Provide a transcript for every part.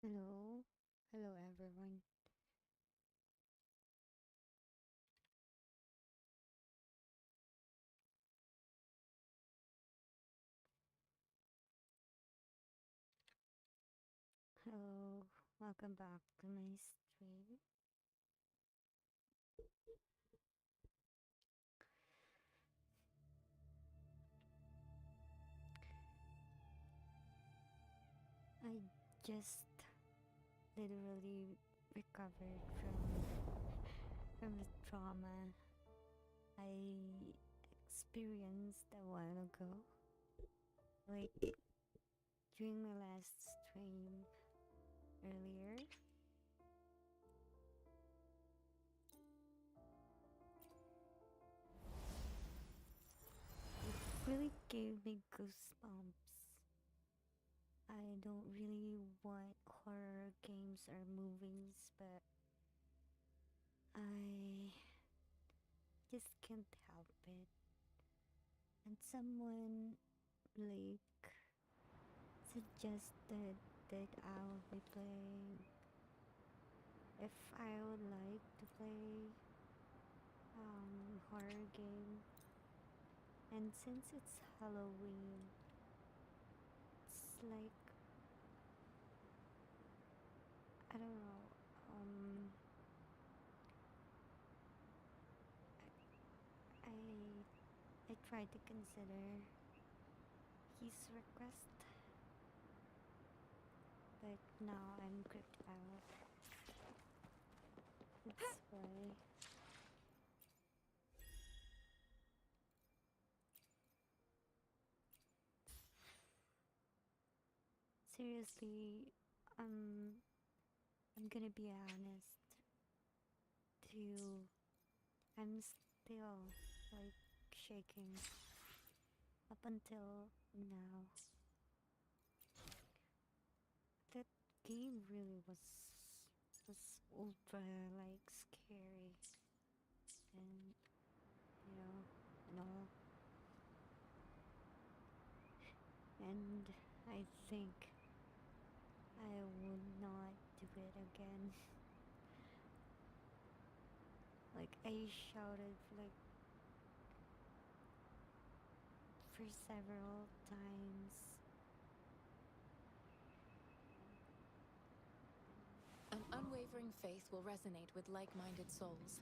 Hello, hello everyone. Hello, welcome back to my stream. I just literally recovered from the trauma I experienced a while ago. Like during my last stream earlier, it really gave me goosebumps. I don't really want horror games or movies, but I just can't help it. And someone like suggested that I will be playing if I would like to play horror game. And since it's Halloween, it's like I don't know. Um, I tried to consider his request, but now I'm creeped out. That's why. Seriously, um, I'm gonna be honest too. I'm still like shaking up until now. That game really was ultra like scary and you know and all. And I think I would not do it again. Like I shouted like for several times. An unwavering faith will resonate with like-minded souls.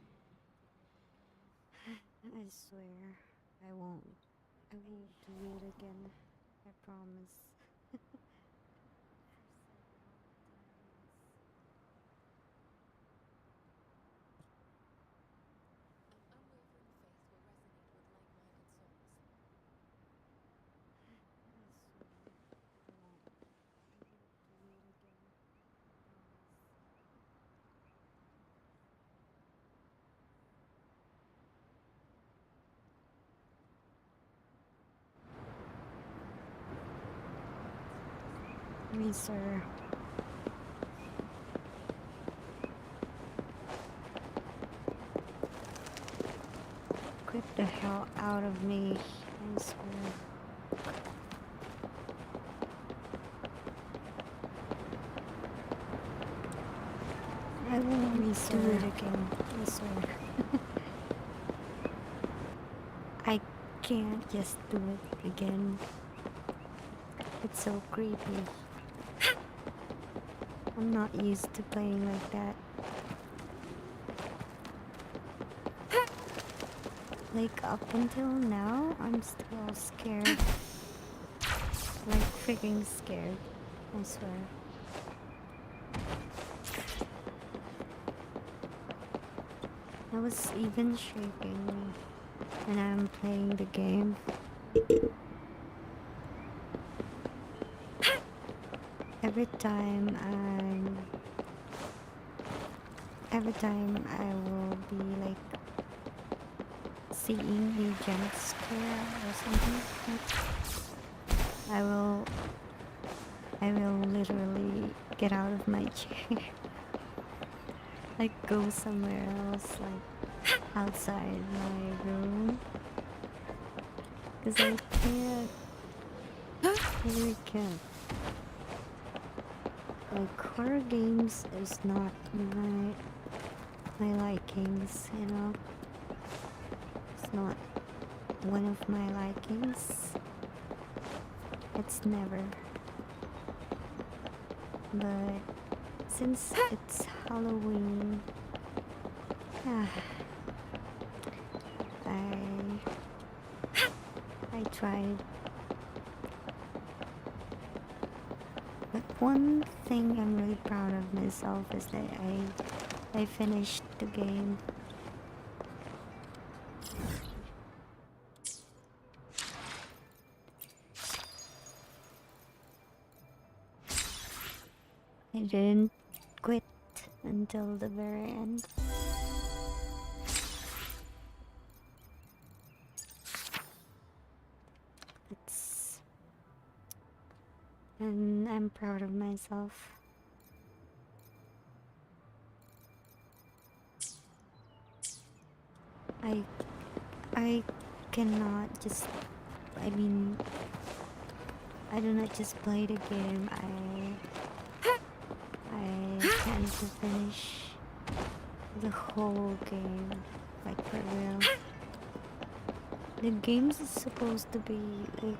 I swear I won't. I won't do it again. I promise. An unwavering faith will resonate with like-minded souls. Me, sir. Clip the hell out of me. I swear. I won't do it again. I swear. I can't just do it again. It's so creepy. I'm not used to playing like that. Like up until now, I'm still scared. Like freaking scared. I swear. I was even shaking when I'm playing the game. Every time I will be like seeing a jump scare or something, I will literally get out of my chair, like go somewhere else, like outside my room, Because I can't. I really can't. Like, horror games is not my likings, you know? It's not one of my likings. It's never. But since it's Halloween, ah, I tried. But one thing I'm really proud of myself is that I finished the game. I didn't quit until the very end. It's and I'm proud of myself. I I cannot just I mean I do not just play the game. I tend to finish the whole game, like for real. The game's is supposed to be like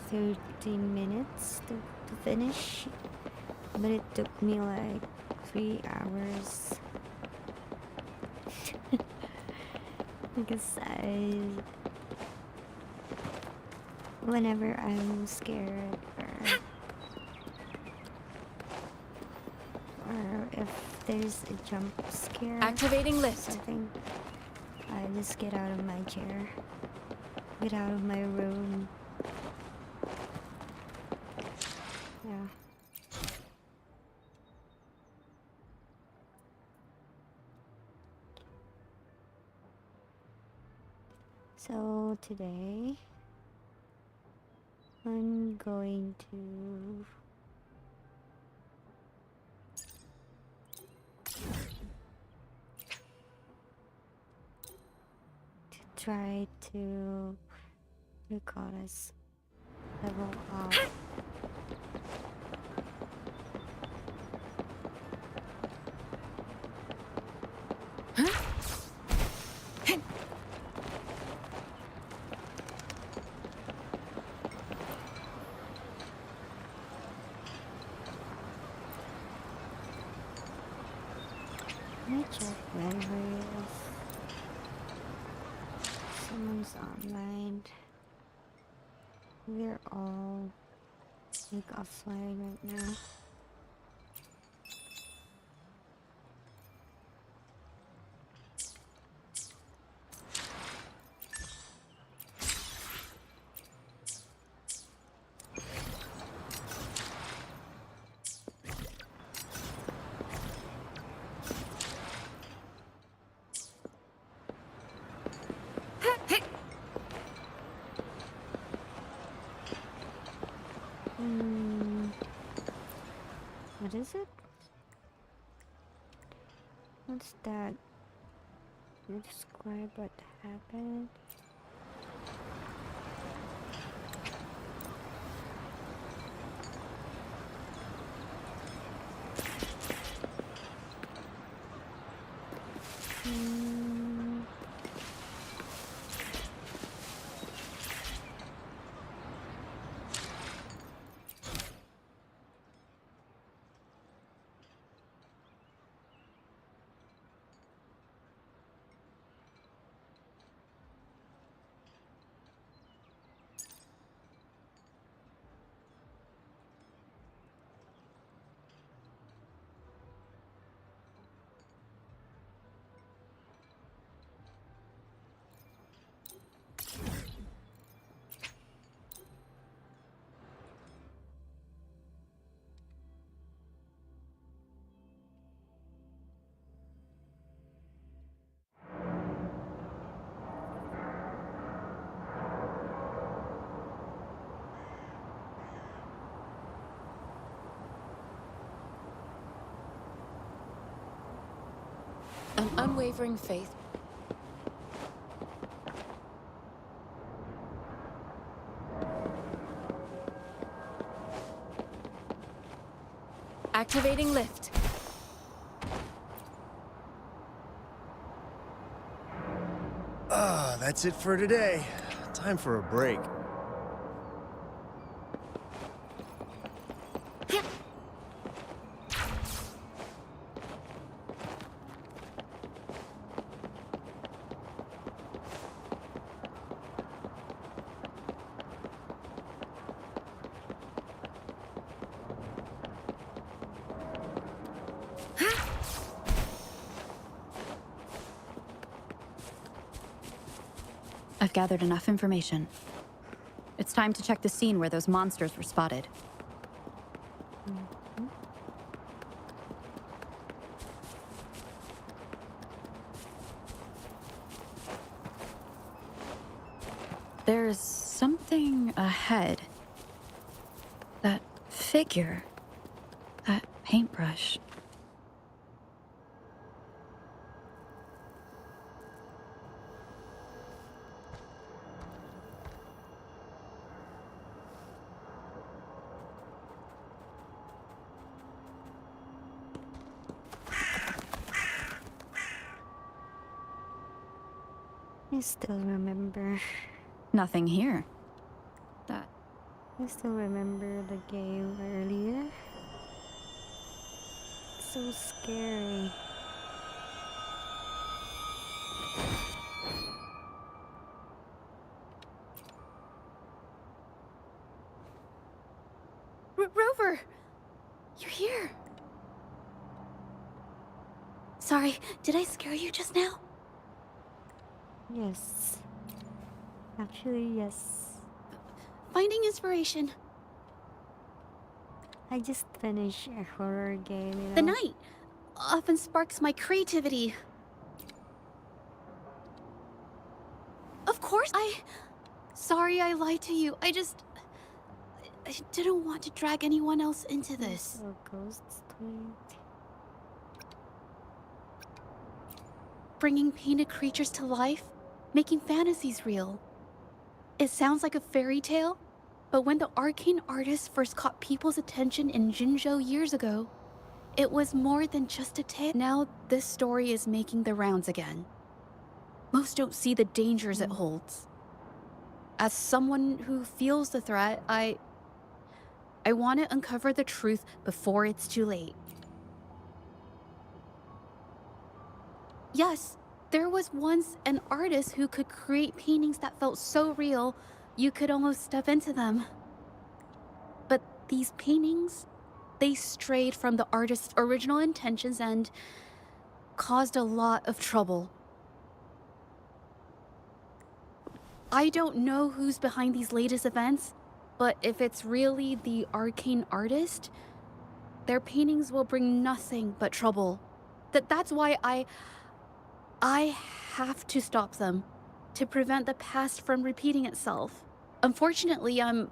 30 minutes to finish, but it took me like 3 hours. Because whenever I'm scared or if there's a jump scare Activating or lift. something, I just get out of my chair, get out of my room. Yeah. So today I'm going to try to call this level up. Let me check whether if someone's online. We're all like offline right now. What is it? What's that? Describe what happened. An unwavering faith Activating lift. Ah, that's it for today. Time for a break. I've gathered enough information. It's time to check the scene where those monsters were spotted. There's something ahead. That figure. That paintbrush. I still remember. Nothing here. That... I still remember the game earlier. It's so scary. Rover! You're here! Sorry, did I scare you just now? Yes. Actually, yes. Finding inspiration. I just finished a horror game, you know? The night often sparks my creativity. Of course, Sorry I lied to you. I didn't want to drag anyone else into this. Oh, ghosts tweet. Bringing painted creatures to life, making fantasies real. It sounds like a fairy tale, but when the arcane artist first caught people's attention in Jinzhou years ago, it was more than just a tale. Now this story is making the rounds again. Most don't see the dangers it holds. As someone who feels the threat, I want to uncover the truth before it's too late. Yes, there was once an artist who could create paintings that felt so real, you could almost step into them. But these paintings, they strayed from the artist's original intentions and caused a lot of trouble. I don't know who's behind these latest events, but if it's really the arcane artist, their paintings will bring nothing but trouble. That's why I have to stop them, to prevent the past from repeating itself. Unfortunately, I'm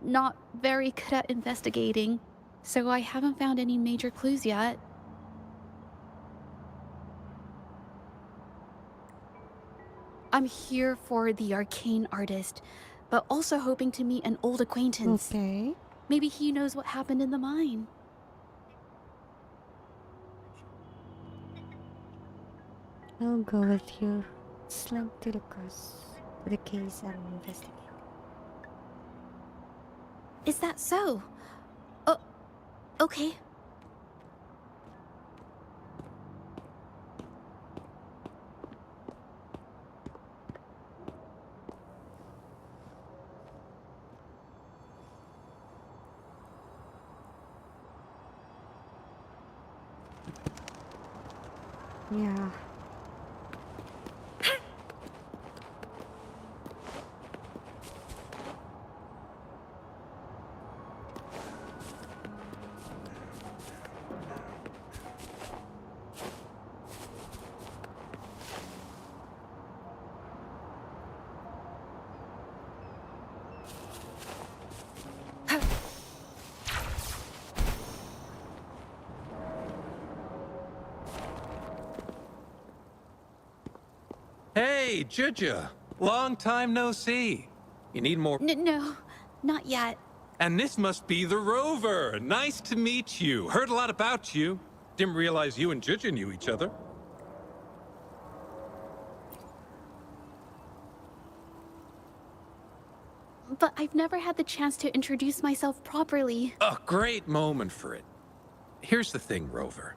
not very good at investigating, so I haven't found any major clues yet. I'm here for the arcane artist, but also hoping to meet an old acquaintance. Okay. Maybe he knows what happened in the mine. I'll go with you. It's linked to the case I'm investigating. Is that so? Oh, okay. Yeah. Hey, Juju. Long time no see. You need more... No, not yet. And this must be the Rover. Nice to meet you. Heard a lot about you. Didn't realize you and Juju knew each other. But I've never had the chance to introduce myself properly. A great moment for it. Here's the thing, Rover.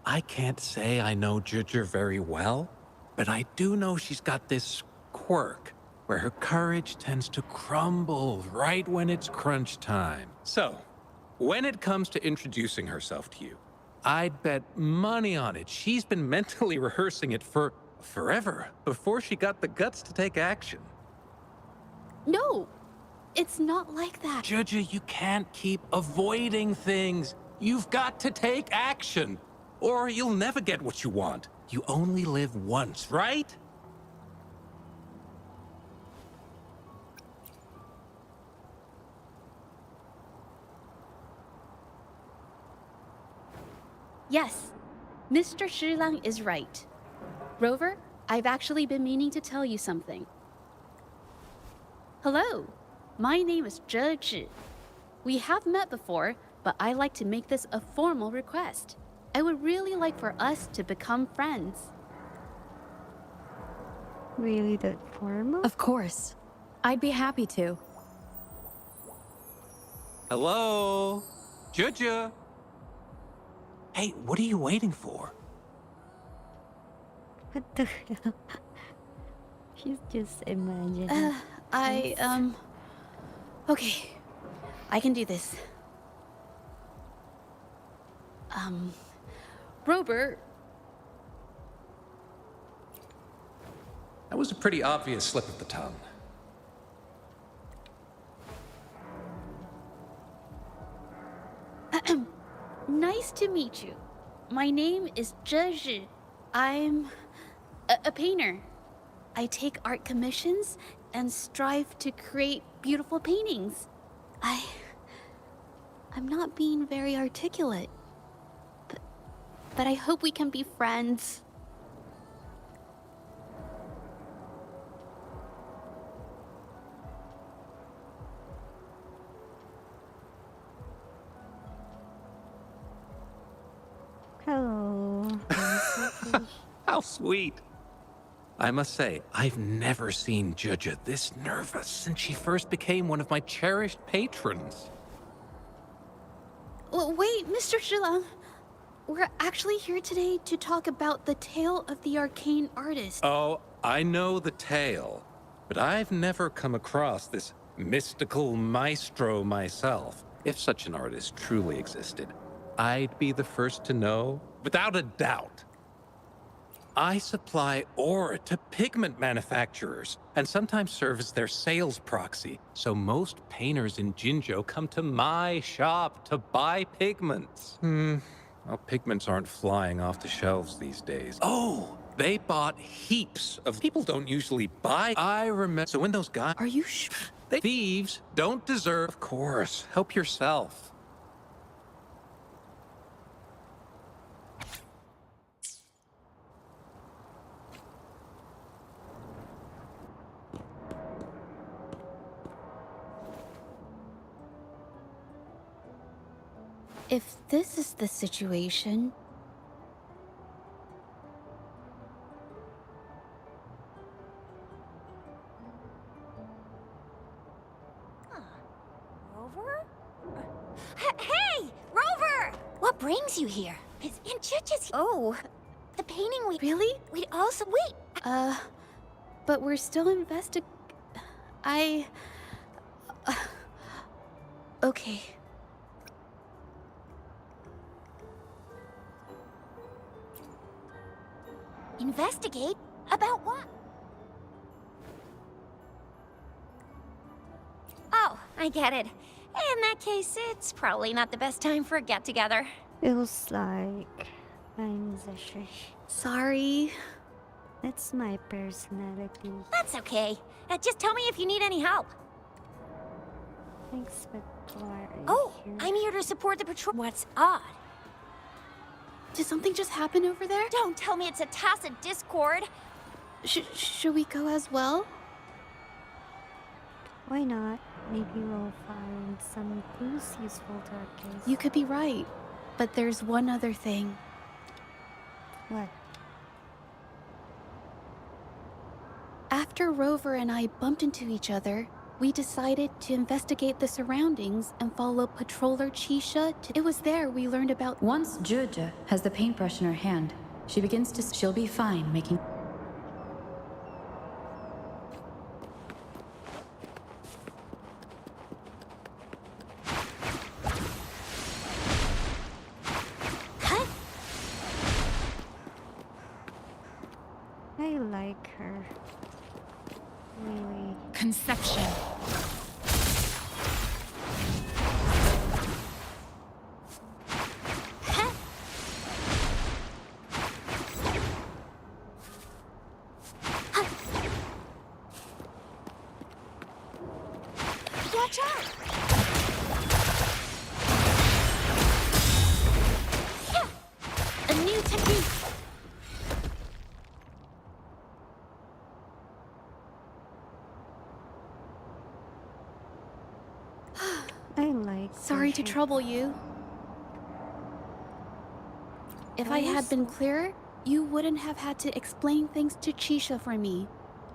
I can't say I know Juju very well, but I do know she's got this quirk where her courage tends to crumble right when it's crunch time. So, when it comes to introducing herself to you, I'd bet money on it. She's been mentally rehearsing it for forever before she got the guts to take action. No, it's not like that. Juju, you can't keep avoiding things. You've got to take action, or you'll never get what you want. You only live once, right? Yes, Mr. Shilang is right. Rover, I've actually been meaning to tell you something. Hello, my name is Zhe Zhi. We have met before, but I like to make this a formal request. I would really like for us to become friends. Really that formal? Of course. I'd be happy to. Hello? Juju? Hey, what are you waiting for? What the hell? She's just imagining. Okay. I can do this. Rover, That was a pretty obvious slip of the tongue. nice to meet you. My name is Zhe Zhi. I'm a painter. I take art commissions and strive to create beautiful paintings. I'm not being very articulate. But I hope we can be friends. Hello. How sweet. I must say, I've never seen Juju this nervous since she first became one of my cherished patrons. Well, wait, Mr. Shilang. We're actually here today to talk about the tale of the arcane artist. Oh, I know the tale, but I've never come across this mystical maestro myself. If such an artist truly existed, I'd be the first to know, without a doubt. I supply ore to pigment manufacturers, and sometimes serve as their sales proxy, so most painters in Jinzhou come to my shop to buy pigments. Well, pigments aren't flying off the shelves these days. Oh, they bought heaps of... People don't usually buy... I remember... So when those guys... Are you sure? Thieves don't deserve... Of course, help yourself. If this is the situation... Rover? Hey! Rover! What brings you here? It's in Juju's... Oh. The painting we... Really? We'd also... Wait! But we're still okay. Investigate? About what? Oh, I get it. In that case, it's probably not the best time for a get-together. Feels like I'm Zashish. Sorry. That's my personality. That's okay. Just tell me if you need any help. Thanks, but why are you Oh, here? I'm here to support the patrol. What's odd? Did something just happen over there? Don't tell me it's a tacit discord. Should we go as well? Why not? Maybe we'll find some clues useful to our case. You could be right, but there's one other thing. What? After Rover and I bumped into each other, we decided to investigate the surroundings and follow Patroller Chisha. It was there we learned about. Once Juja has the paintbrush in her hand, she begins to. She'll be fine making. I like her. Really. Conception. Watch out! A new technique! I like Sorry to her. trouble you. If I had been clearer, you wouldn't have had to explain things to Chisha for me.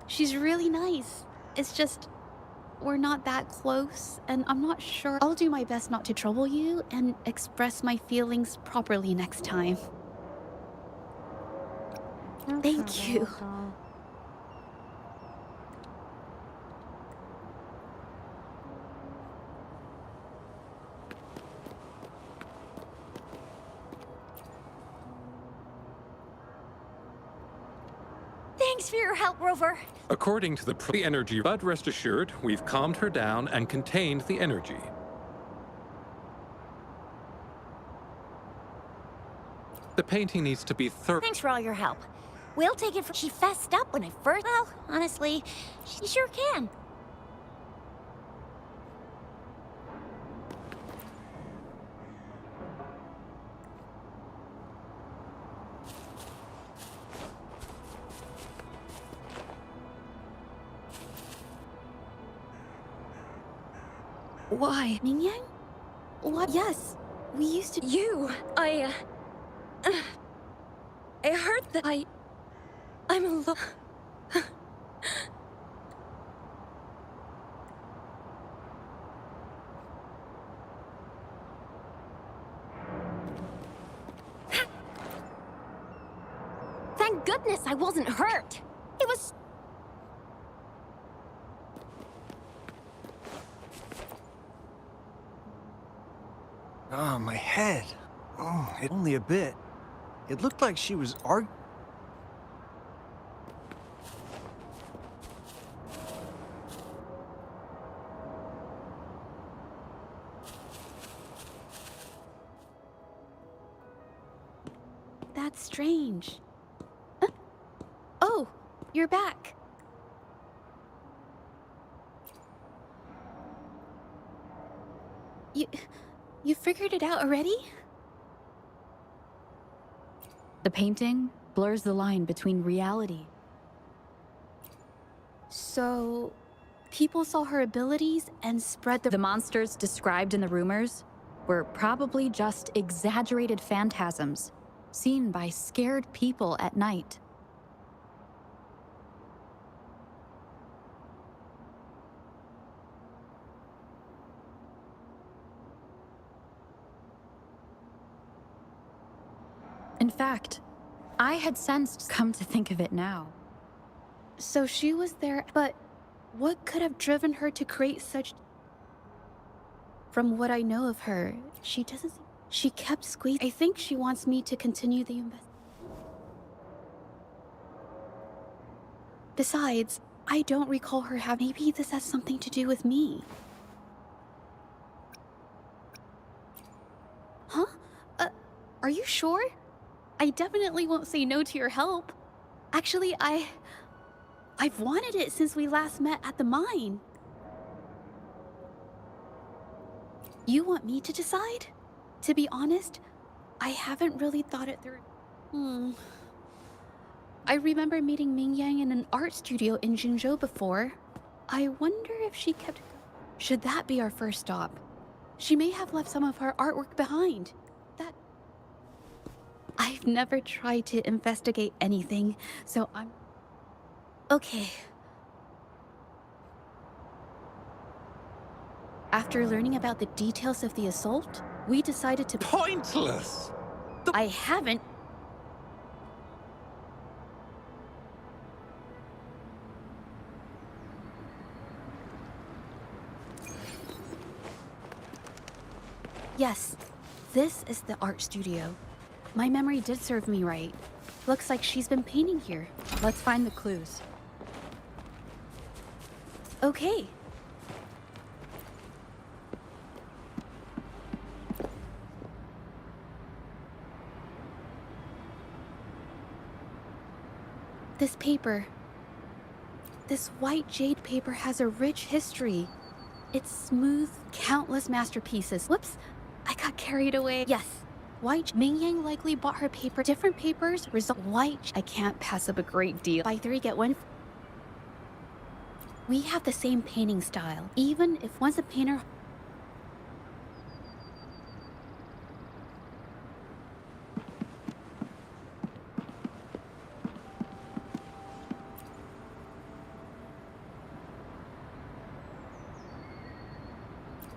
She's really nice. It's just, we're not that close, and I'm not sure. I'll do my best not to trouble you and express my feelings properly next time. No Thank trouble you. at all. Thanks for your help, Rover. According to the energy, but rest assured, we've calmed her down and contained the energy. The painting needs to be thorough. Thanks for all your help. We'll take it for. She fessed up when I first. Well, honestly, she sure can. Why? Mingyang? What? Yes, we used to. You, I heard that I'm alone. Thank goodness I wasn't hurt. It was. Ah, my head. Oh, only a bit. It looked like she was arguing. That's strange. Huh? Oh, you're back. You figured it out already? The painting blurs the line between reality. So, people saw her abilities and spread The monsters described in the rumors were probably just exaggerated phantasms seen by scared people at night. In fact, I had sensed, come to think of it now. So she was there, but what could have driven her to create such... From what I know of her, she doesn't... She kept squeezing. I think she wants me to continue the Besides, I don't recall her having... Maybe this has something to do with me. Huh? Are you sure? I definitely won't say no to your help. Actually, I've wanted it since we last met at the mine. You want me to decide? To be honest, I haven't really thought it through. I remember meeting Mingyang in an art studio in Jinzhou before. I wonder if she kept... Should that be our first stop? She may have left some of her artwork behind. I've never tried to investigate anything, so I'm... Okay. After learning about the details of the assault, we decided to... Pointless! I haven't... Yes, this is the art studio. My memory did serve me right. Looks like she's been painting here. Let's find the clues. Okay. This paper. This white jade paper has a rich history. It's smooth, countless masterpieces. Whoops, I got carried away. Yes, white. Ming Yang likely bought her paper. Different papers result white. I can't pass up a great deal. Buy 3, get 1. We have the same painting style. Even if one's a painter...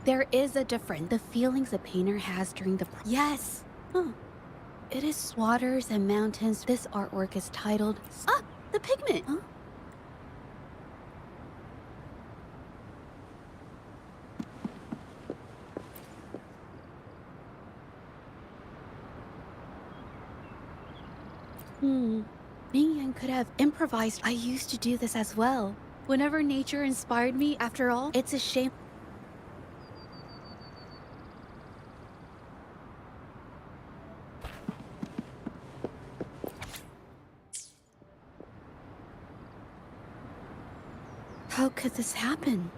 There is a difference. The feelings a painter has during the... Yes! Huh. It is waters and mountains. This artwork is titled... Ah! The pigment! Huh? Ming Yang could have improvised. I used to do this as well. Whenever nature inspired me, after all, it's a shame... How could this happen?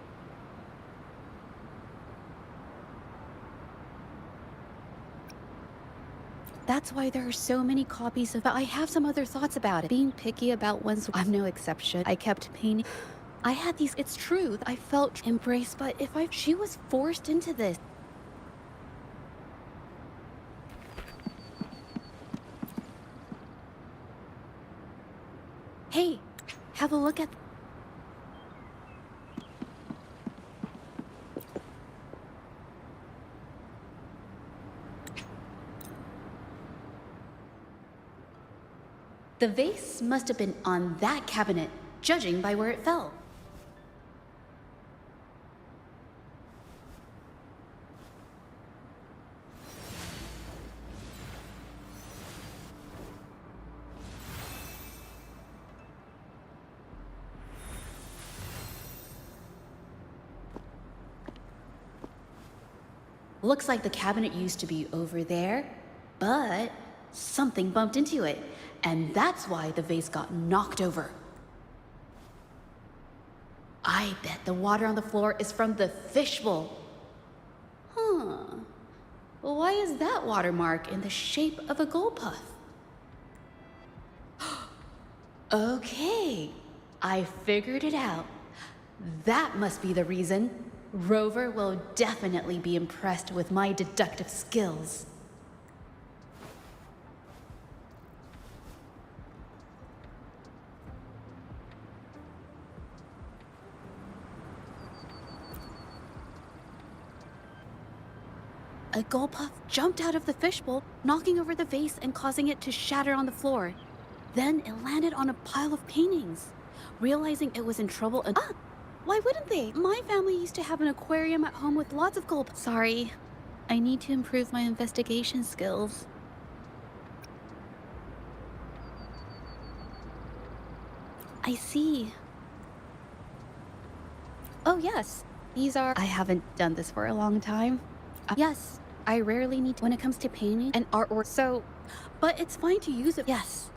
That's why there are so many copies of it. I have some other thoughts about it. Being picky about one's... I'm no exception. I kept painting. I had these... It's true. I felt embraced, but if she was forced into this. Hey, have a look at... The vase must have been on that cabinet, judging by where it fell. Looks like the cabinet used to be over there, but something bumped into it. And that's why the vase got knocked over. I bet the water on the floor is from the fishbowl. Huh. Why is that watermark in the shape of a gold puff? Okay, I figured it out. That must be the reason. Rover will definitely be impressed with my deductive skills. A gold puff jumped out of the fishbowl, knocking over the vase and causing it to shatter on the floor. Then it landed on a pile of paintings. Realizing it was in trouble and... Ah! Why wouldn't they? My family used to have an aquarium at home with lots of gold... Sorry. I need to improve my investigation skills. I see. Oh, yes. These are... I haven't done this for a long time. Yes, I rarely need to when it comes to painting and artwork, so... But it's fine to use it. Yes.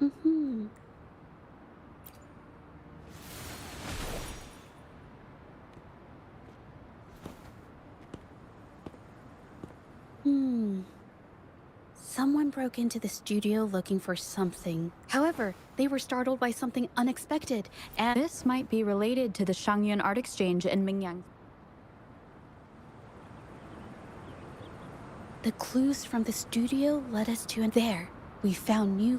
Mm-hmm. Someone broke into the studio looking for something. However, they were startled by something unexpected, and This might be related to the Shangyun Art Exchange in Mingyang. the clues from the studio led us to there. We found new.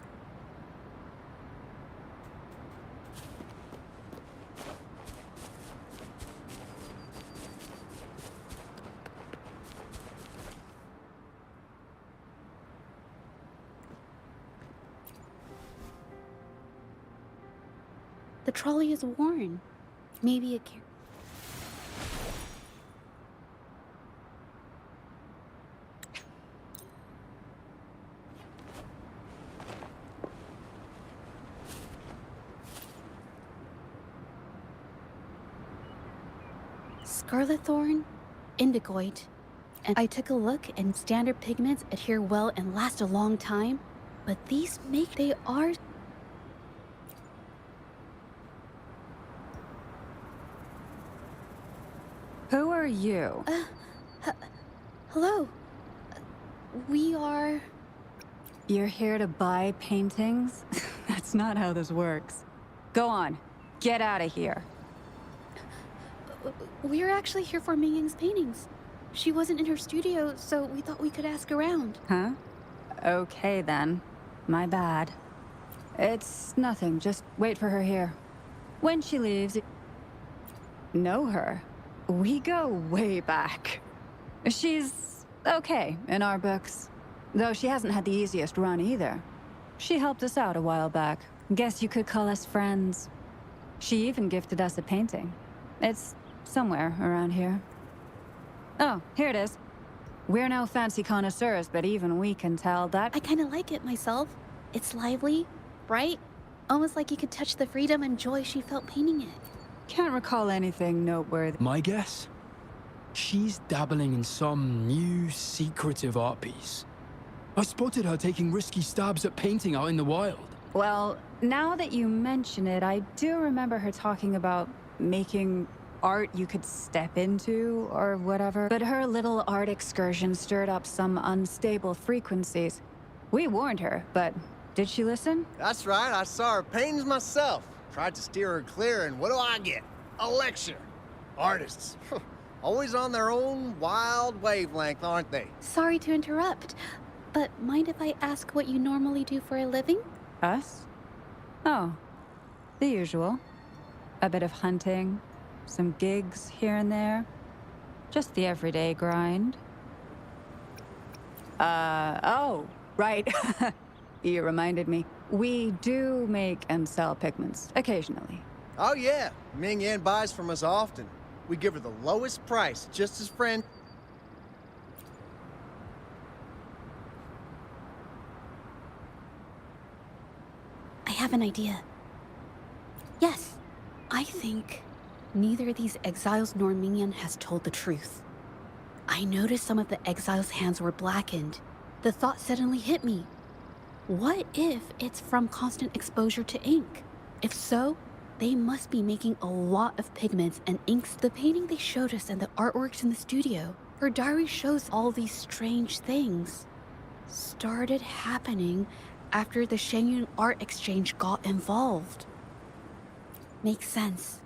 The trolley is worn. Maybe a Scarlet Thorn, Indigoid. And I took a look, and standard pigments adhere well and last a long time. But these they are. Who are you? Hello. We are. You're here to buy paintings? That's not how this works. Go on. Get out of here. We're actually here for Mingyang's paintings. She wasn't in her studio, so we thought we could ask around. Huh? Okay then. My bad. It's nothing. Just wait for her here. When she leaves... Know her? We go way back. She's okay in our books. Though she hasn't had the easiest run either. She helped us out a while back. Guess you could call us friends. She even gifted us a painting. It's somewhere around here. Oh, here it is. We're no fancy connoisseurs, but even we can tell that... I kind of like it myself. It's lively, bright, almost like you could touch the freedom and joy she felt painting it. Can't recall anything noteworthy. My guess? She's dabbling in some new, secretive art piece. I spotted her taking risky stabs at painting out in the wild. Well, now that you mention it, I do remember her talking about making art you could step into, or whatever. But her little art excursion stirred up some unstable frequencies. We warned her, but did she listen? That's right, I saw her paintings myself. Tried to steer her clear, and what do I get? A lecture. Artists. Always on their own wild wavelength, aren't they? Sorry to interrupt, but mind if I ask what you normally do for a living? Us? Oh, the usual. A bit of hunting, some gigs here and there. Just the everyday grind. Oh, right. You reminded me. We do make and sell pigments, occasionally. Oh yeah, Ming Yan buys from us often. We give her the lowest price, just as friend. I have an idea. Yes, I think neither of these exiles nor Mingyan has told the truth. I noticed some of the exiles' hands were blackened. The thought suddenly hit me. What if it's from constant exposure to ink? If so, they must be making a lot of pigments and inks. The painting they showed us and the artworks in the studio, her diary shows all these strange things started happening after the Shangyun Art Exchange got involved. Makes sense.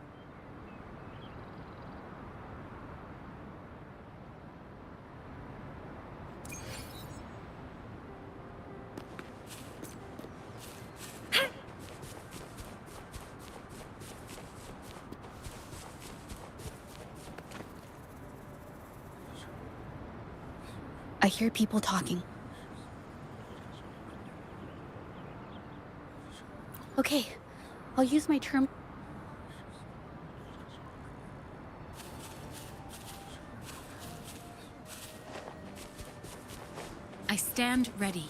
I hear people talking. Okay, I'll use my term. I stand ready.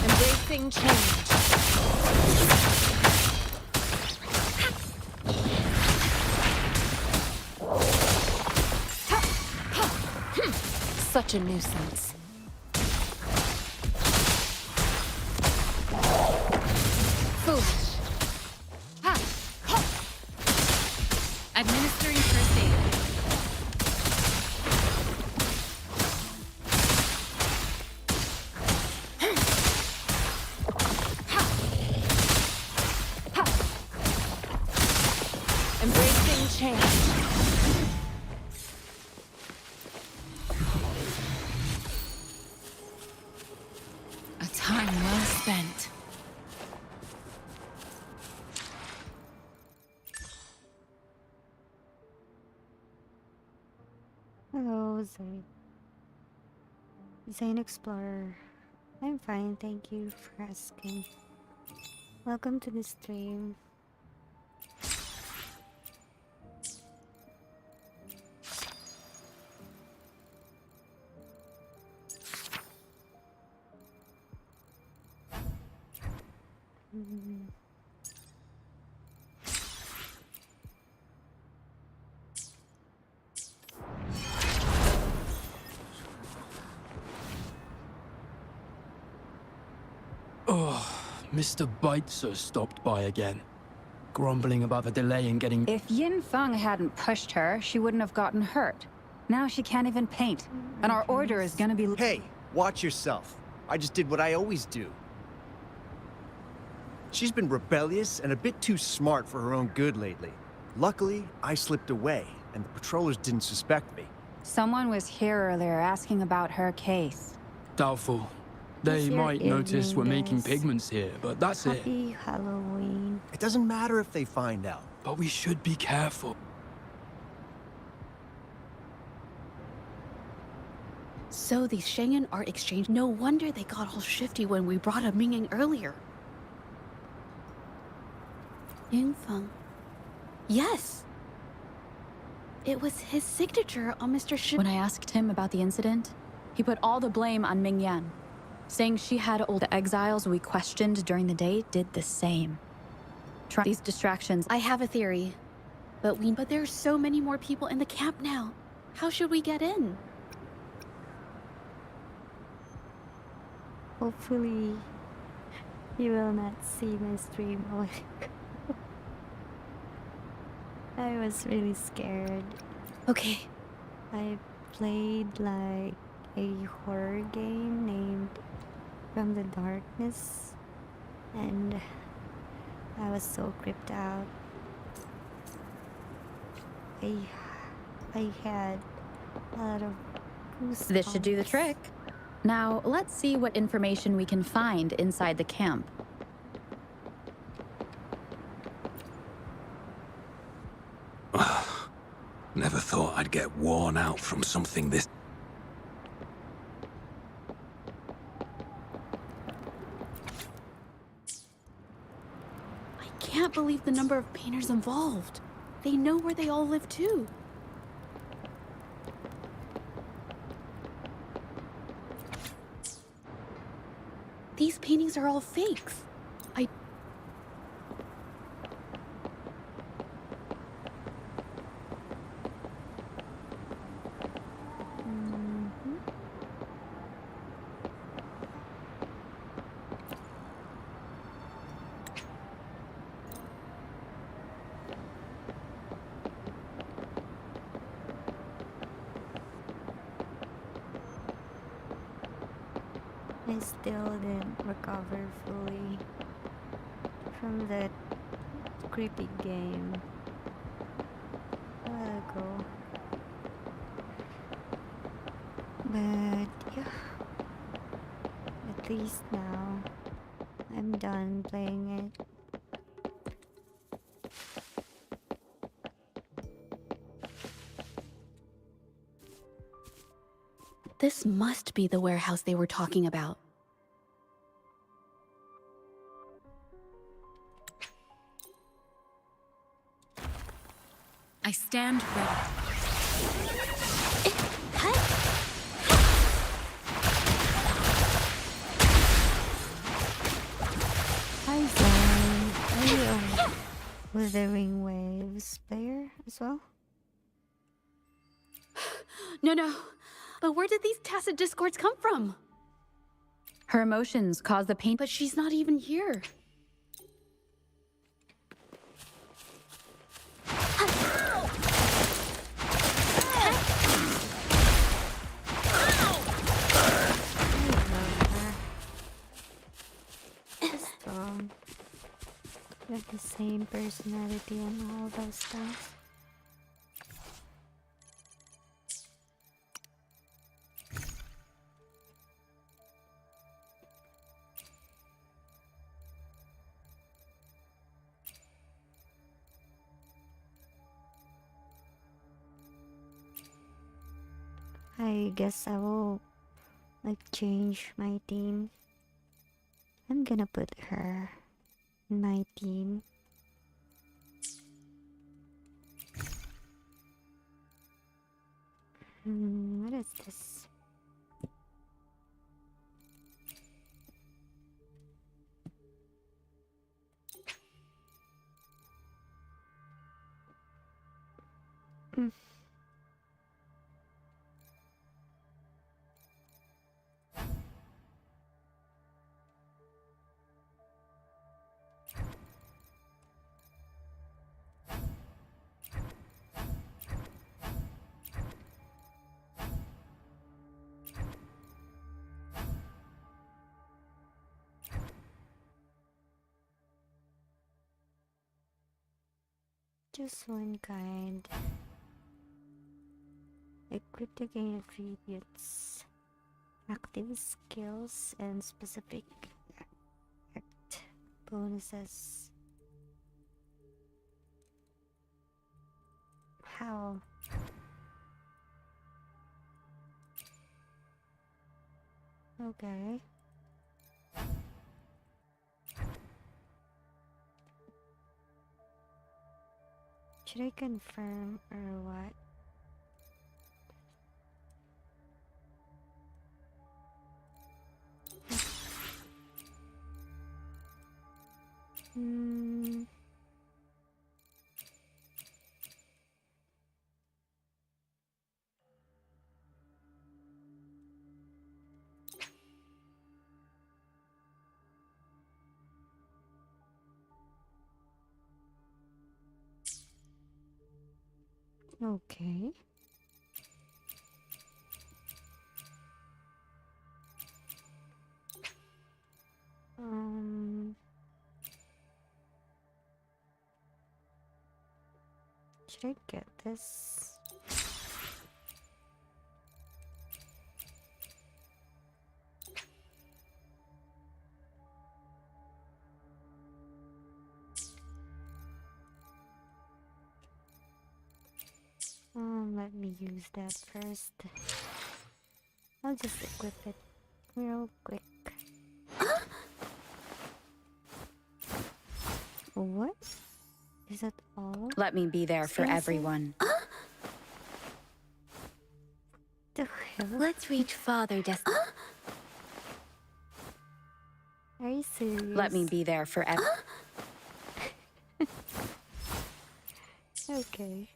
Embracing change. Such a nuisance. Foolish. Ha! Ha! Administering first aid. Embracing change. A time well spent. Hello, Zane Explorer. I'm fine, thank you for asking. Welcome to the stream. Oh, Mr. Beitzer stopped by again, grumbling about the delay in getting... If Yin Feng hadn't pushed her, she wouldn't have gotten hurt. Now she can't even paint. And our order is gonna be... Hey, watch yourself. I just did what I always do. She's been rebellious and a bit too smart for her own good lately. Luckily, I slipped away, and the patrollers didn't suspect me. Someone was here earlier asking about her case. Doubtful. They What's your might notice evening, we're making guys? pigments here, but that's it. Happy Halloween. It doesn't matter if they find out. But we should be careful. So these Schengen art exchange, no wonder they got all shifty when we brought a Minging earlier. Yingfeng. Yes! It was his signature on Mr. Shi. When I asked him about the incident, he put all the blame on Ming Yan, saying she had old exiles we questioned during the day did the same. These distractions. I have a theory, but there's so many more people in the camp now. How should we get in? Hopefully, you will not see my stream. I was really scared. Okay. I played like a horror game named From the Darkness, and I was so creeped out. I had a lot of goosebumps. This should do the trick. Now, let's see what information we can find inside the camp. Never thought I'd get worn out from something this... I can't believe the number of painters involved. They know where they all live too. These paintings are all fakes. I still didn't recover fully from that creepy game a while ago. But yeah, at least now I'm done playing it. This must be the warehouse they were talking about. I stand ready. Hi Zane, are you a Wuthering Waves player as well? No. But where did these tacit discords come from? Her emotions cause the pain, but she's not even here. We have the same personality and all those stuff. I guess I will like change my team. I'm gonna put her in my team. What is this? Just one kind. Equip to gain attributes, active skills, and specific act bonuses. How? Okay. Should I confirm or what? Okay. Should I get this? Let me use that first. I'll just equip it real quick. What? Is that all? Let me be there for everyone. The hell? Let's reach Father Are you serious? Let me be there for everyone. Okay.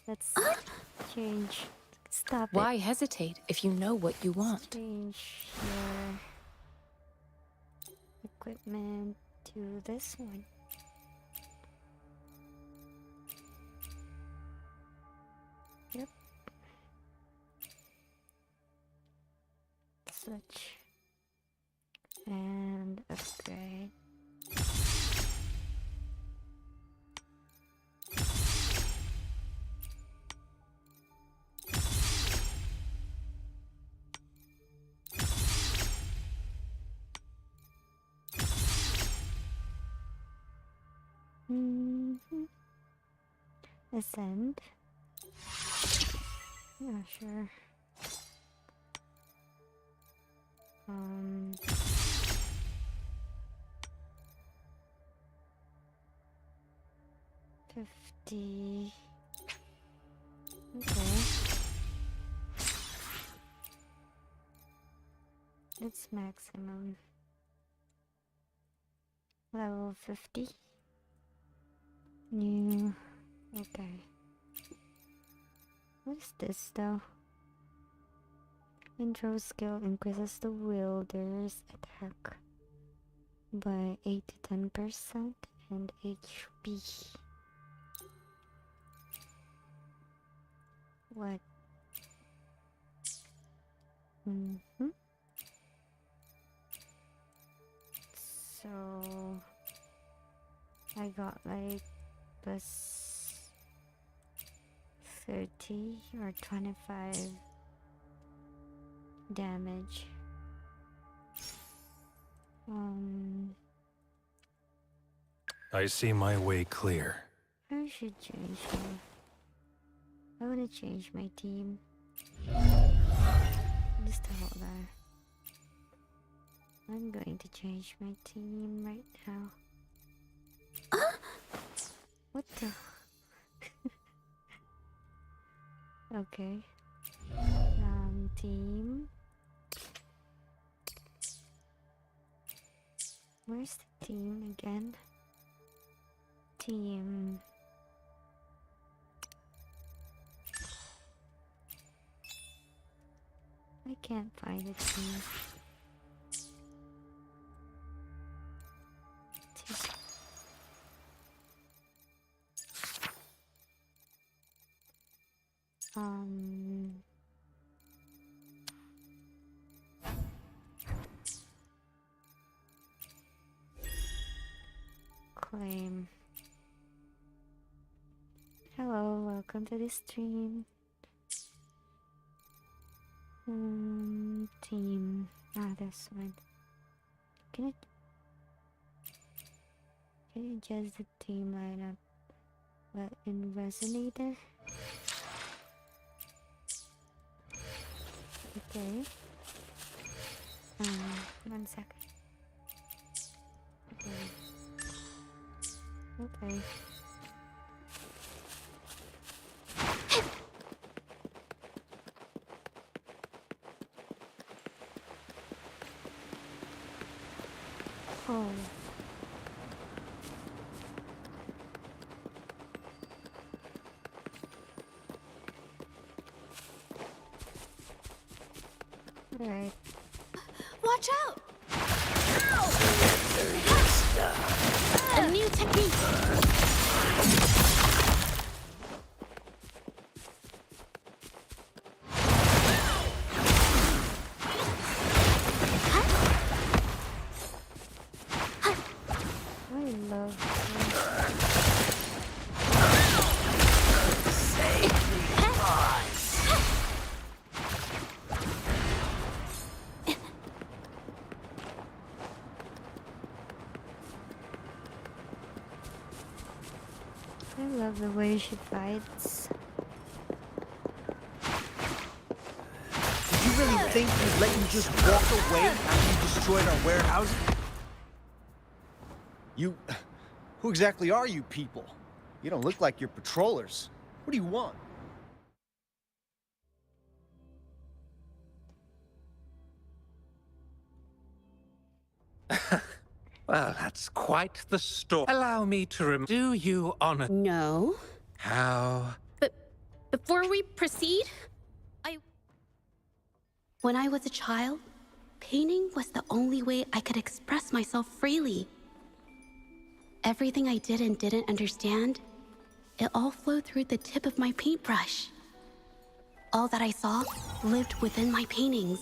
Let's change. Stop it. Why hesitate if you know what you want? Change your equipment to this one. Yep. Switch. And upgrade. Ascend. Yeah, sure. 50. Okay. That's maximum. Level 50. New. Okay. What is this though? Intro skill increases the wielder's attack by 8 to 10% and HP. What? So I got like plus 30 or 25 damage. I see my way clear. I should change my... I wanna change my team. Just hold on. I'm going to change my team right now. What the? Okay. Team. Where's the team again? Team. I can't find a team. Claim. Hello, welcome to the stream. Team. This one. Can you adjust the team lineup? What, in Resonator? Okay. 1 second. Okay. Oh. Alright. Watch out! A new technique! I love the way she fights. Did you really think we'd let you just walk away after you destroyed our warehouse? You... Who exactly are you people? You don't look like you're patrollers. What do you want? Well, that's quite the story. Allow me to do you honor. No. How? But before we proceed, When I was a child, painting was the only way I could express myself freely. Everything I did and didn't understand, it all flowed through the tip of my paintbrush. All that I saw lived within my paintings.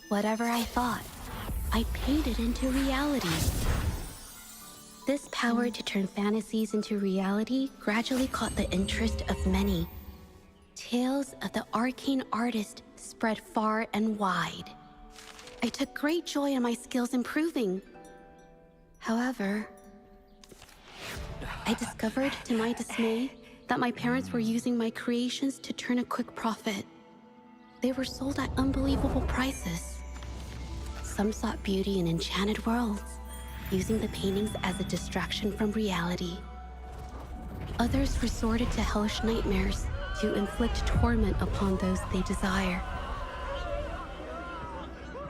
Whatever I thought, I painted into reality. This power to turn fantasies into reality gradually caught the interest of many. Tales of the arcane artist spread far and wide. I took great joy in my skills improving. However, I discovered to my dismay that my parents were using my creations to turn a quick profit. They were sold at unbelievable prices. Some sought beauty in enchanted worlds, using the paintings as a distraction from reality. Others resorted to hellish nightmares to inflict torment upon those they desire.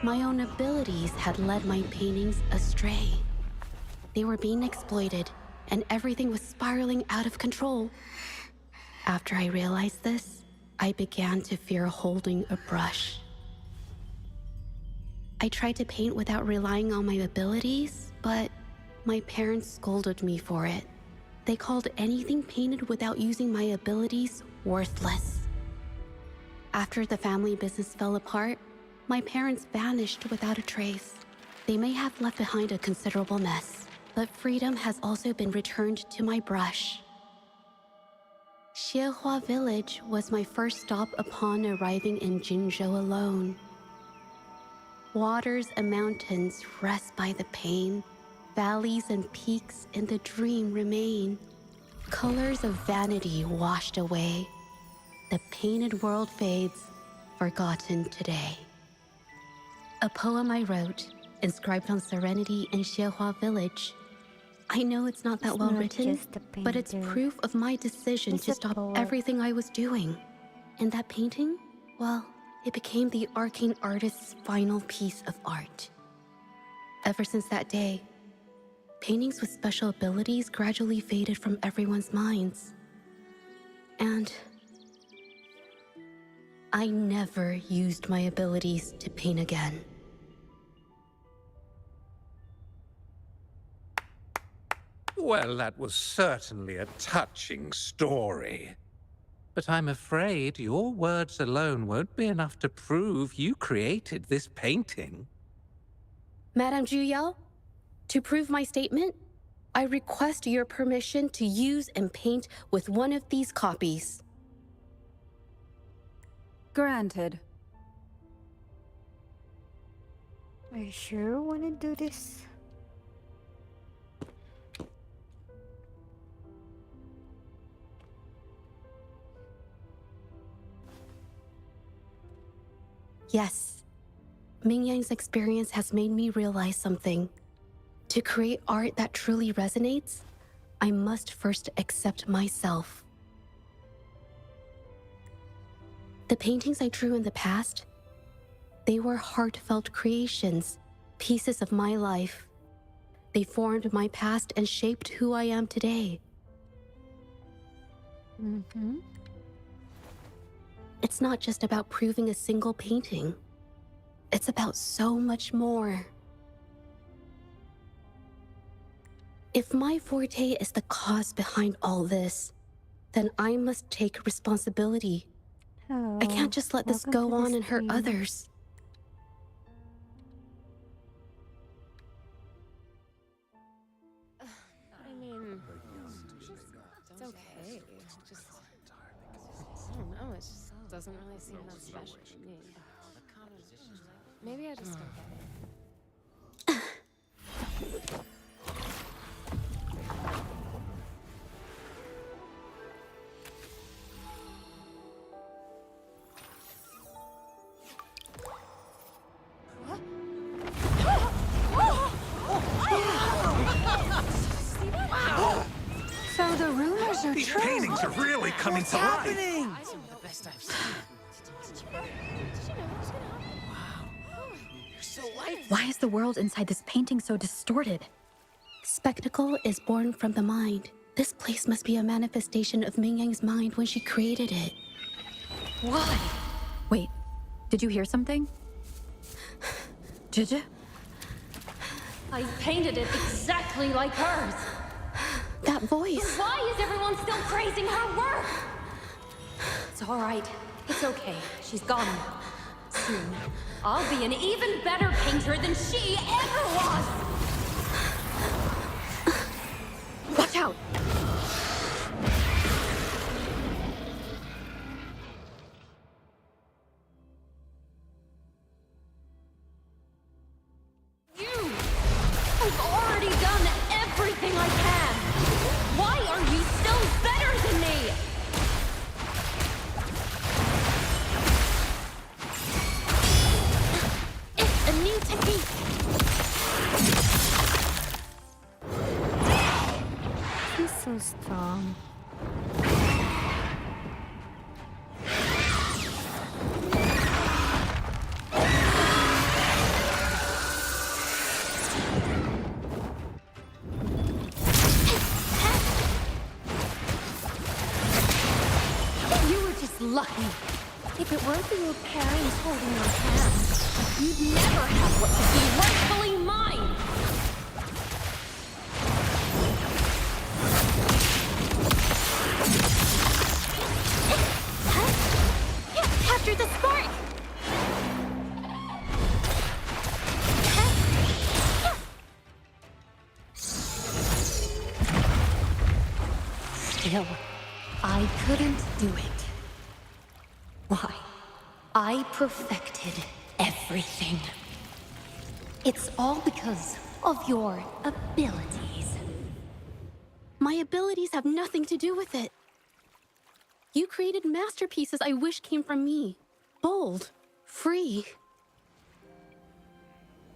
My own abilities had led my paintings astray. They were being exploited, and everything was spiraling out of control. After I realized this, I began to fear holding a brush. I tried to paint without relying on my abilities, but my parents scolded me for it. They called anything painted without using my abilities worthless. After the family business fell apart, my parents vanished without a trace. They may have left behind a considerable mess, but freedom has also been returned to my brush. Xiehua Village was my first stop upon arriving in Jinzhou alone. Waters and mountains rest by the pain. Valleys and peaks in the dream remain. Colors of vanity washed away. The painted world fades, forgotten today. A poem I wrote, inscribed on serenity in Xiehua Village. I know it's not that It's well not written, just a but it's painter. proof of my decision He's to a stop poet. everything I was doing. And that painting, well, it became the arcane artist's final piece of art. Ever since that day, paintings with special abilities gradually faded from everyone's minds. And I never used my abilities to paint again. Well, that was certainly a touching story. But I'm afraid your words alone won't be enough to prove you created this painting. Madame Juyao, to prove my statement, I request your permission to use and paint with one of these copies. Granted. Are you sure you want to do this? Yes, Mingyang's experience has made me realize something. To create art that truly resonates, I must first accept myself. The paintings I drew in the past, they were heartfelt creations, pieces of my life. They formed my past and shaped who I am today. Mm-hmm. It's not just about proving a single painting. It's about so much more. If my forte is the cause behind all this, then I must take responsibility. Hello. I can't just let this Welcome go to on the and hurt stream. others. I mean, it's okay. Just, I don't know, it just doesn't really seem that special to me. Maybe I just don't get it. So the rumors are These true. paintings are really coming to life. Happening! Why is the world inside this painting so distorted? Spectacle is born from the mind. This place must be a manifestation of Mingyang's mind when she created it. Why? Wait, did you hear something? Did you? I painted it exactly like hers. That voice. Why is everyone still praising her work? It's all right. It's okay. She's gone. Soon, I'll be an even better painter than she ever was. Watch out! I've already done everything I can. Why are you still better than me? It's a new technique. He's so strong. You were just lucky. If it weren't for your parents holding your hand, you'd never have what could be rightfully mine. Capture the spark! still, I couldn't do it. Why? I perfected everything. It's all because of your abilities. My abilities have nothing to do with it. You created masterpieces I wish came from me. Bold, free.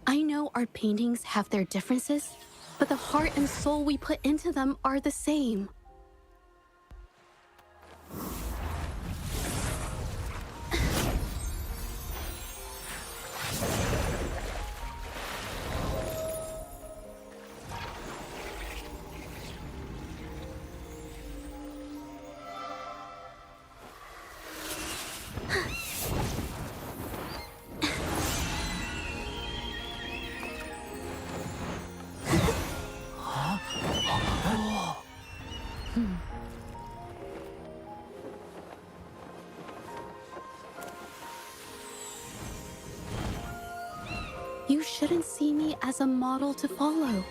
I know art paintings have their differences, but the heart and soul we put into them are the same. You shouldn't see me as a model to follow.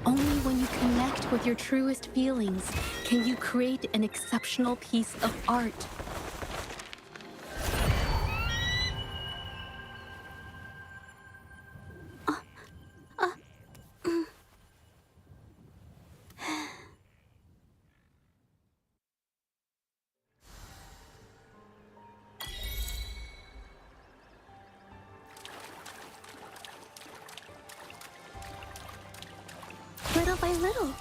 Only when you connect with your truest feelings can you create an exceptional piece of art. Little by little.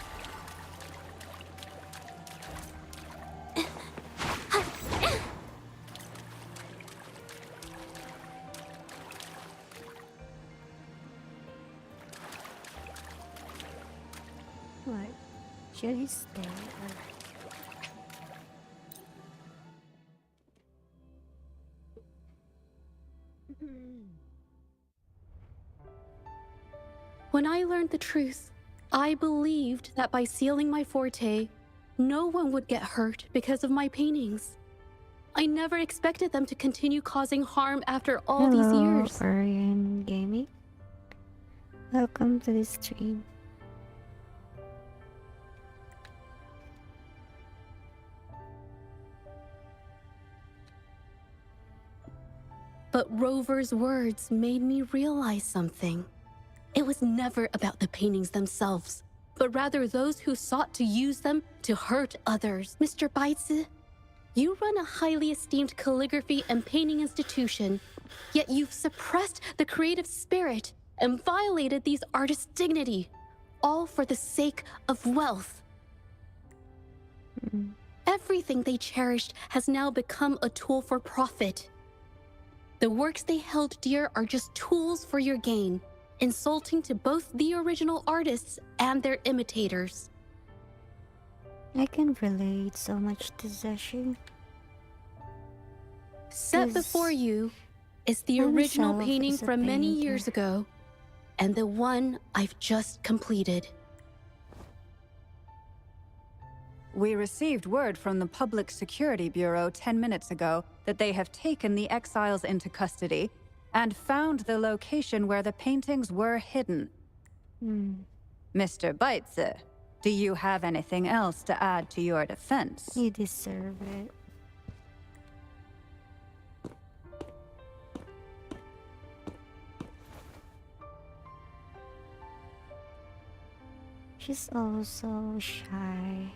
What? Should he stay or... When I learned the truth, I believed that by sealing my forte, no one would get hurt because of my paintings. I never expected them to continue causing harm after all these years. Orion Gaming. Welcome to the stream. But Rover's words made me realize something. It was never about the paintings themselves, but rather those who sought to use them to hurt others. Mr. Baitsu, you run a highly esteemed calligraphy and painting institution, yet you've suppressed the creative spirit and violated these artists' dignity, all for the sake of wealth. Everything they cherished has now become a tool for profit. The works they held dear are just tools for your gain, insulting to both the original artists and their imitators. I can relate so much to Zeshi. Set before you is the original myself painting is a from many painter. years ago, and the one I've just completed. We received word from the Public Security Bureau 10 minutes ago that they have taken the exiles into custody and found the location where the paintings were hidden. Mr. Baitsu, do you have anything else to add to your defense? You deserve it. She's also shy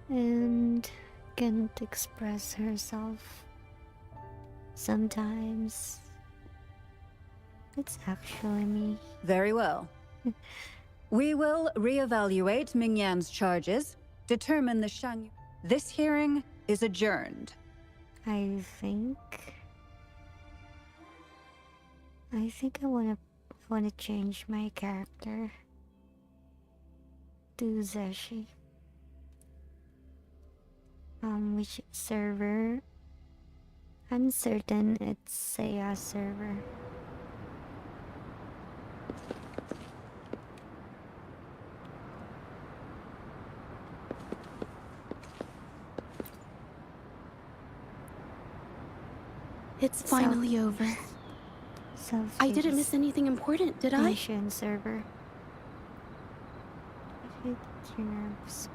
and can't express herself. Sometimes it's actually me. Very well. We will reevaluate Mingyan's charges, determine the Shang... This hearing is adjourned. I think I wanna change my character to Zeshi. Which server? I'm certain it's Seiya server. It's finally over. I didn't miss anything important, did I? Asian server. Hit your nerves.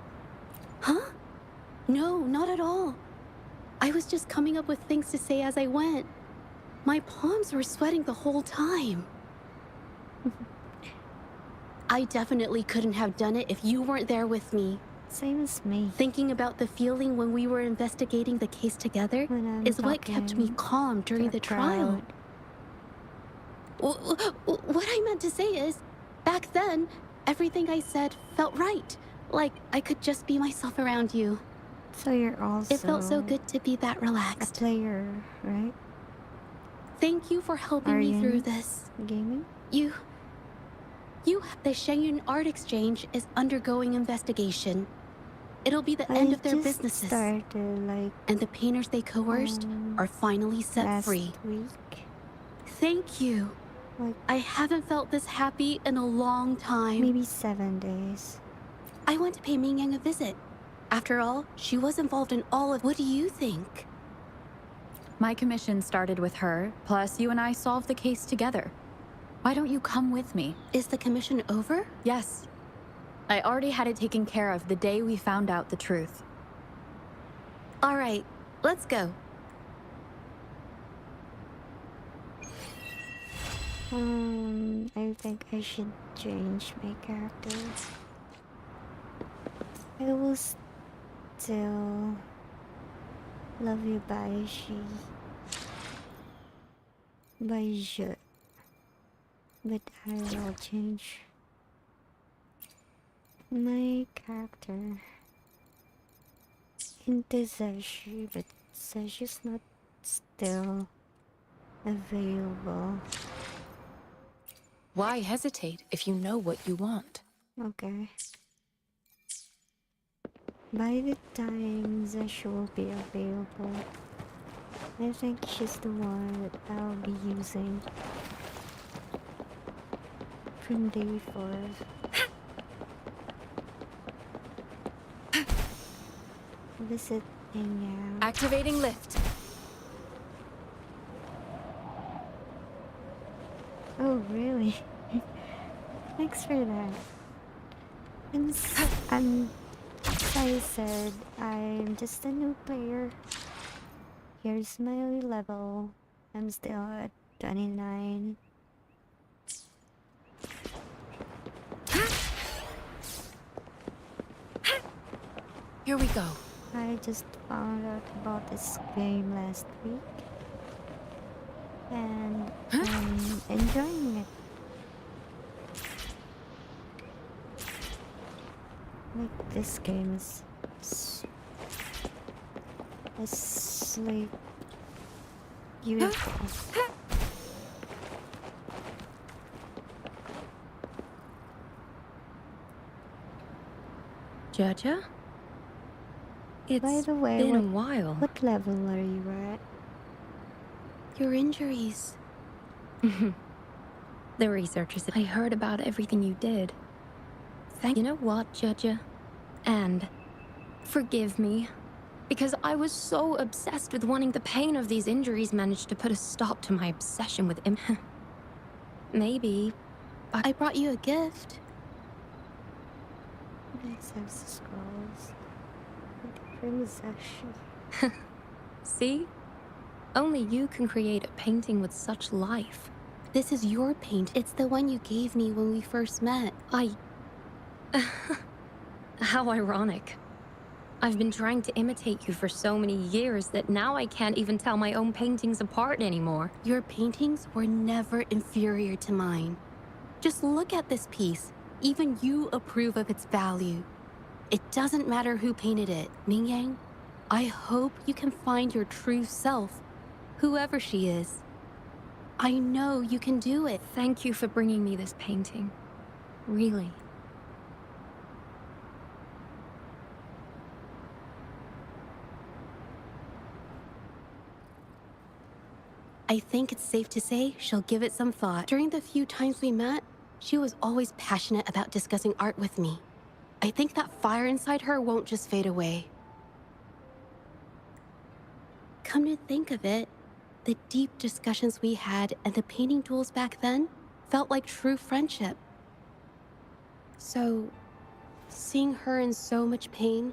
Huh? No, not at all. I was just coming up with things to say as I went. My palms were sweating the whole time. I definitely couldn't have done it if you weren't there with me. Same as me. Thinking about the feeling when we were investigating the case together When I'm is what kept me talking calm during to the a trial. crowd. What I meant to say is, back then, everything I said felt right. Like I could just be myself around you. So you're also It felt so good to be that a relaxed. player, right? Thank you for helping Are me you through in this. gaming? The Shenyun Art Exchange is undergoing investigation. It'll be the I end of their just businesses. started like And the painters they coerced are finally set last free. week. Thank you. Like I haven't felt this happy in a long time. maybe 7 days. I went to pay Mingyang a visit. After all, she was involved in all of... What do you think? My commission started with her, plus you and I solved the case together. Why don't you come with me? Is the commission over? Yes. I already had it taken care of the day we found out the truth. All right, let's go. I think I should change my character. I will still love you by je, but I will change my character into Zashi, but Zashi's not still available. Why hesitate if you know what you want? Okay. By the time Zashi will be available, I think she's the one that I'll be using from day 4. Visit hang out. Activating lift. Oh, really? Thanks for that. As I said, I'm just a new player. Here's my level. I'm still at 29. Here we go. I just found out about this game last week. And I'm enjoying it. Like, this game is like beautiful. Jaja? It's By the way, been a while. what level are you at? Your injuries. The researchers. I heard about everything you did. You know what, Jaja? And forgive me, because I was so obsessed with wanting the pain of these injuries managed to put a stop to my obsession with him. Maybe. I brought you a gift. Let's have the scrolls. From Zashi. See? Only you can create a painting with such life. This is your paint. It's the one you gave me when we first met. How ironic. I've been trying to imitate you for so many years that now I can't even tell my own paintings apart anymore. Your paintings were never inferior to mine. Just look at this piece. Even you approve of its value. It doesn't matter who painted it. Mingyang, I hope you can find your true self, whoever she is. I know you can do it. Thank you for bringing me this painting. Really. I think it's safe to say she'll give it some thought. During the few times we met, she was always passionate about discussing art with me. I think that fire inside her won't just fade away. Come to think of it, the deep discussions we had and the painting duels back then felt like true friendship. So, seeing her in so much pain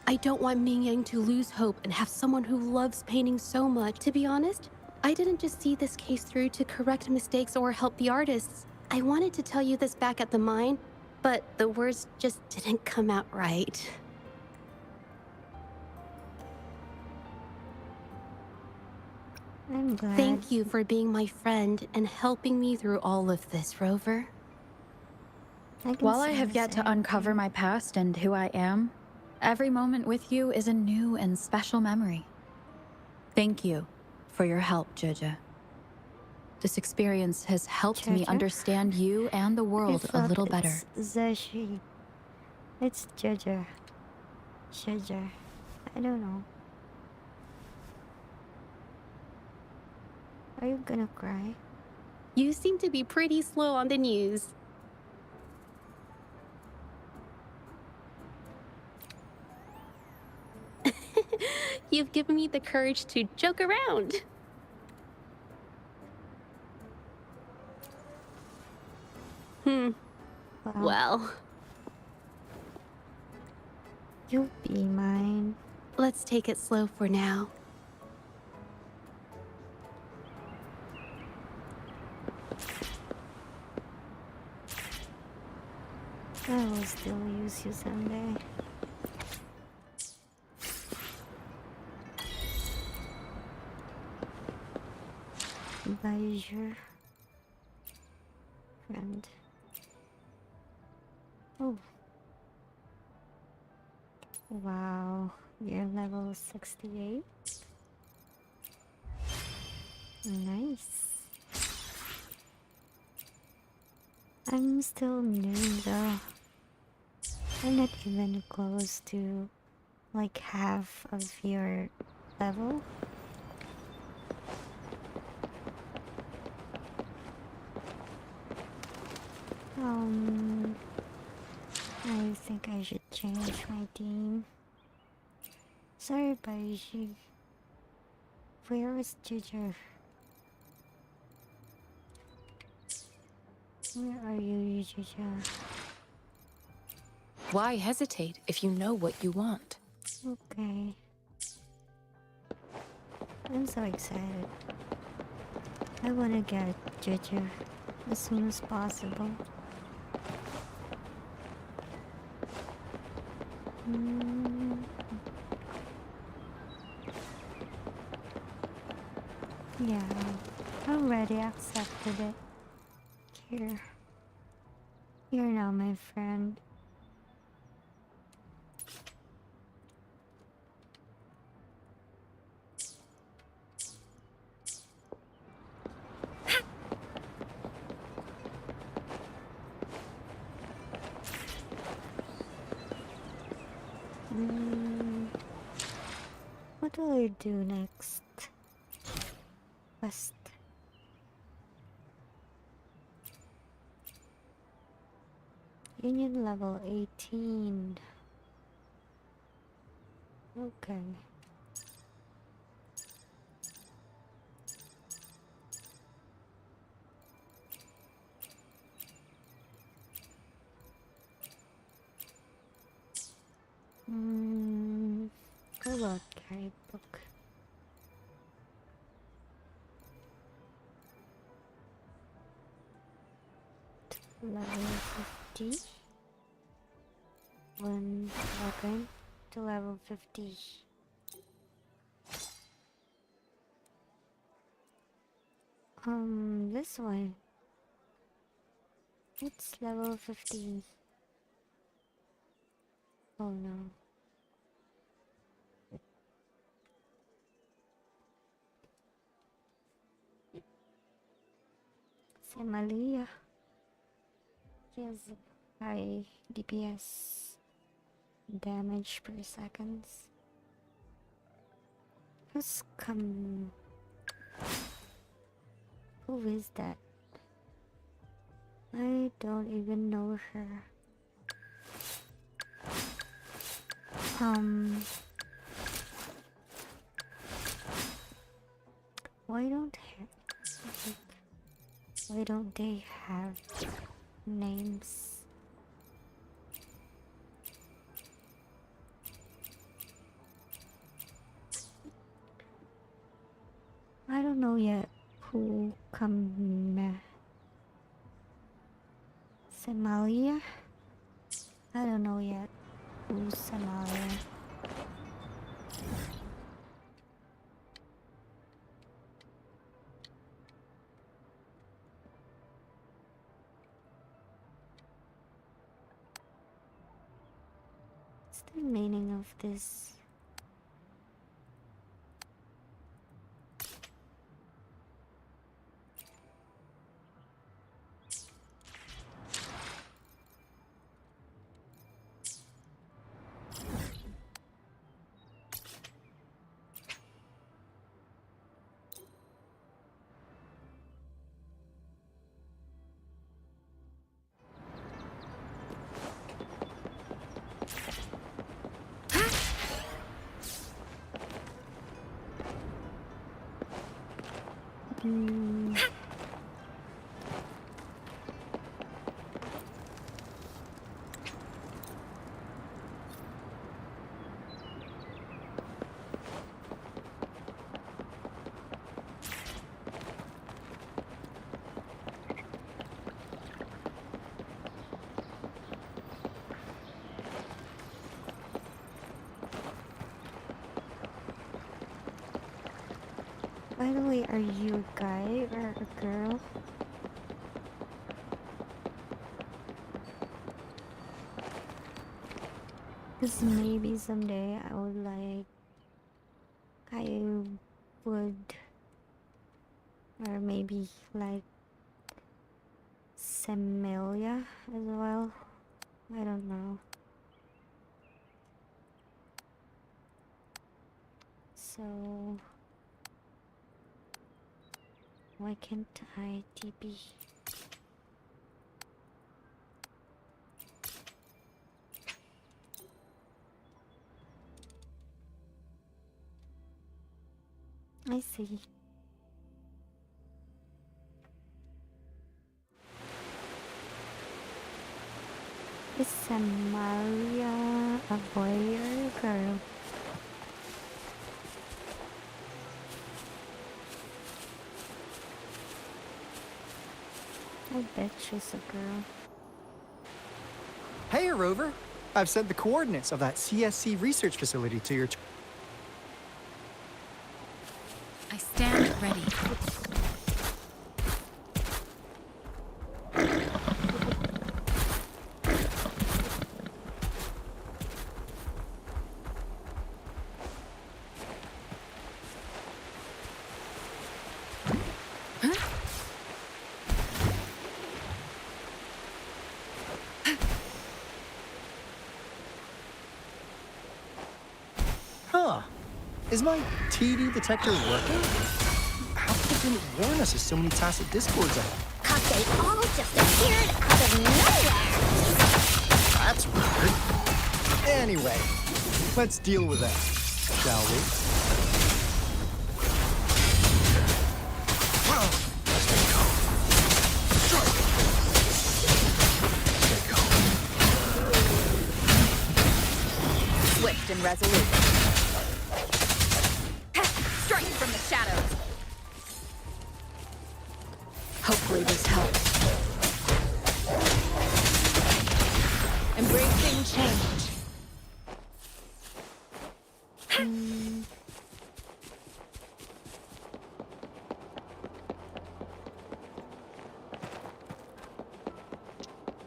I don't want Ming Yang to lose hope and have someone who loves painting so much. To be honest, I didn't just see this case through to correct mistakes or help the artists. I wanted to tell you this back at the mine, but the words just didn't come out right. I'm glad. Thank you for being my friend and helping me through all of this, Rover. While I have yet to uncover my past and who I am, every moment with you is a new and special memory. Thank you for your help, Jojo. This experience has helped me understand you and the world a little better. It's Zashi. It's Jojo. Jojo. I don't know. Are you gonna cry? You seem to be pretty slow on the news. You've given me the courage to joke around. Wow. Well. You'll be mine. Let's take it slow for now. I will still use you someday. Bonjour, friend. Oh. Wow, you're level 68. Nice. I'm still new though. I'm not even close to like half of your level. I think I should change my team. Sorry, Baishi. Where is Jojo? Where are you, Jojo? Why hesitate if you know what you want? Okay. I'm so excited. I wanna get Jojo as soon as possible. Yeah, I already accepted it. Here. You're now my friend. What will I do next? Quest. Union level 18. Okay. Go about guidebook. Level 50. One weapon to level 50. This one. It's level 15. Oh no. Semalia. Yes, high DPS damage per seconds. Who's come? Who is that? I don't even know her. Why don't they have names? don't know yet who Somalia? I don't know yet who's Somalia. What's the meaning of this? By the way, are you a guy or a girl? Because maybe someday I would, or maybe like Semilia as well. I don't know. So why can't I TP? I see. Is Samaria a boy or a girl? I bet she's a girl. Hey, Rover! I've sent the coordinates of that CSC research facility to your... I stand ready. Huh. Is my TD detector working? How come it didn't warn us of so many tacit discords ahead? 'Cause they all just appeared out of nowhere. That's weird. Anyway, let's deal with that, shall we? Swift and resolute. Strike from the shadows. Hopefully this helps. Embracing change.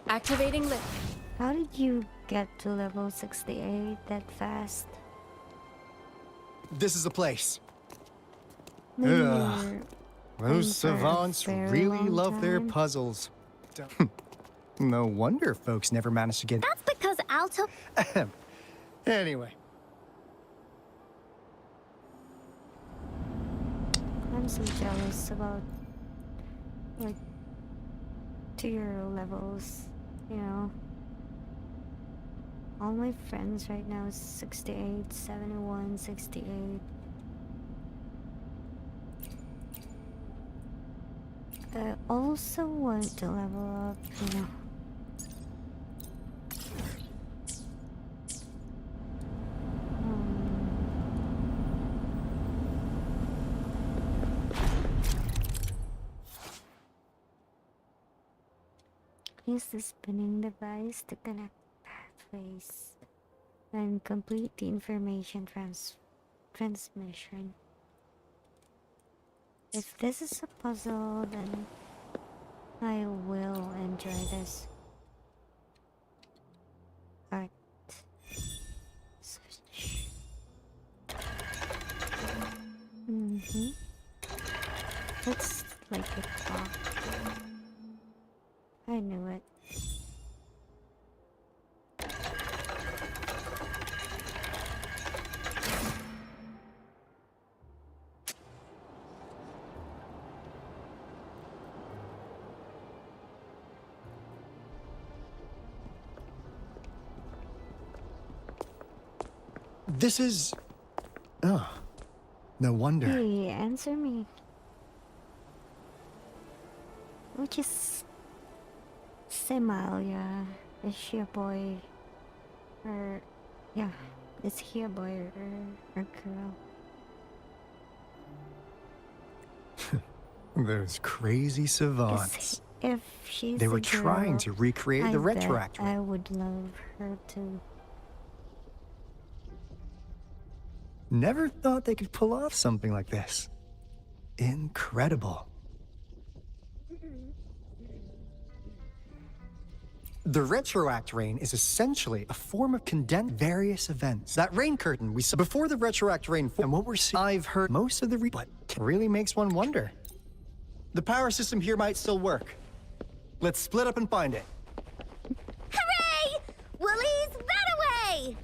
Activating lift. How did you get to level 68 that fast? This is a place. Maybe Ugh. you're playing Those for a savants very really long love their time. puzzles. No wonder folks never manage to get... That's because Alto... Anyway. I'm so jealous about like tier levels, you know. All my friends right now is 68, 71, 68. I also want to level up, you know. Use the spinning device to connect pathways and complete the information transmission. If this is a puzzle, then I will enjoy this. Alright. Looks like a clock. I knew it. This is... Oh, no wonder. Hey, answer me. Which is Semalia? Is she a boy? Or... yeah, is he a boy or girl? Those crazy savants. If she's They were a girl, trying to recreate the bet retroactor. I would love her too. Never thought they could pull off something like this. Incredible. The retroact rain is essentially a form of condensed various events. That rain curtain we saw before the retroact rain and what we're seeing, I've heard most of the but really makes one wonder. The power system here might still work. Let's split up and find it. Hooray! Willie's that away!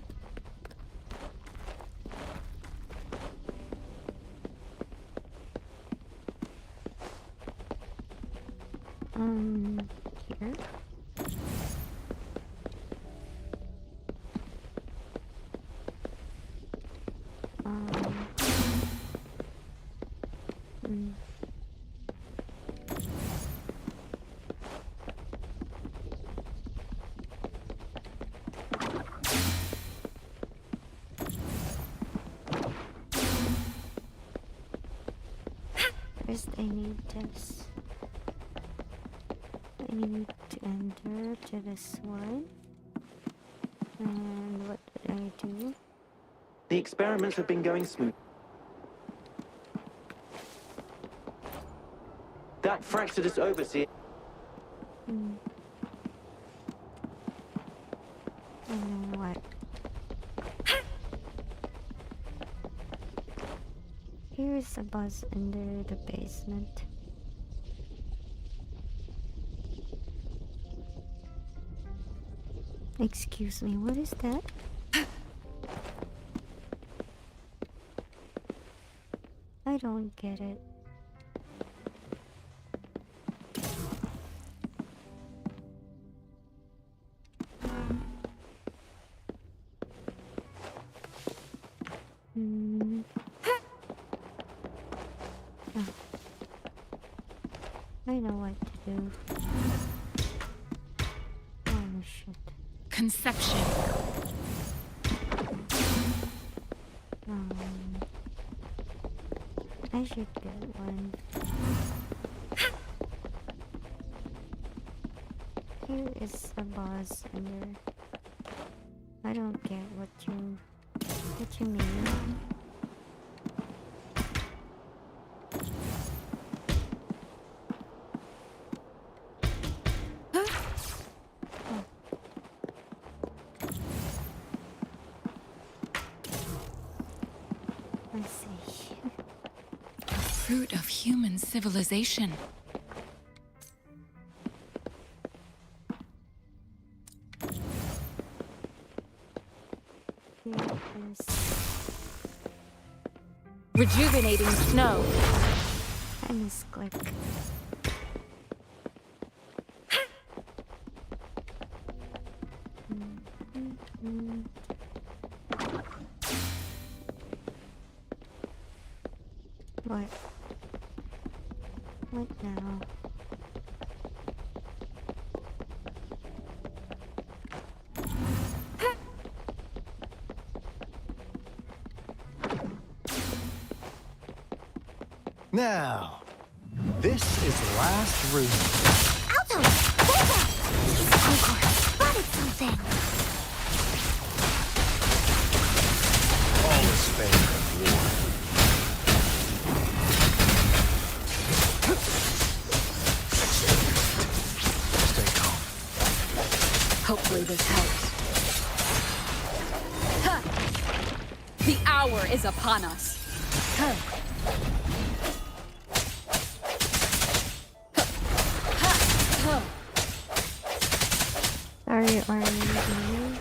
Here? First I need this. I need to enter to this one. And what did I do? The experiments have been going smooth. That Fractidus overseer. And then what? Here's a buzz under the basement. Excuse me, what is that? I don't get it. Oh. I know what to do. Oh shit. Conception. I should get one. Here is a boss under. I don't get what you mean. Fruit of human civilization. Rejuvenating snow. I misclick. What? What now? Now, this is the last room. Alto! Volta! Spotted something! All is fair in war. Stay calm. Hopefully this helps. Ha! The hour is upon us. Huh. Are you really?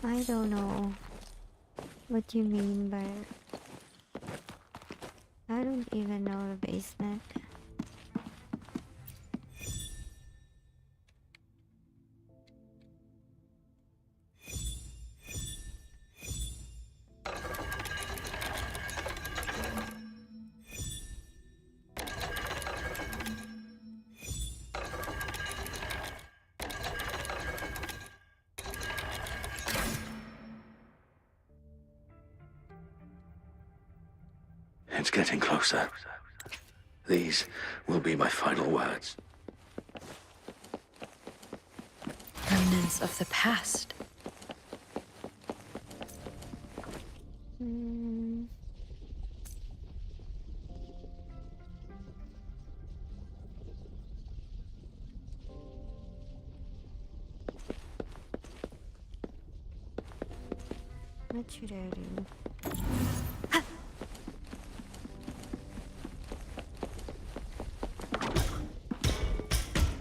I don't know what you mean by it. I don't even know the basement. It's getting closer. These will be my final words. Remnants of the past. What should I do?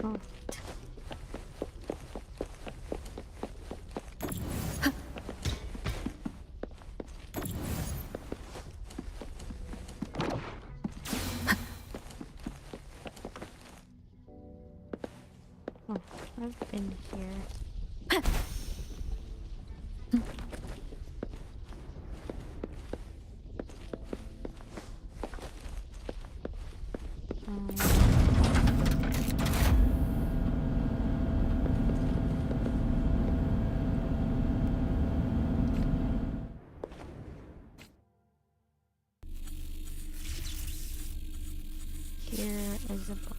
Oh. Oh, I've been here. Here is a book.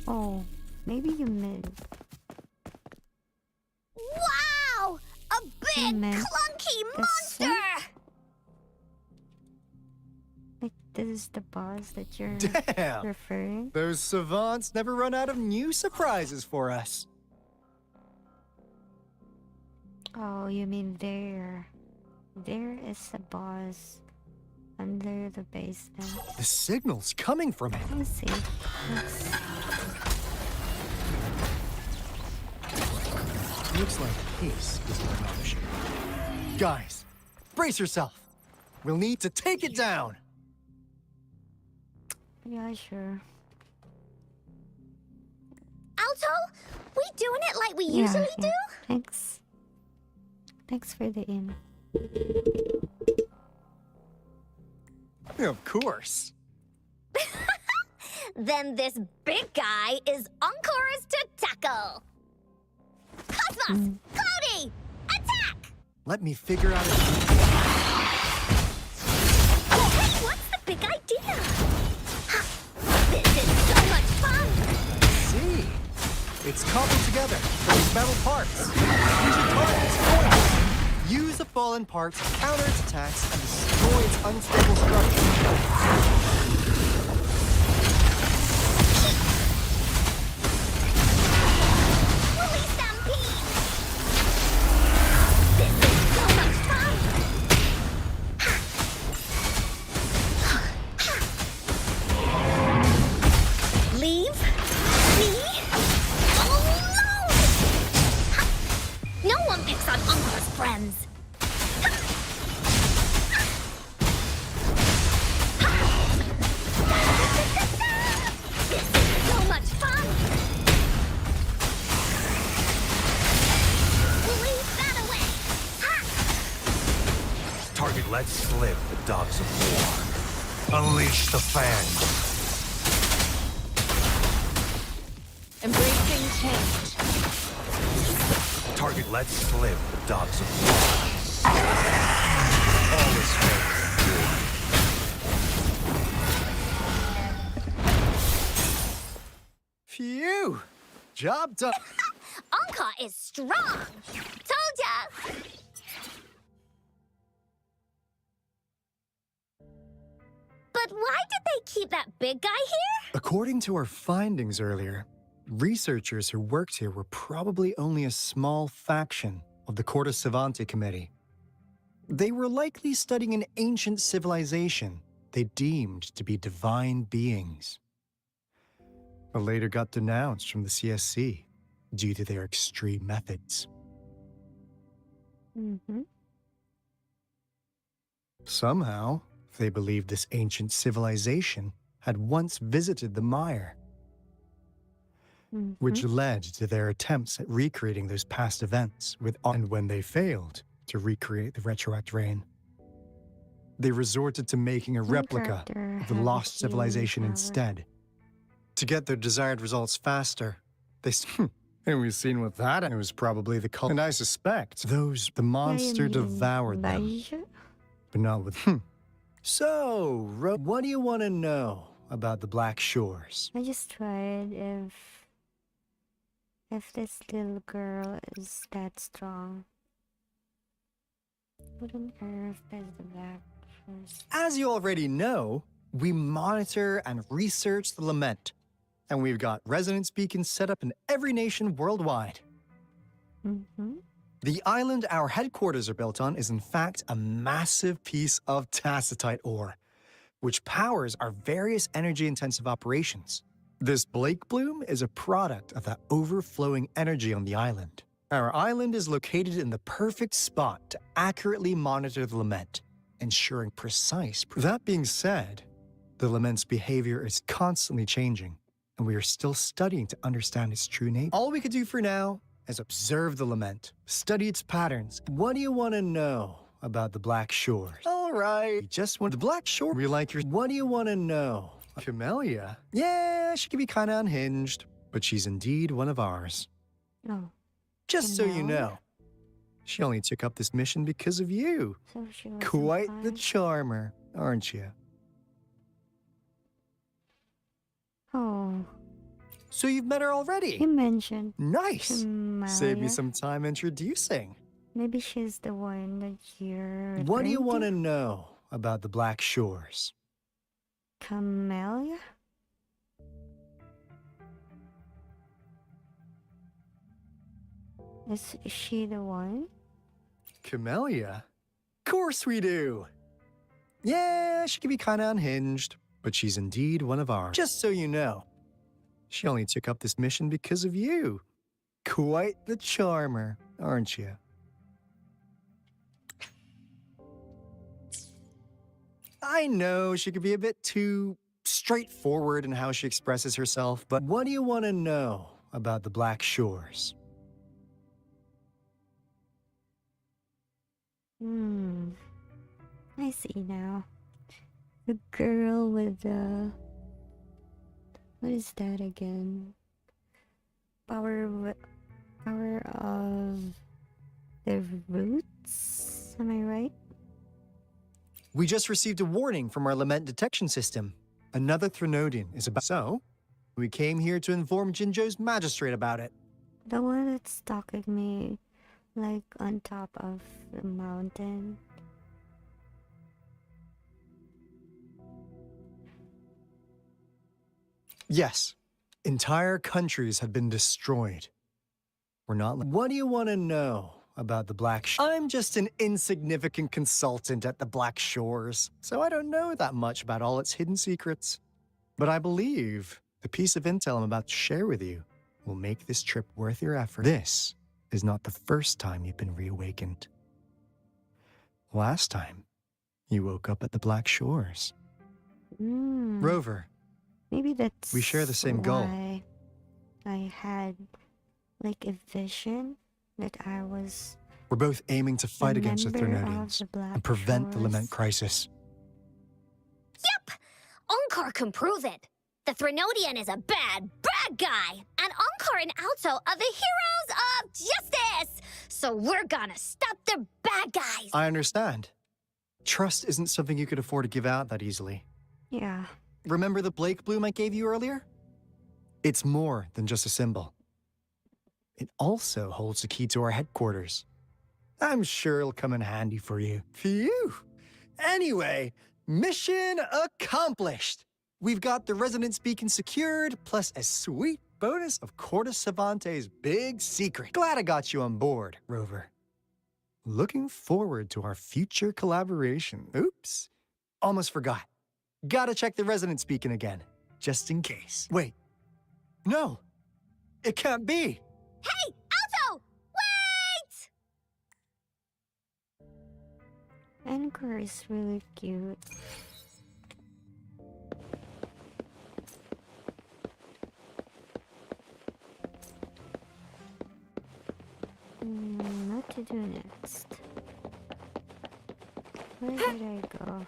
Oh, maybe you meant. Wow! A big, clunky monster! Like, this is the boss that you're Damn! referring? Those savants never run out of new surprises for us. Oh, you mean there. There is a boss under the basement. The signal's coming from it. Let's see. Looks like peace is an option. Guys, brace yourself. We'll need to take it down. Yeah, sure. Alto, we doing it like we Yeah, usually yeah. do? Thanks. Thanks for the in. Of course. Then this big guy is Encore's to tackle. Cosmos! Cloudy! Attack! Let me figure out a... Hey, what's the big idea? This is so much fun! See? It's cobbled together from these metal parts. Use your targets, points. Use the fallen parts to counter its attacks and destroy its unstable structure. Leave me alone! No one picks on Encore's friends. This is so much fun! Leave that away! Target let slip the dogs of war. Unleash the fangs. Embracing change. Target let slip the dogs of war. All is fair in war. Phew! Job done. Anka is strong! Told ya! But why did they keep that big guy here? According to our findings earlier, researchers who worked here were probably only a small faction of the Corte Savante Committee. They were likely studying an ancient civilization they deemed to be divine beings, but later got denounced from the CSC due to their extreme methods. Mm-hmm. Somehow, they believed this ancient civilization had once visited the mire, which led to their attempts at recreating those past events and when they failed to recreate the retroact rain, they resorted to making a replica of the lost civilization instead. To get their desired results faster, and we've seen what that, it was probably the cult. And I suspect the monster devoured them, but not with. So, what do you want to know about the Black Shores? I just tried if this little girl is that strong. What on earth is the Black Shores? As you already know, we monitor and research the lament, and we've got resonance beacons set up in every nation worldwide. The island our headquarters are built on is in fact a massive piece of tacitite ore, which powers our various energy-intensive operations. This Blake bloom is a product of that overflowing energy on the island. Our island is located in the perfect spot to accurately monitor the lament, ensuring precise. That being said, the lament's behavior is constantly changing, and we are still studying to understand its true nature. All we could do for now is observe the lament, study its patterns. What do you want to know about the Black Shores? All right, just want the Black Shore. We like your. What do you want to know? Camellia? Yeah, she can be kind of unhinged, but she's indeed one of ours. Oh. Just so you know, she only took up this mission because of you. So she was Quite the charmer, aren't you? Oh. So you've met her already? You mentioned. Nice. Save me Camellia. some time introducing. Maybe she's the one that you're. What do you referring want to know about the Black Shores? Camellia? Is she the one? Camellia? Course we do. Yeah, she can be kind of unhinged, but she's indeed one of ours. Just so you know, she only took up this mission because of you. Quite the charmer, aren't you? I know she could be a bit too straightforward in how she expresses herself, but what do you want to know about the Black Shores? I see now. The girl with the. What is that again? Power of the roots? Am I right? We just received a warning from our lament detection system. Another Threnodian is about. So, we came here to inform Jinjo's magistrate about it. The one that's stalking me, like on top of the mountain. Yes, entire countries have been destroyed. We're not. What do you want to know about the Black Shores? I'm just an insignificant consultant at the Black Shores, so I don't know that much about all its hidden secrets. But I believe the piece of intel I'm about to share with you will make this trip worth your effort. This is not the first time you've been reawakened. Last time, you woke up at the Black Shores. Rover. Maybe that's. We share the same goal. Why I had like a vision that I was. We're both aiming to fight against the member of Threnodians the Black and prevent the Shores. lament crisis. Yep! Onkar can prove it. The Threnodian is a bad, bad guy. And Onkar and Alto are the heroes of justice. So we're gonna stop their bad guys. I understand. Trust isn't something you could afford to give out that easily. Yeah. Remember the Blake bloom I gave you earlier? It's more than just a symbol. It also holds the key to our headquarters. I'm sure it'll come in handy for you. Phew! Anyway, mission accomplished! We've got the resonance beacon secured, plus a sweet bonus of Cortus Savante's big secret. Glad I got you on board, Rover. Looking forward to our future collaboration. Oops, almost forgot. Gotta check the resonance beacon again, just in case. Wait, no, it can't be. Hey, Alto! Wait! Anchor is really cute. What to do next? Where did I go?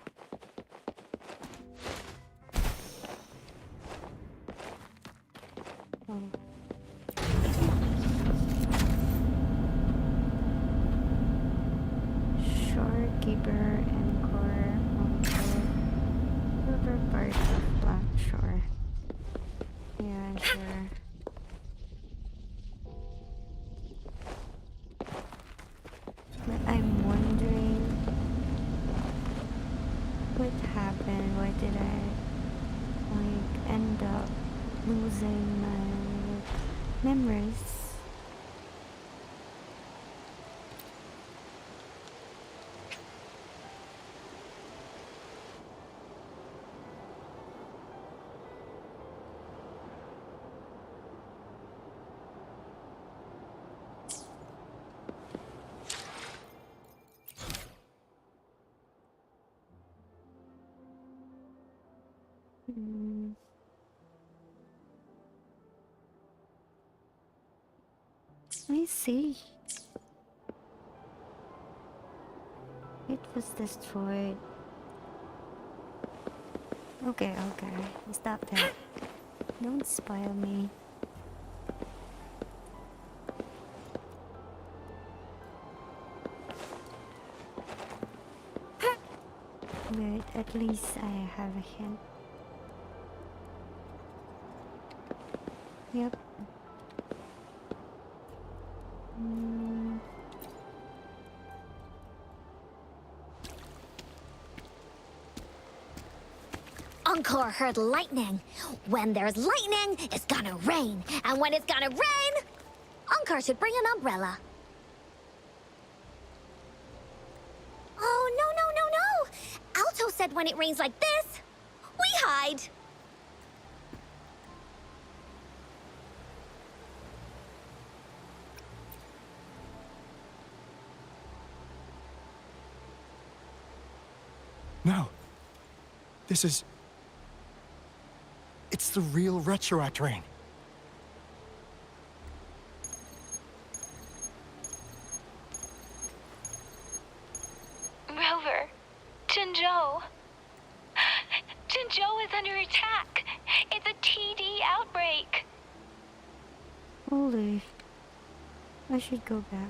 Oh. Shorekeeper, Anchor, River part of Black Shore. Yeah, sure. But I'm wondering what happened. Why did I end up losing my memories? I see. It was destroyed. Okay. Stop that. Don't spoil me. But at least I have a hint. Yep. Encore heard lightning. When there's lightning, it's gonna rain. And when it's gonna rain, Encore should bring an umbrella. Oh, no. Alto said when it rains like this, we hide. No. This is... It's the real Retroact Rain. Rover, Jinzhou. Jinzhou is under attack. It's a TD outbreak. Holy. I should go back.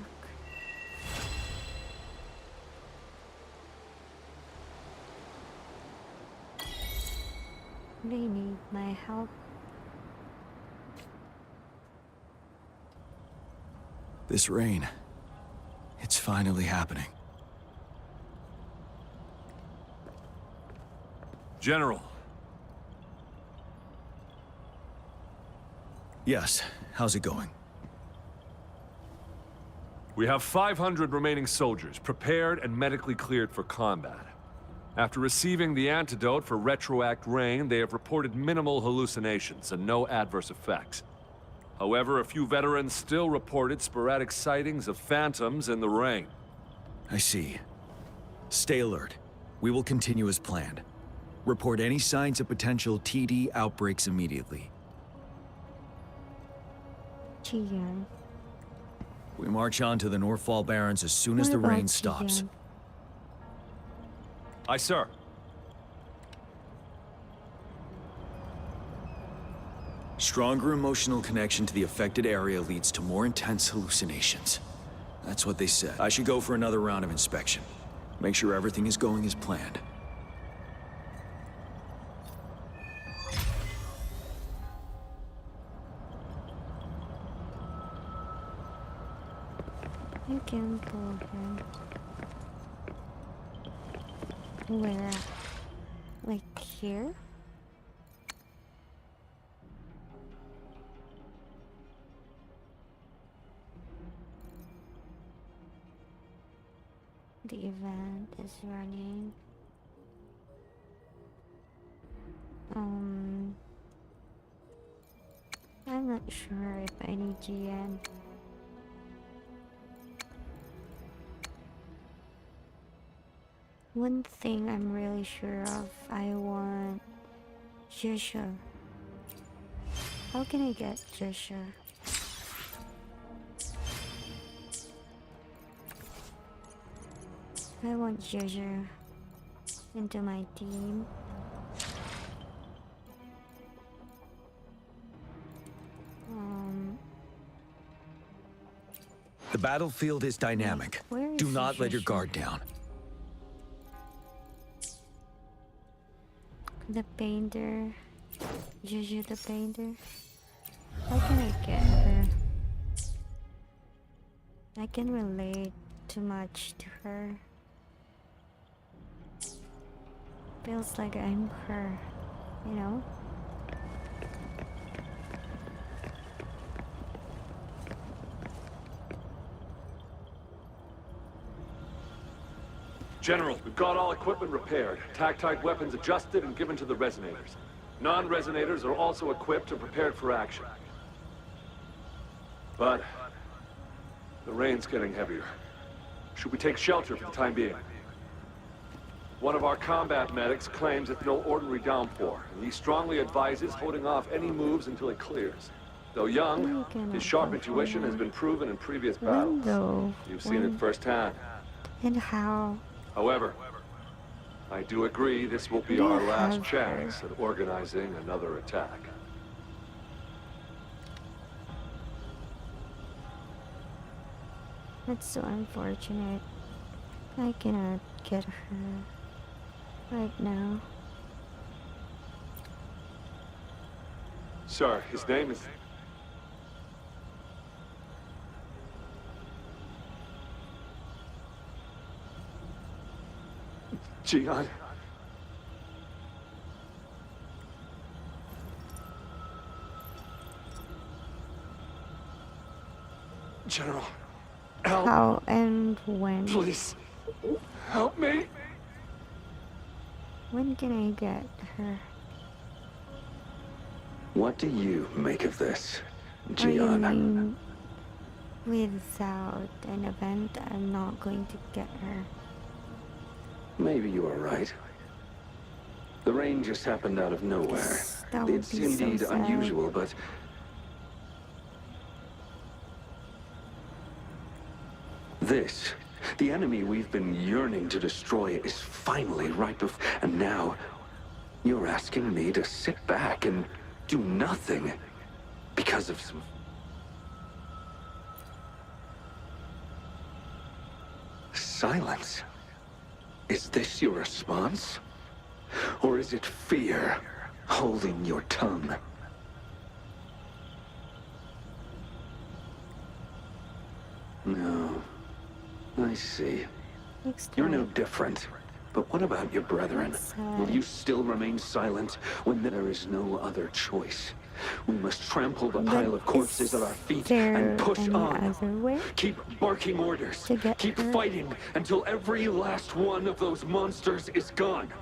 They need my help. This rain, it's finally happening. General. Yes, how's it going? We have 500 remaining soldiers, prepared and medically cleared for combat. After receiving the antidote for Retroact Rain, they have reported minimal hallucinations and no adverse effects. However, a few veterans still reported sporadic sightings of phantoms in the rain. I see. Stay alert. We will continue as planned. Report any signs of potential TD outbreaks immediately. Jiyan. We march on to the Northfall Barrens as soon as the rain stops. Jiyan? Aye, sir. Stronger emotional connection to the affected area leads to more intense hallucinations. That's what they said. I should go for another round of inspection. Make sure everything is going as planned. can pull him. Where? Like here? The event is running. I'm not sure if I need GN. One thing I'm really sure of, I want Joshua. How can I get Joshua? I want Joshua into my team. The battlefield is dynamic. Do not let your guard down. The painter. Juju the painter. How can I get her? I can relate too much to her. Feels like I'm her, you know? General, we've got all equipment repaired, tactite weapons adjusted and given to the resonators. Non-resonators are also equipped and prepared for action. But the rain's getting heavier. Should we take shelter for the time being? One of our combat medics claims it's no ordinary downpour, and he strongly advises holding off any moves until it clears. Though young, his sharp intuition has been proven in previous battles. You've seen it firsthand. And how? However, I do agree this will be our last chance at organizing another attack. That's so unfortunate. I cannot get her right now. Sir, his name is... Gian. General, help. How and when? Please, help me. When can I get her? What do you make of this, Or you Gian? mean without an event, I'm not going to get her? Maybe you are right. The rain just happened out of nowhere. That would It's be so indeed sad. unusual, but... This, the enemy we've been yearning to destroy, is finally right before... And now, you're asking me to sit back and do nothing because of some... silence. Is this your response? Or is it fear holding your tongue? No. I see. You're no different. But what about your brethren? Will you still remain silent when there is no other choice? We must trample the pile of corpses at our feet and push on. Keep barking orders. Keep fighting until every last one of those monsters is gone.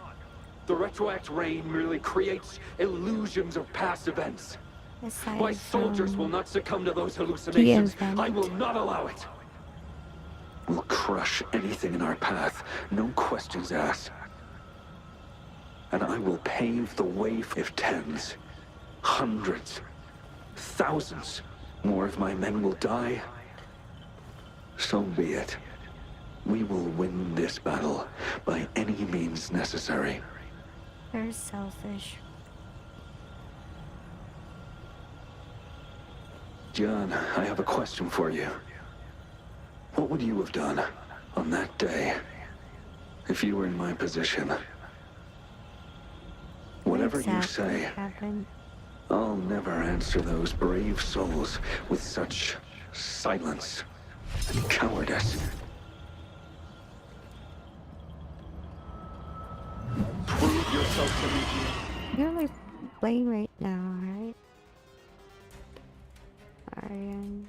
The retroact rain merely creates illusions of past events. My soldiers will not succumb to those hallucinations. I will not allow it. We'll crush anything in our path, no questions asked. And I will pave the way if tens, hundreds, thousands more of my men will die. So be it. We will win this battle by any means necessary. Very selfish. John, I have a question for you. What would you have done on that day if you were in my position? Whatever you say, I'll never answer those brave souls with such silence. and cowardice. Prove yourself to me. You're like playing right now, right? Arian.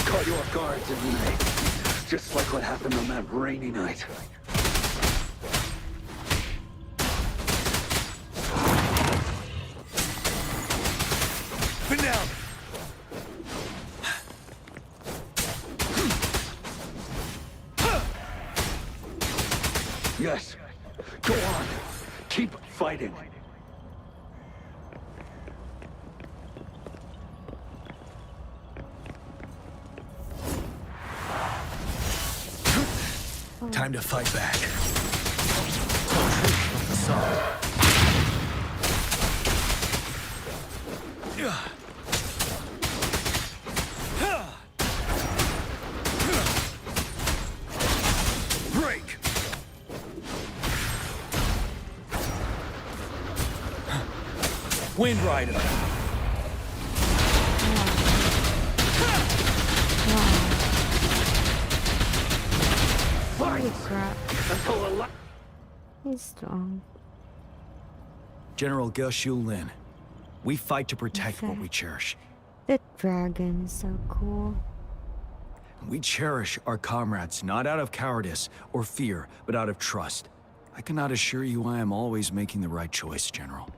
Caught you off guard, didn't they? Just like what happened on that rainy night. Pin down! Yes. Go on. Keep fighting. Time to fight back. From the sun. Break! Wind Rider. Holy crap. Until He's strong. General Ge Lin. We fight to protect what we cherish. The dragon's so cool. We cherish our comrades not out of cowardice or fear, but out of trust. I cannot assure you I am always making the right choice, General.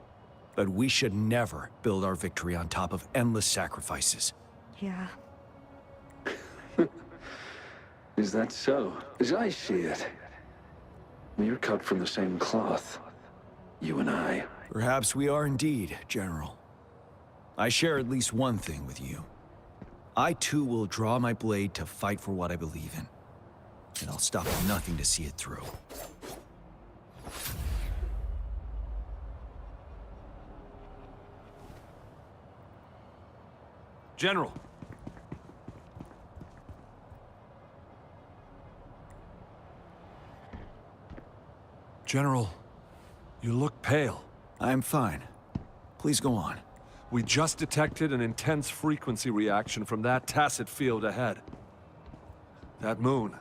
But we should never build our victory on top of endless sacrifices. Yeah. Is that so? As I see it, we're cut from the same cloth. You and I. Perhaps we are indeed, General. I share at least one thing with you. I too will draw my blade to fight for what I believe in. And I'll stop at nothing to see it through. General. General, you look pale. I'm fine. Please go on. We just detected an intense frequency reaction from that tacit field ahead. That moon.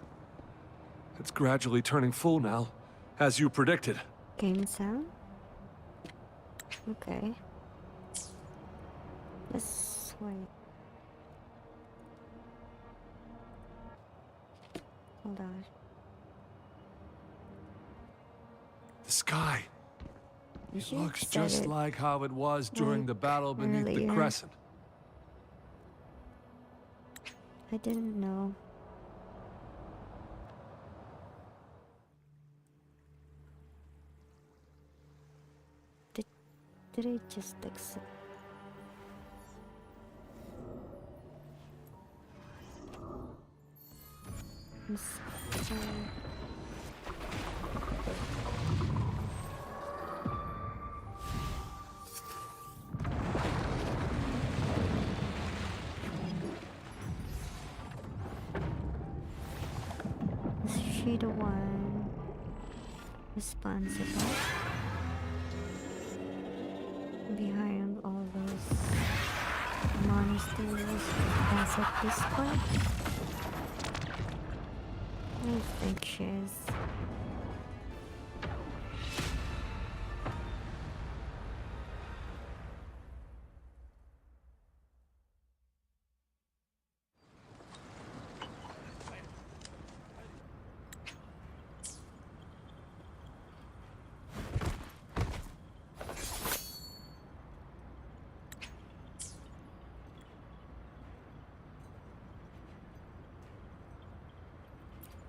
It's gradually turning full now, as you predicted. Game sound? Okay. Let's wait. Hold on. The sky. You It should looks set just it like how it was during the battle beneath the earlier. crescent. I didn't know. Did I just accept? I'm sorry. Is she the one responsible behind all those monsters as at this point? I think she is.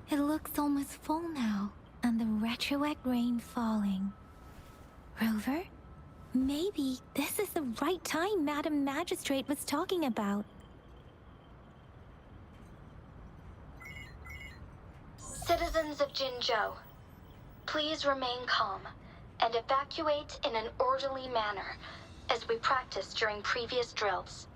It looks almost full now, and the retroact rain falling. Rover, maybe this is the right time Madam Magistrate was talking about. Citizens of Jinzhou, please remain calm. and evacuate in an orderly manner, as we practiced during previous drills.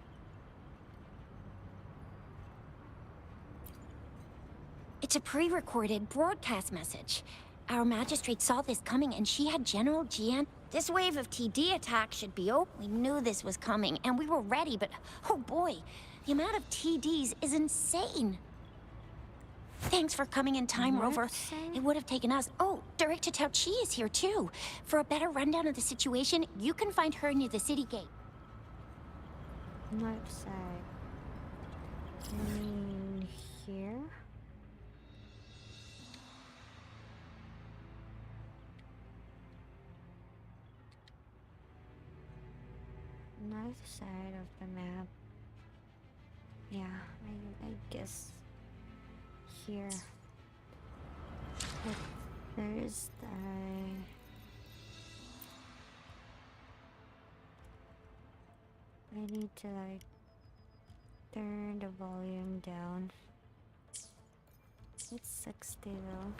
It's a pre-recorded broadcast message. Our magistrate saw this coming and she had General Jian. This wave of TD attacks should be over. We knew this was coming and we were ready, but oh boy, the amount of TDs is insane. Thanks for coming in time, Rover. It would have taken us. Oh, Director Tao Chi is here too. For a better rundown of the situation, you can find her near the city gate. North side. I mean, here? North side of the map. Yeah, I guess here. But there's the... I need to like turn the volume down. It's 60 though.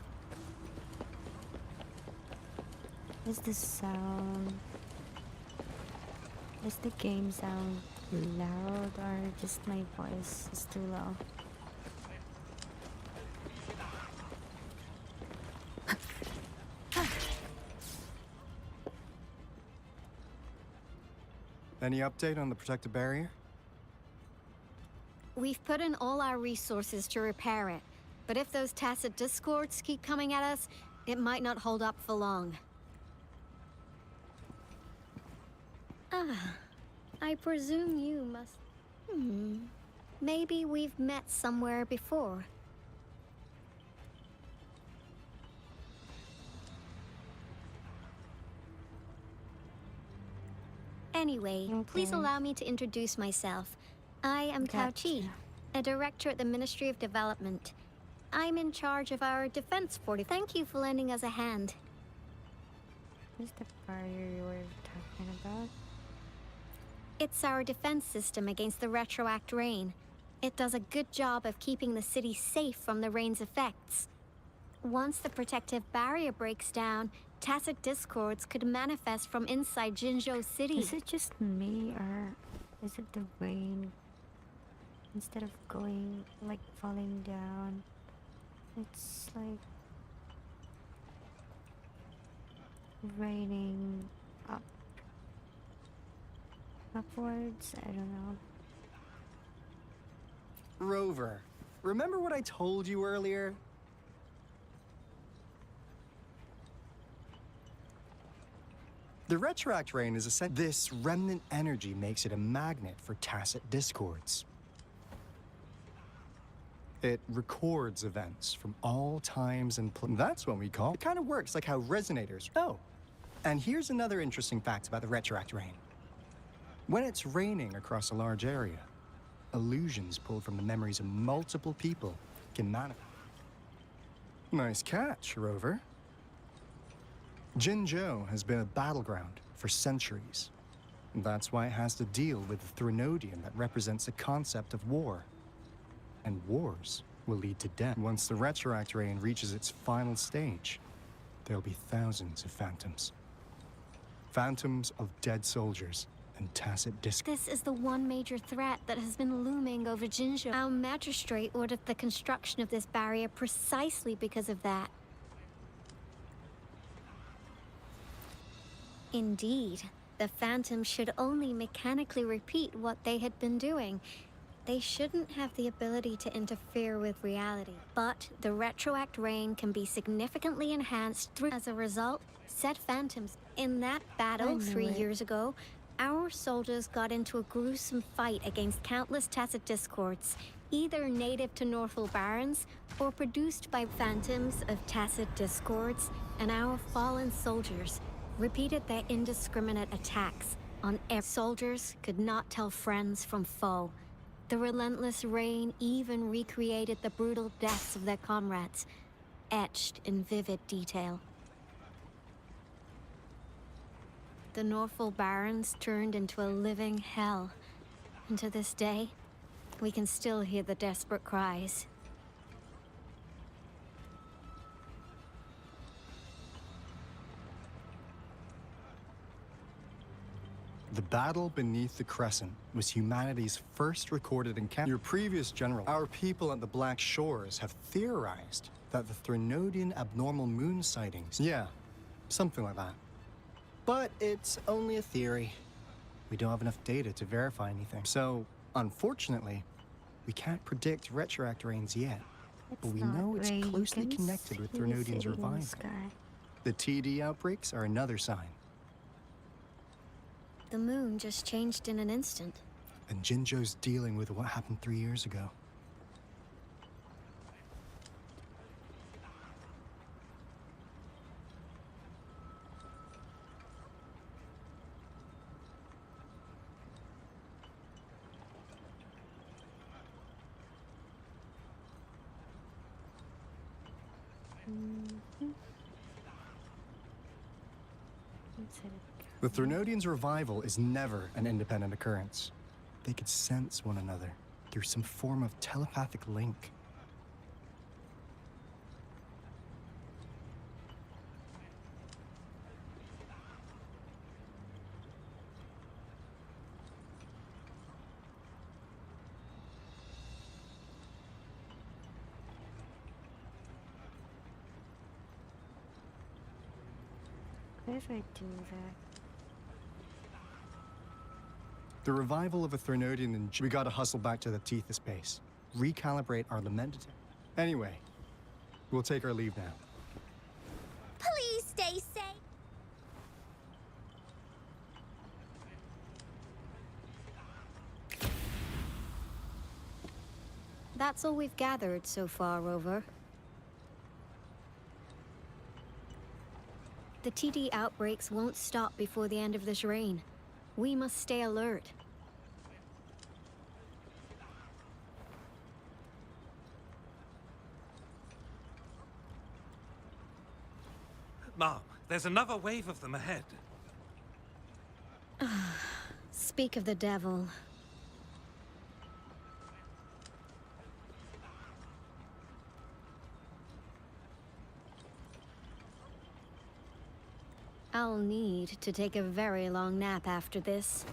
Is the sound... Is the game sound loud or just my voice is too low? Any update on the protective barrier? We've put in all our resources to repair it, but if those tacit discords keep coming at us, it might not hold up for long. Ah, I presume you must... Maybe we've met somewhere before. Anyway, please allow me to introduce myself. I am Tao Chi, a director at the Ministry of Development. I'm in charge of our defense force. Thank you for lending us a hand. What's the barrier you were talking about? It's our defense system against the retroact rain. It does a good job of keeping the city safe from the rain's effects. Once the protective barrier breaks down, tacit discords could manifest from inside Jinzhou City. Is it just me, or is it the rain? Instead of going, like, falling down, it's like raining up. Upwards? I don't know. Rover, remember what I told you earlier? The retroact rain is this remnant energy makes it a magnet for tacit discords. It records events from all times and that's what we call. It kind of works like how resonators. Oh, and here's another interesting fact about the retroact rain. When it's raining across a large area, illusions pulled from the memories of multiple people can manifest. Nice catch, Rover. Jinzhou has been a battleground for centuries. That's why it has to deal with the Threnodian that represents the concept of war. And wars will lead to death. Once the retroact rain reaches its final stage, there'll be thousands of phantoms. Phantoms of dead soldiers and tacit discords. This is the one major threat that has been looming over Jinzhou. Our magistrate ordered the construction of this barrier precisely because of that. Indeed, the phantoms should only mechanically repeat what they had been doing. They shouldn't have the ability to interfere with reality. But the retroact rain can be significantly enhanced through. As a result, said phantoms. In that battle 3 years ago, our soldiers got into a gruesome fight against countless tacit discords, either native to Northall Barrens or produced by phantoms of tacit discords, and our fallen soldiers repeated their indiscriminate attacks on soldiers could not tell friends from foe. The relentless rain even recreated the brutal deaths of their comrades, etched in vivid detail. The Northall Barrens turned into a living hell, and to this day, we can still hear the desperate cries. The battle beneath the Crescent was humanity's first recorded encounter. Your previous general, our people at the Black Shores have theorized that the Threnodian abnormal moon sightings... Yeah, something like that. But it's only a theory. We don't have enough data to verify anything. So, unfortunately, we can't predict retroact rains yet. But we know it's closely connected with Threnodian's revival. The TD outbreaks are another sign. The moon just changed in an instant. And Jinzhou's dealing with what happened 3 years ago. The Threnodians' revival is never an independent occurrence. They could sense one another through some form of telepathic link. What if I do that? The revival of a Threnodian and we gotta hustle back to the Tethys base. Recalibrate our lamented. Anyway, we'll take our leave now. Please stay safe. That's all we've gathered so far, Rover. The TD outbreaks won't stop before the end of this reign. We must stay alert. Mom, there's another wave of them ahead. Speak of the devil. I'll need to take a very long nap after this.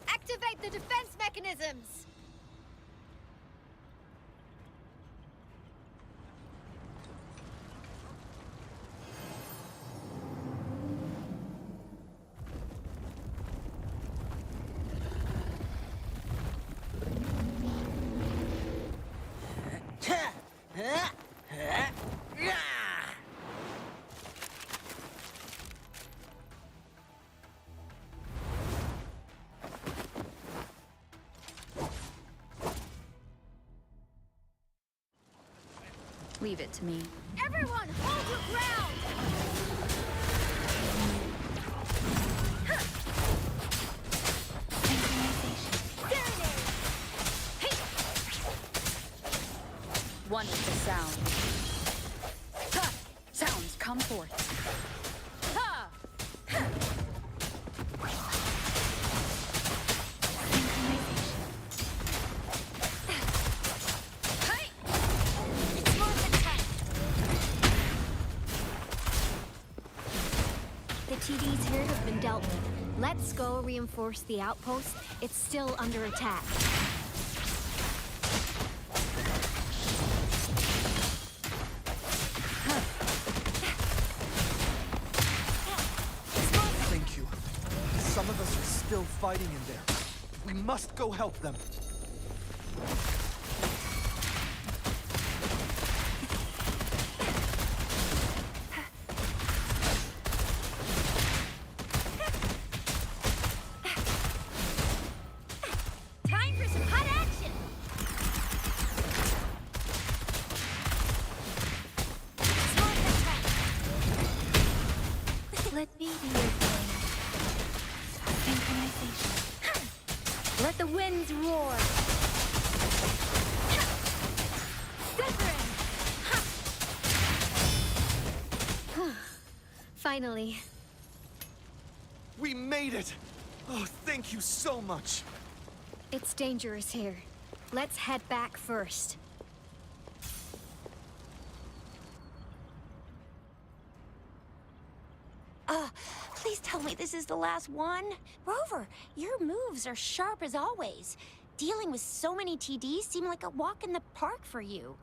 Activate the defense mechanisms! Leave it to me. Everyone, hold your ground! One with the sound. Ha! Sounds come forth. Ha! The TDs here have been dealt with. Let's go reinforce the outpost. It's still under attack. Thank you. Some of us are still fighting in there. We must go help them. Time for some hot action! Let me be your thing. Synchronization. Let the winds roar! Finally. We made it! Oh, thank you so much. It's dangerous here. Let's head back first. Please tell me this is the last one. Rover, your moves are sharp as always. Dealing with so many TDs seemed like a walk in the park for you.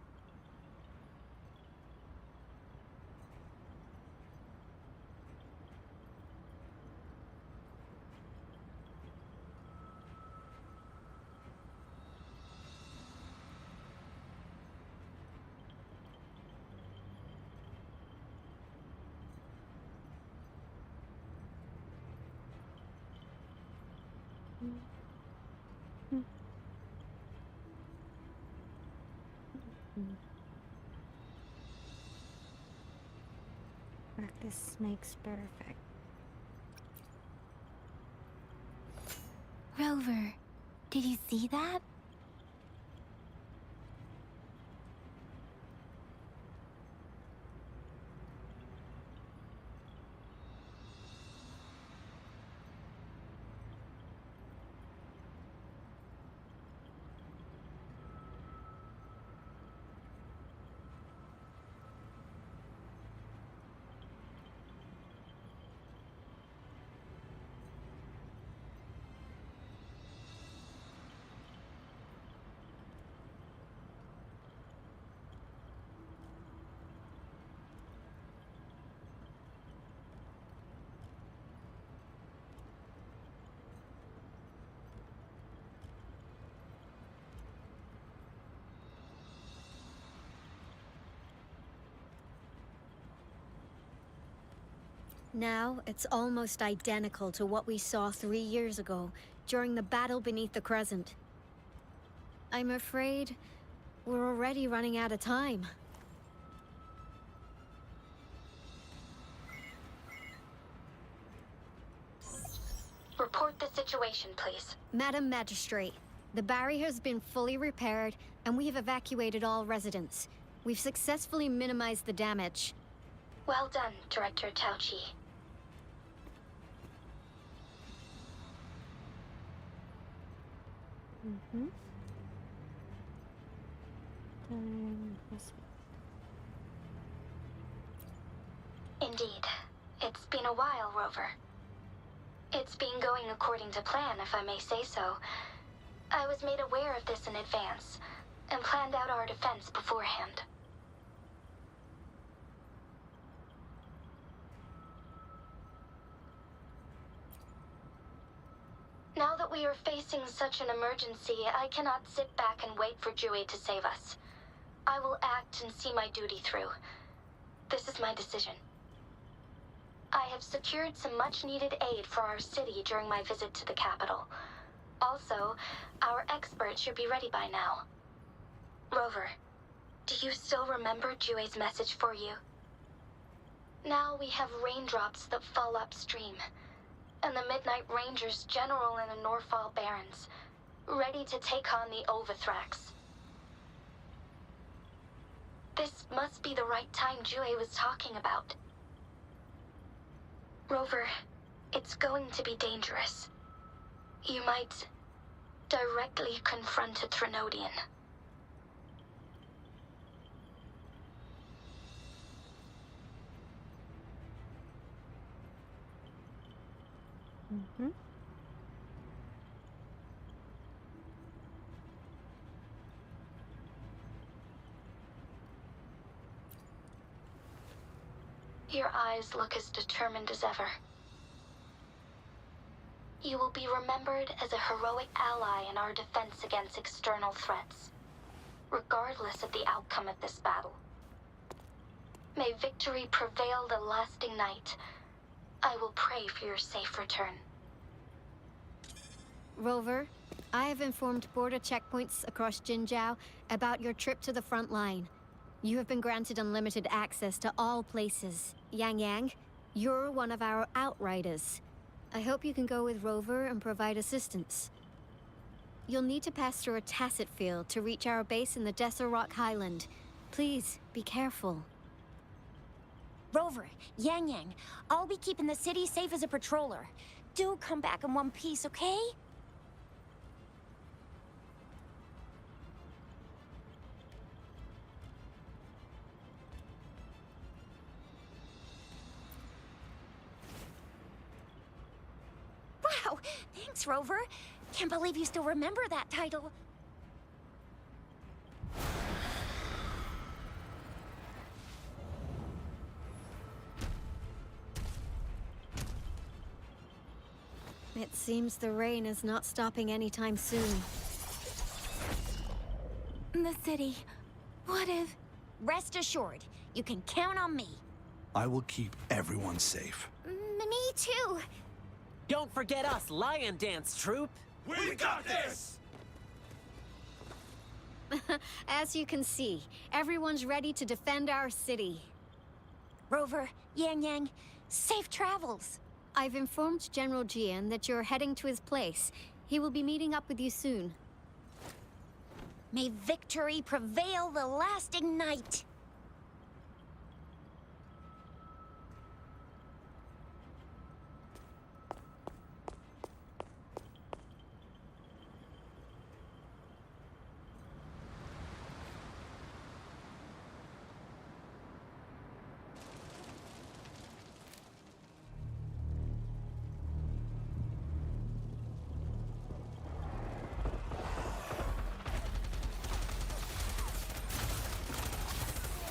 Practice makes perfect. Rover, did you see that? Now, it's almost identical to what we saw 3 years ago, during the battle beneath the Crescent. I'm afraid we're already running out of time. Report the situation, please. Madam Magistrate, the barrier has been fully repaired, and we have evacuated all residents. We've successfully minimized the damage. Well done, Director Tauchi. Indeed. It's been a while, Rover. It's been going according to plan, if I may say so. I was made aware of this in advance, and planned out our defense beforehand. Now that we are facing such an emergency, I cannot sit back and wait for Jue to save us. I will act and see my duty through. This is my decision. I have secured some much-needed aid for our city during my visit to the capital. Also, our experts should be ready by now. Rover, do you still remember Jue's message for you? Now we have raindrops that fall upstream, and the Midnight Rangers General in the Norfall Barrens, ready to take on the Overthrax. This must be the right time Jue was talking about. Rover, it's going to be dangerous. You might directly confront a Threnodian. Your eyes look as determined as ever. You will be remembered as a heroic ally in our defense against external threats, regardless of the outcome of this battle. May victory prevail the lasting night. I will pray for your safe return. Rover, I have informed border checkpoints across Jinzhou about your trip to the front line. You have been granted unlimited access to all places. Yang Yang, you're one of our outriders. I hope you can go with Rover and provide assistance. You'll need to pass through a tacit field to reach our base in the Desert Rock Highland. Please, be careful. Rover, Yang Yang, I'll be keeping the city safe as a patroller. Do come back in one piece, okay? Thanks, Rover. Can't believe you still remember that title. It seems the rain is not stopping anytime soon. The city. What if... Rest assured, you can count on me. I will keep everyone safe. Me too. Don't forget us, Lion Dance Troupe! We got this! As you can see, everyone's ready to defend our city. Rover, Yang Yang, safe travels. I've informed General Jian that you're heading to his place. He will be meeting up with you soon. May victory prevail the lasting night.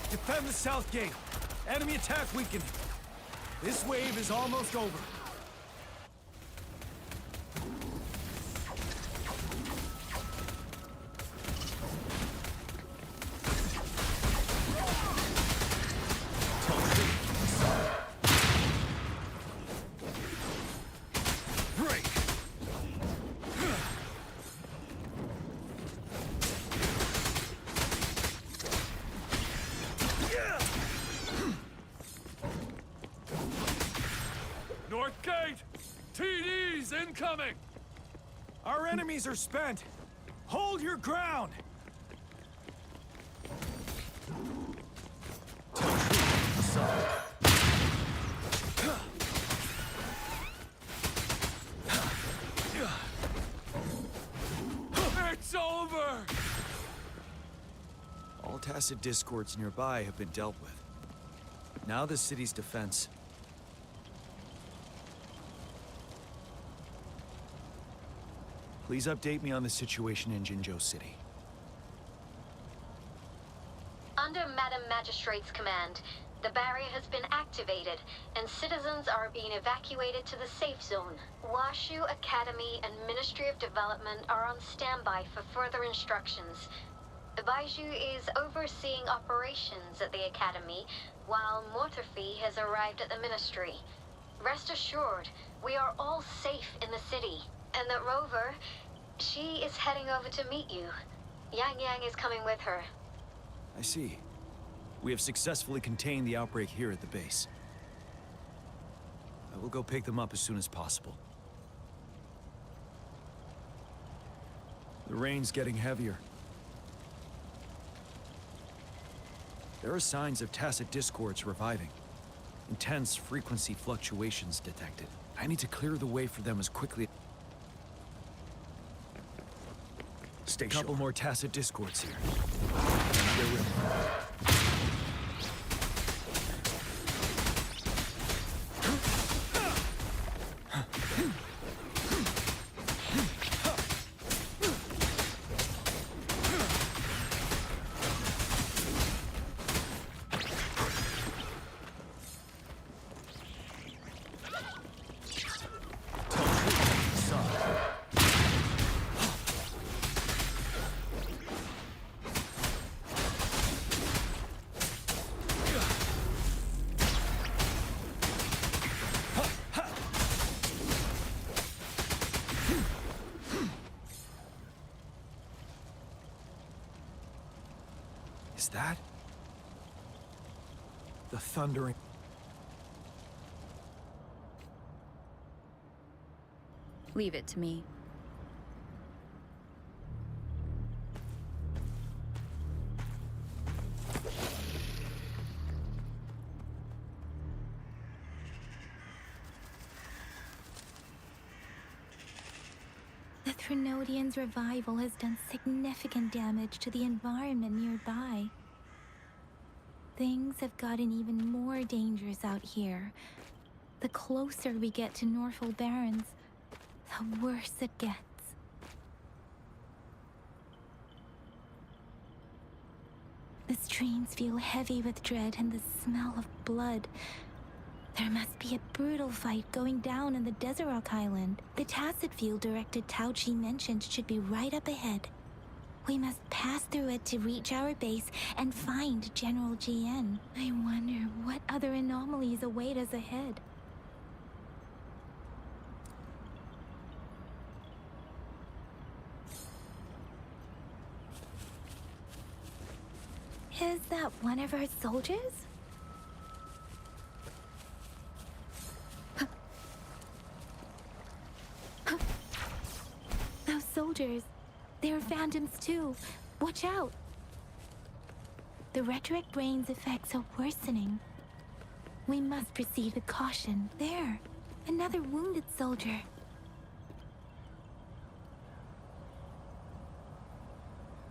Defend the south gate. Enemy attack weakening. This wave is almost over. North Gate! TDs incoming! Our enemies are spent. Hold your ground. It's over! All tacit discords nearby have been dealt with. Now the city's defense. Please update me on the situation in Jinzhou City. Under Madam Magistrate's command, the barrier has been activated, and citizens are being evacuated to the safe zone. Washu Academy and Ministry of Development are on standby for further instructions. Baiju is overseeing operations at the Academy, while Mortarfi has arrived at the Ministry. Rest assured, we are all safe in the city, and that Rover, she is heading over to meet you. Yang Yang is coming with her. I see. We have successfully contained the outbreak here at the base. I will go pick them up as soon as possible. The rain's getting heavier. There are signs of tacit discords reviving. Intense frequency fluctuations detected. I need to clear the way for them as quickly. Stay A couple sure. more tacit discords here. Bear with me. Is that the thundering? Leave it to me. The Threnodian's revival has done significant damage to the environment nearby. Things have gotten even more dangerous out here. The closer we get to Norfolk Barrens, the worse it gets. The streams feel heavy with dread and the smell of blood. There must be a brutal fight going down in the Desert Rock Island. The Tacit field directed Tao Chi mentioned should be right up ahead. We must pass through it to reach our base and find General GN. I wonder what other anomalies await us ahead. Is that one of our soldiers? Those soldiers, they're phantoms too. Watch out! The retroact rain's effects are worsening. We must proceed with caution. There, another wounded soldier.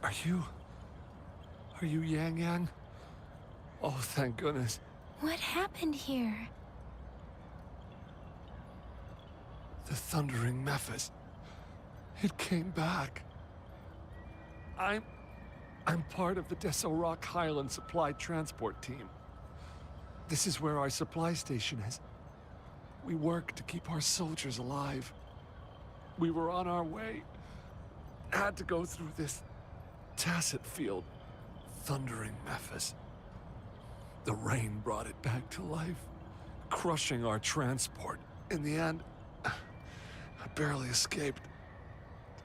Are you Yang Yang? Oh, thank goodness. What happened here? The Thundering Mephis. It came back. I'm part of the Deso Rock Highland Supply Transport Team. This is where our supply station is. We work to keep our soldiers alive. We were on our way. Had to go through this Tacit field. Thundering Mephis. The rain brought it back to life, crushing our transport. In the end, I barely escaped.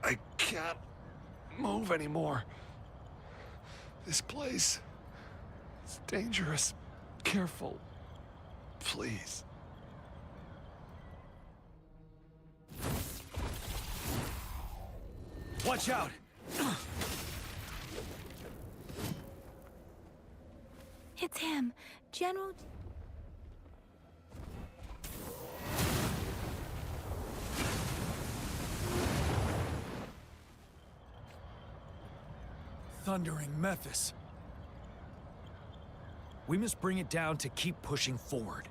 I can't move anymore. This place is dangerous. Careful, please. Watch out! It's him, General... Thundering Mephis. We must bring it down to keep pushing forward.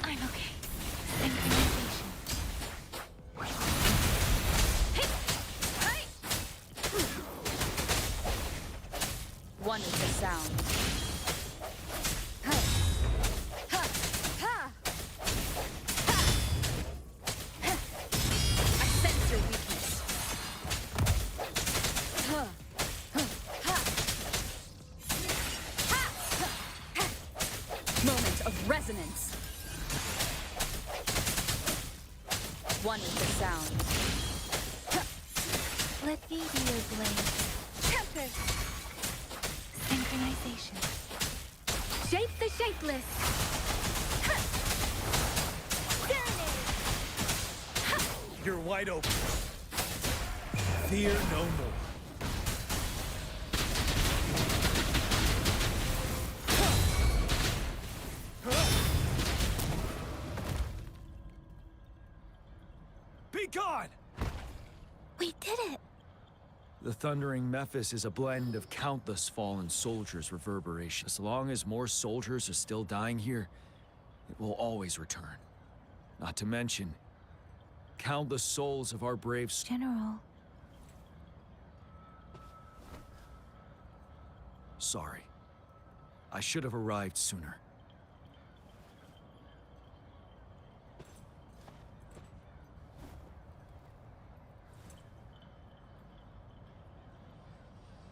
I'm okay. Synchronization. One is the sound. I sense your weakness. Moment of resonance. One is the sound. Let me be your blade. Tempest! Synchronization. Shape the shapeless. You're wide open. Fear no more. Be gone! We did it! The Thundering Mephis is a blend of countless fallen soldiers' reverberation. As long as more soldiers are still dying here, it will always return. Not to mention, countless souls of our brave... General. Sorry. I should have arrived sooner.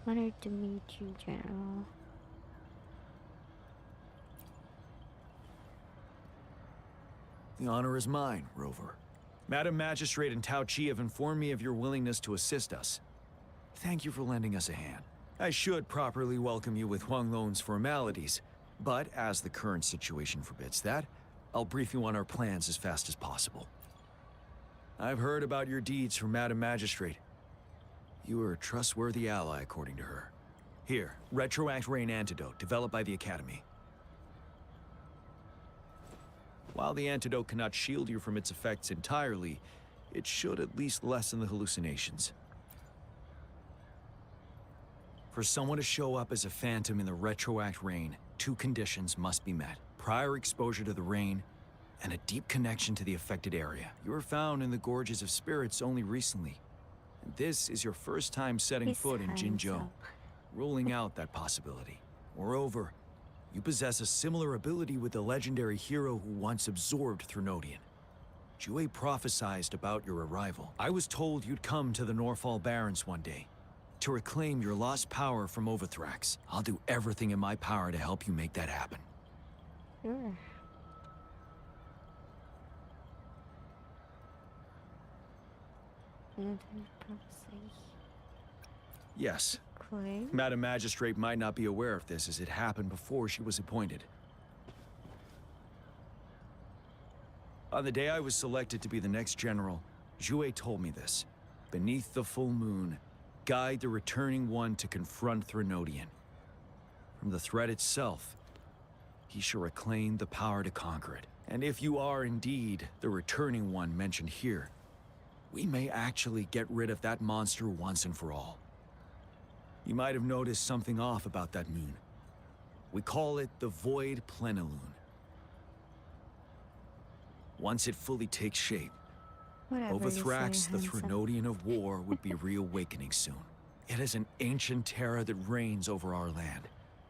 Honored to meet you, General. The honor is mine, Rover. Madam Magistrate and Tao Chi have informed me of your willingness to assist us. Thank you for lending us a hand. I should properly welcome you with Huang Lon's formalities, but as the current situation forbids that, I'll brief you on our plans as fast as possible. I've heard about your deeds from Madam Magistrate. You are a trustworthy ally, according to her. Here, Retroact Rain Antidote, developed by the Academy. While the antidote cannot shield you from its effects entirely, it should at least lessen the hallucinations. For someone to show up as a phantom in the retroact rain, 2 conditions must be met. Prior exposure to the rain, and a deep connection to the affected area. You were found in the Gorges of Spirits only recently. And this is your first time setting foot in Jinzhou, ruling out that possibility. Moreover, you possess a similar ability with the legendary hero who once absorbed Threnodian. Jue prophesied about your arrival. I was told you'd come to the Norfall Barrens one day, to reclaim your lost power from Overthrax. I'll do everything in my power to help you make that happen. Sure. Yes. Okay. Madam Magistrate might not be aware of this, as it happened before she was appointed. On the day I was selected to be the next general, Jue told me this. Beneath the full moon, guide the returning one to confront Threnodian. From the threat itself, he shall reclaim the power to conquer it. And if you are indeed the returning one mentioned here, we may actually get rid of that monster once and for all. You might have noticed something off about that moon. We call it the Void Plenilune. Once it fully takes shape, Overthrax, the Threnodian of War, would be reawakening soon. It is an ancient terror that reigns over our land,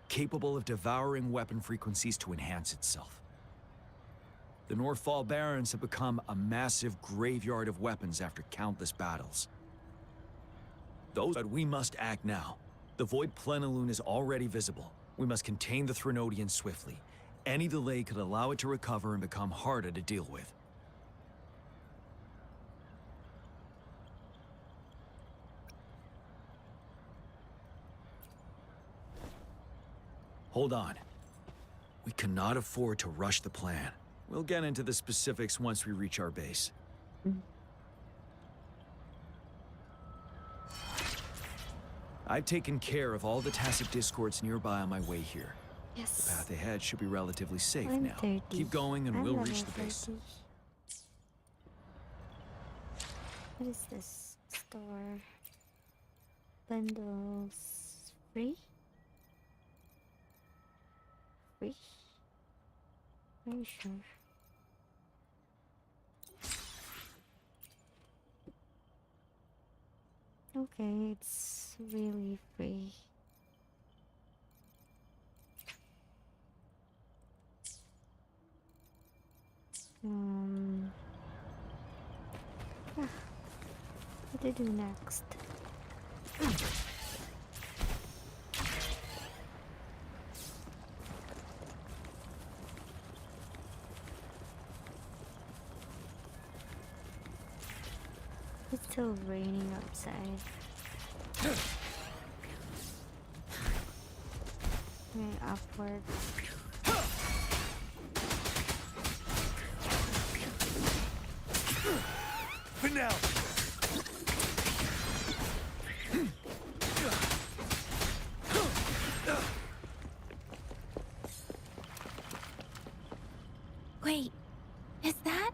capable of devouring weapon frequencies to enhance itself. The Norfall Barrens have become a massive graveyard of weapons after countless battles. But we must act now. The Void Plenilune is already visible. We must contain the Threnodian swiftly. Any delay could allow it to recover and become harder to deal with. Hold on. We cannot afford to rush the plan. We'll get into the specifics once we reach our base. I've taken care of all the tacit discords nearby on my way here. Yes. The path ahead should be relatively safe I'm now. 30. Keep going and I'm we'll level reach the base. 30. What is this? Store. Bundles. Free? Free? Are you sure? Okay, it's really free. What to do next? It's still raining outside. Going upward. For now. Wait, is that?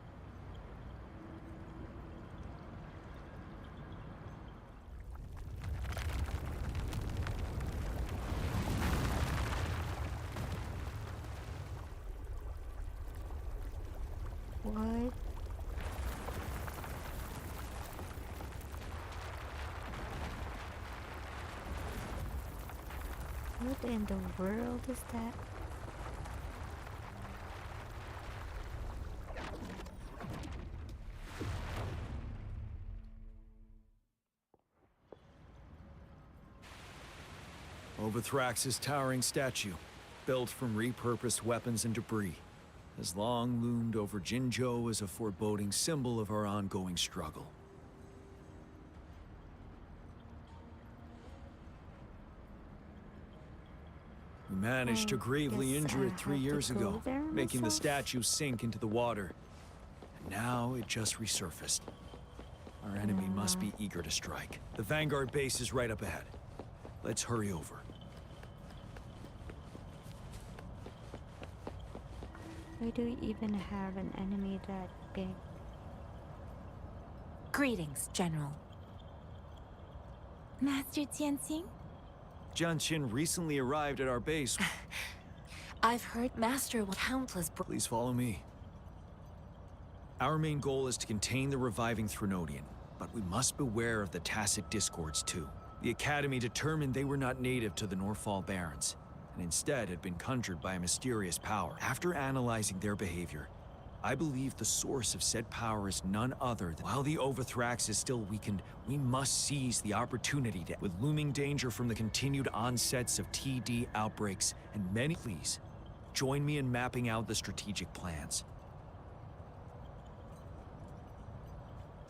What? What in the world is that? Overthrax's towering statue, built from repurposed weapons and debris, has long loomed over Jinzhou as a foreboding symbol of our ongoing struggle. We managed to gravely injure it 3 years ago, making the statue sink into the water. And now it just resurfaced. Our enemy must be eager to strike. The Vanguard base is right up ahead. Let's hurry over. Why do we even have an enemy that big? Greetings, General. Master Tianxing? Jianqin recently arrived at our base. I've heard Master will countless... Please follow me. Our main goal is to contain the reviving Threnodian, but we must beware of the tacit discords too. The Academy determined they were not native to the Norfall Barrens, and instead had been conjured by a mysterious power. After analyzing their behavior, I believe the source of said power is none other than... While the Overthrax is still weakened, we must seize the opportunity to... With looming danger from the continued onsets of TD outbreaks and many... Please, join me in mapping out the strategic plans.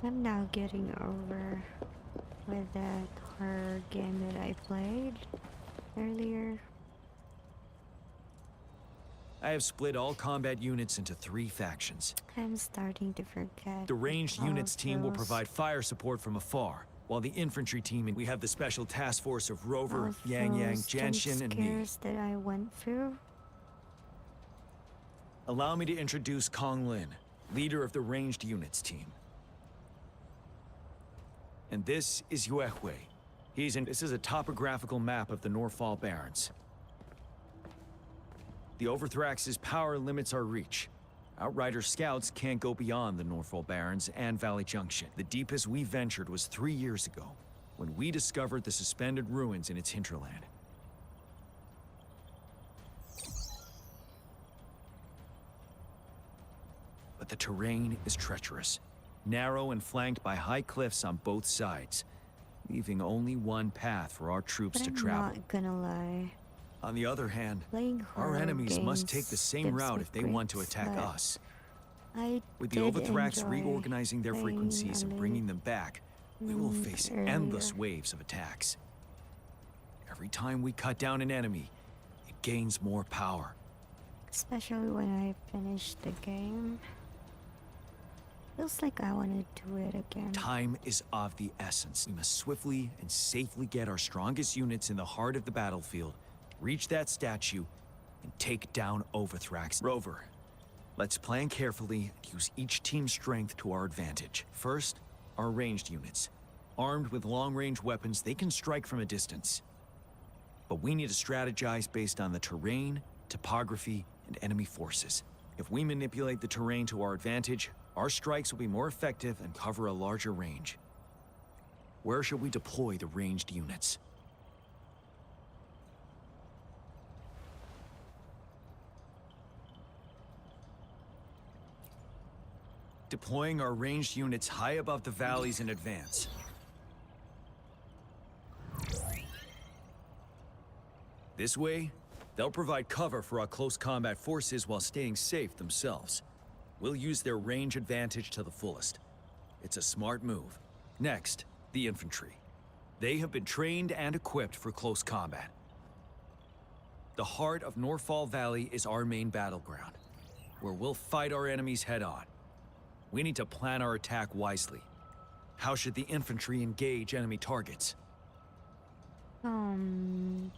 I'm now getting over with that horror game that I played earlier. I have split all combat units into 3 factions. I'm starting to forget. The ranged all units of team will those. provide fire support from afar, while the infantry team and we have the special task force of Rover, All Yang Yang, those jump Jianshin, and me. scares that I went through. Allow me to introduce Kong Lin, leader of the ranged units team. And this is Yue Hui. This is a topographical map of the Norfall Barrens. The Overthrax's power limits our reach. Outrider scouts can't go beyond the Norfall Barrens and Valley Junction. The deepest we ventured was 3 years ago, when we discovered the suspended ruins in its hinterland. But the terrain is treacherous, narrow and flanked by high cliffs on both sides, leaving only one path for our troops But to I'm travel. not gonna lie. On the other hand, Playing our horror enemies must games take the same gives route me if they want to creeps, attack but us. I With the did Overthrax enjoy reorganizing their playing frequencies and bringing LA them back, we will face earlier. endless waves of attacks. Every time we cut down an enemy, it gains more power. Especially when I finish the game. Feels like I want to do it again. Time is of the essence. We must swiftly and safely get our strongest units in the heart of the battlefield, reach that statue, and take down Overthrax. Rover, let's plan carefully and use each team's strength to our advantage. First, our ranged units. Armed with long-range weapons, they can strike from a distance. But we need to strategize based on the terrain, topography, and enemy forces. If we manipulate the terrain to our advantage, our strikes will be more effective and cover a larger range. Where should we deploy the ranged units? Deploying our ranged units high above the valleys in advance. This way, they'll provide cover for our close combat forces while staying safe themselves. We'll use their range advantage to the fullest. It's a smart move. Next, the infantry. They have been trained and equipped for close combat. The heart of Norfall Valley is our main battleground, where we'll fight our enemies head-on. We need to plan our attack wisely. How should the infantry engage enemy targets? From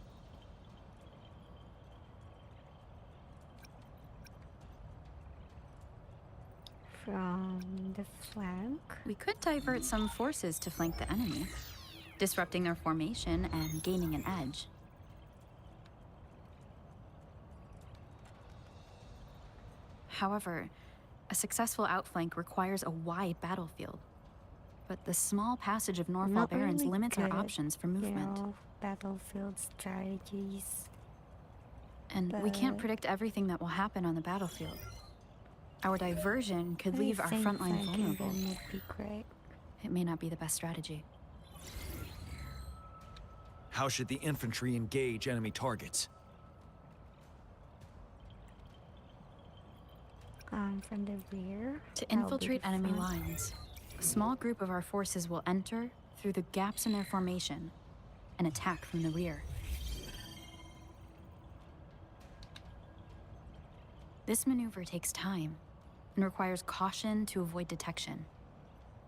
the flank? We could divert some forces to flank the enemy, disrupting their formation and gaining an edge. However, a successful outflank requires a wide battlefield. But the small passage of Norfall Not Barrens really limits our good at, options for movement. Battlefield strategies. And we can't predict everything that will happen on the battlefield. Our diversion could leave our front line vulnerable. Would be great. It may not be the best strategy. How should the infantry engage enemy targets? From the rear. To That would be infiltrate the enemy front. lines, a small group of our forces will enter through the gaps in their formation and attack from the rear. This maneuver takes time and requires caution to avoid detection,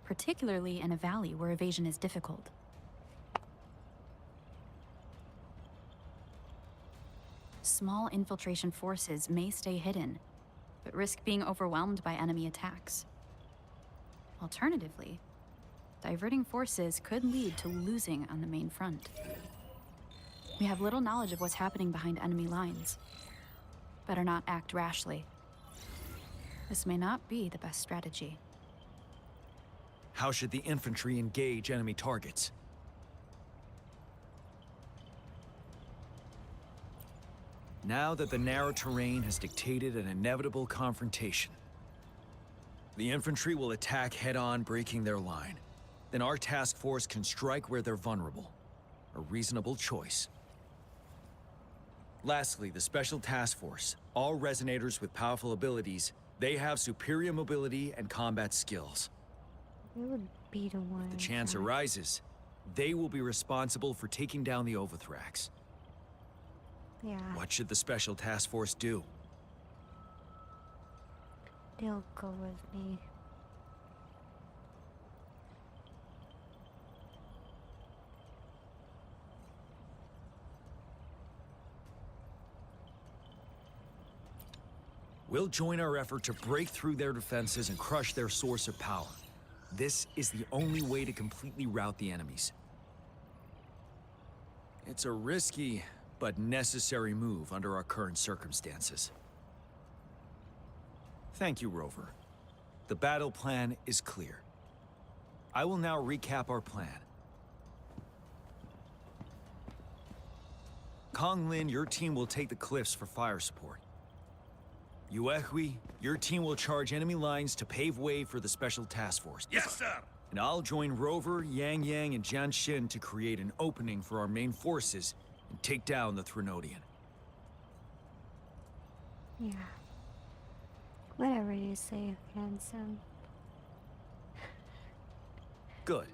particularly in a valley where evasion is difficult. Small infiltration forces may stay hidden, but risk being overwhelmed by enemy attacks. Alternatively, diverting forces could lead to losing on the main front. We have little knowledge of what's happening behind enemy lines. Better not act rashly. This may not be the best strategy. How should the infantry engage enemy targets? Now that the narrow terrain has dictated an inevitable confrontation, the infantry will attack head-on, breaking their line. Then our task force can strike where they're vulnerable. A reasonable choice. Lastly, the Special Task Force. All resonators with powerful abilities, they have superior mobility and combat skills. They would be the one. If the chance arises, they will be responsible for taking down the Overthrax. Yeah. What should the Special Task Force do? They'll go with me. We'll join our effort to break through their defenses and crush their source of power. This is the only way to completely rout the enemies. It's a risky, but necessary move under our current circumstances. Thank you, Rover. The battle plan is clear. I will now recap our plan. Kong Lin, your team will take the cliffs for fire support. Yuehui, your team will charge enemy lines to pave way for the Special Task Force. Yes, sir! And I'll join Rover, Yang Yang, and Jian Xin to create an opening for our main forces and take down the Threnodian. Yeah. Whatever you say, handsome. Good.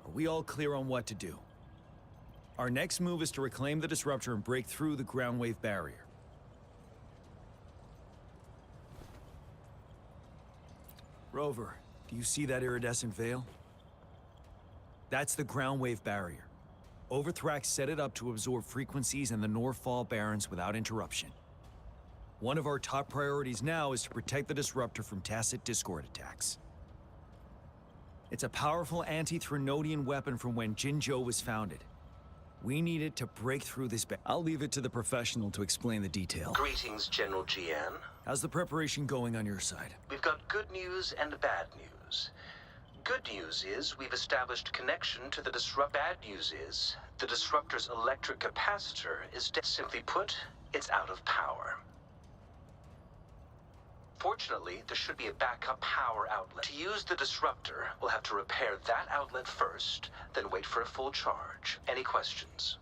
Are we all clear on what to do? Our next move is to reclaim the Disruptor and break through the ground wave barrier. Rover, do you see that iridescent veil? That's the ground wave barrier. Overthrax set it up to absorb frequencies in the Norfall Barrens without interruption. One of our top priorities now is to protect the Disruptor from tacit Discord attacks. It's a powerful anti-Threnodian weapon from when Jinzhou was founded. We need it to break through this I'll leave it to the professional to explain the details. Greetings, General Jian. How's the preparation going on your side? We've got good news and bad news. Good news is we've established connection to the Disruptor. Bad news is the Disruptor's electric capacitor is dead. Simply put, it's out of power. Fortunately, there should be a backup power outlet. To use the Disruptor, we'll have to repair that outlet first, then wait for a full charge. Any questions?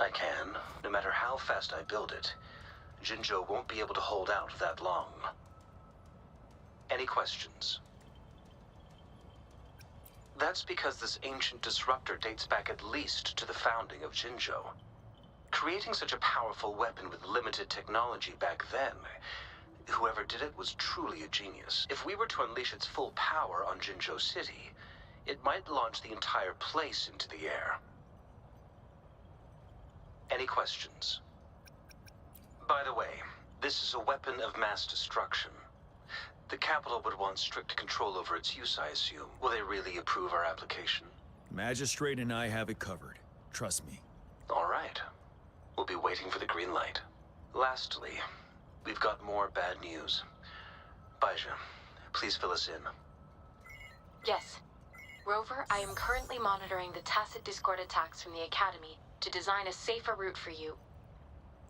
I can. No matter how fast I build it, Jinzhou won't be able to hold out that long. Any questions? That's because this ancient disruptor dates back at least to the founding of Jinzhou. Creating such a powerful weapon with limited technology back then, whoever did it was truly a genius. If we were to unleash its full power on Jinzhou City, it might launch the entire place into the air. Any questions? By the way, this is a weapon of mass destruction. The capital would want strict control over its use, I assume. Will they really approve our application? Magistrate and I have it covered. Trust me. All right. We'll be waiting for the green light. Lastly, we've got more bad news. Baizha, please fill us in. Yes. Rover, I am currently monitoring the tacit Discord attacks from the Academy to design a safer route for you.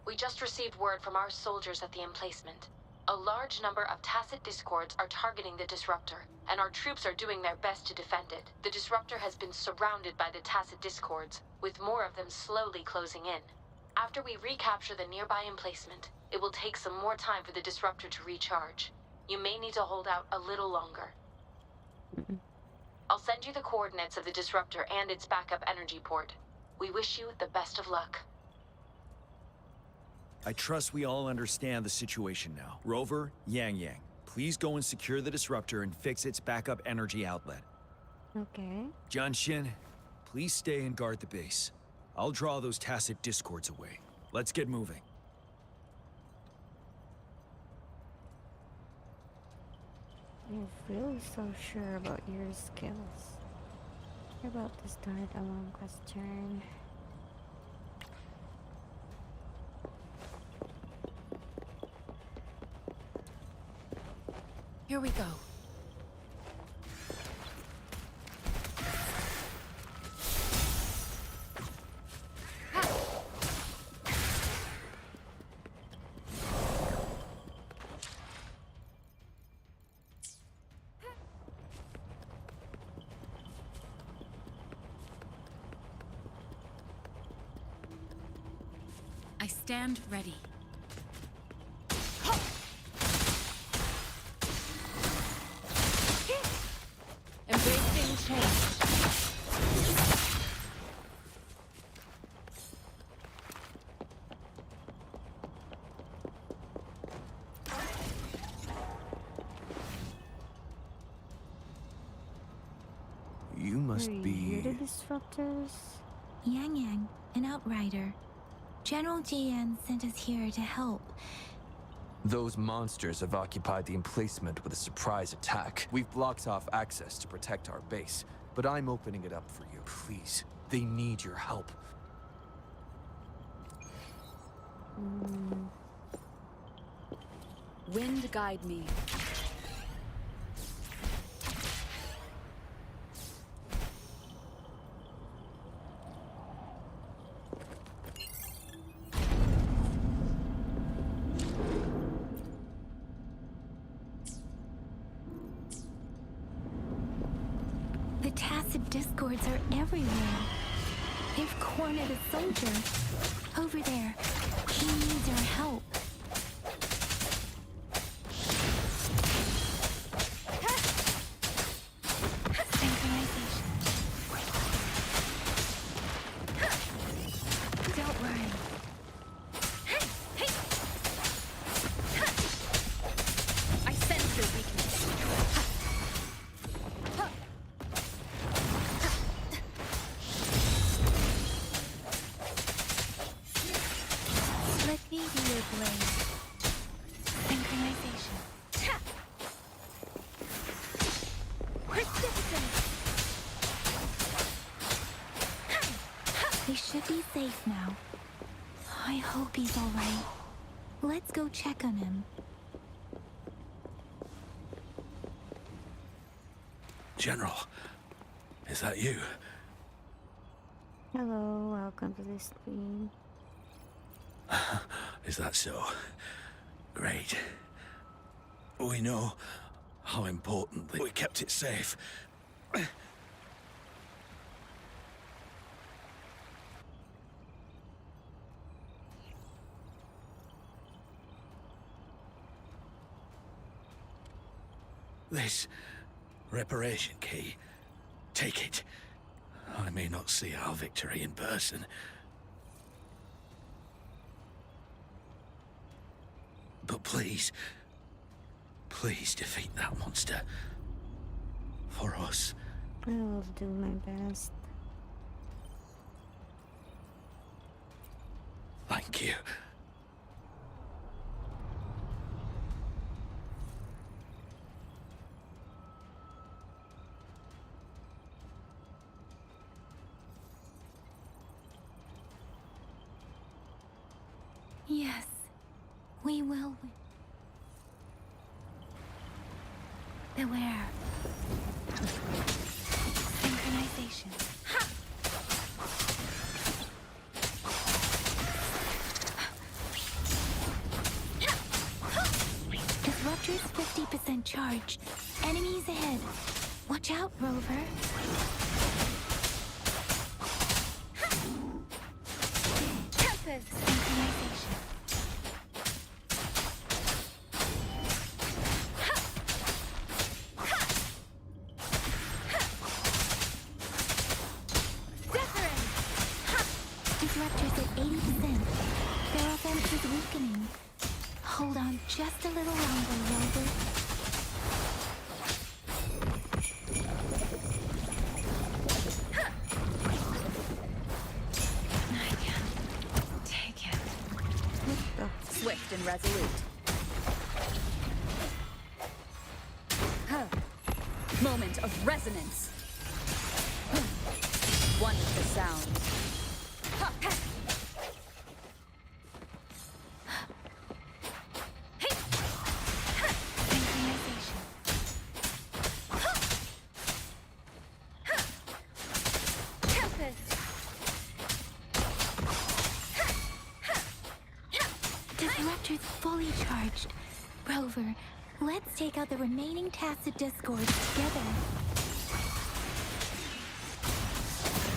We just received word from our soldiers at the emplacement. A large number of tacit Discords are targeting the Disruptor, and our troops are doing their best to defend it. The Disruptor has been surrounded by the tacit Discords, with more of them slowly closing in. After we recapture the nearby emplacement, it will take some more time for the Disruptor to recharge. You may need to hold out a little longer. I'll send you the coordinates of the Disruptor and its backup energy port. We wish you the best of luck. I trust we all understand the situation now. Rover, Yang Yang, please go and secure the disruptor and fix its backup energy outlet. Okay. Jianshin, please stay and guard the base. I'll draw those tacit discords away. Let's get moving. You're really so sure about your skills. You're about to start a long question. Here we go. I stand ready. Embracing change. You must Are be... you the disruptors? Yang Yang, an outrider. General Jian sent us here to help. Those monsters have occupied the emplacement with a surprise attack. We've blocked off access to protect our base, but I'm opening it up for you. Please, they need your help. Wind guide me. The tacit discords are everywhere. They've cornered a soldier. Over there. He needs our help. Synchronization. Don't worry. I sense your weakness. Let me be your blade. Synchronization. We should be safe now. I hope he's alright. Let's go check on him. General, is that you? Hello, welcome to the stream. Is that so? Great. We know how important we kept it safe. This reparation key, take it. I may not see our victory in person. But please, please defeat that monster. For us. I will do my best. Thank you. Yes, we will win. Beware. Synchronization. Disruptor's 50% charged. Enemies ahead. Watch out, Rover. Tempest. Synchronization. Disruptors at 80%. Their offense is weakening. Hold on just a little longer, Rover. and resolute. Huh. Moment of resonance. One with the sound. Disruptor's fully charged. Rover, let's take out the remaining tacit discords together.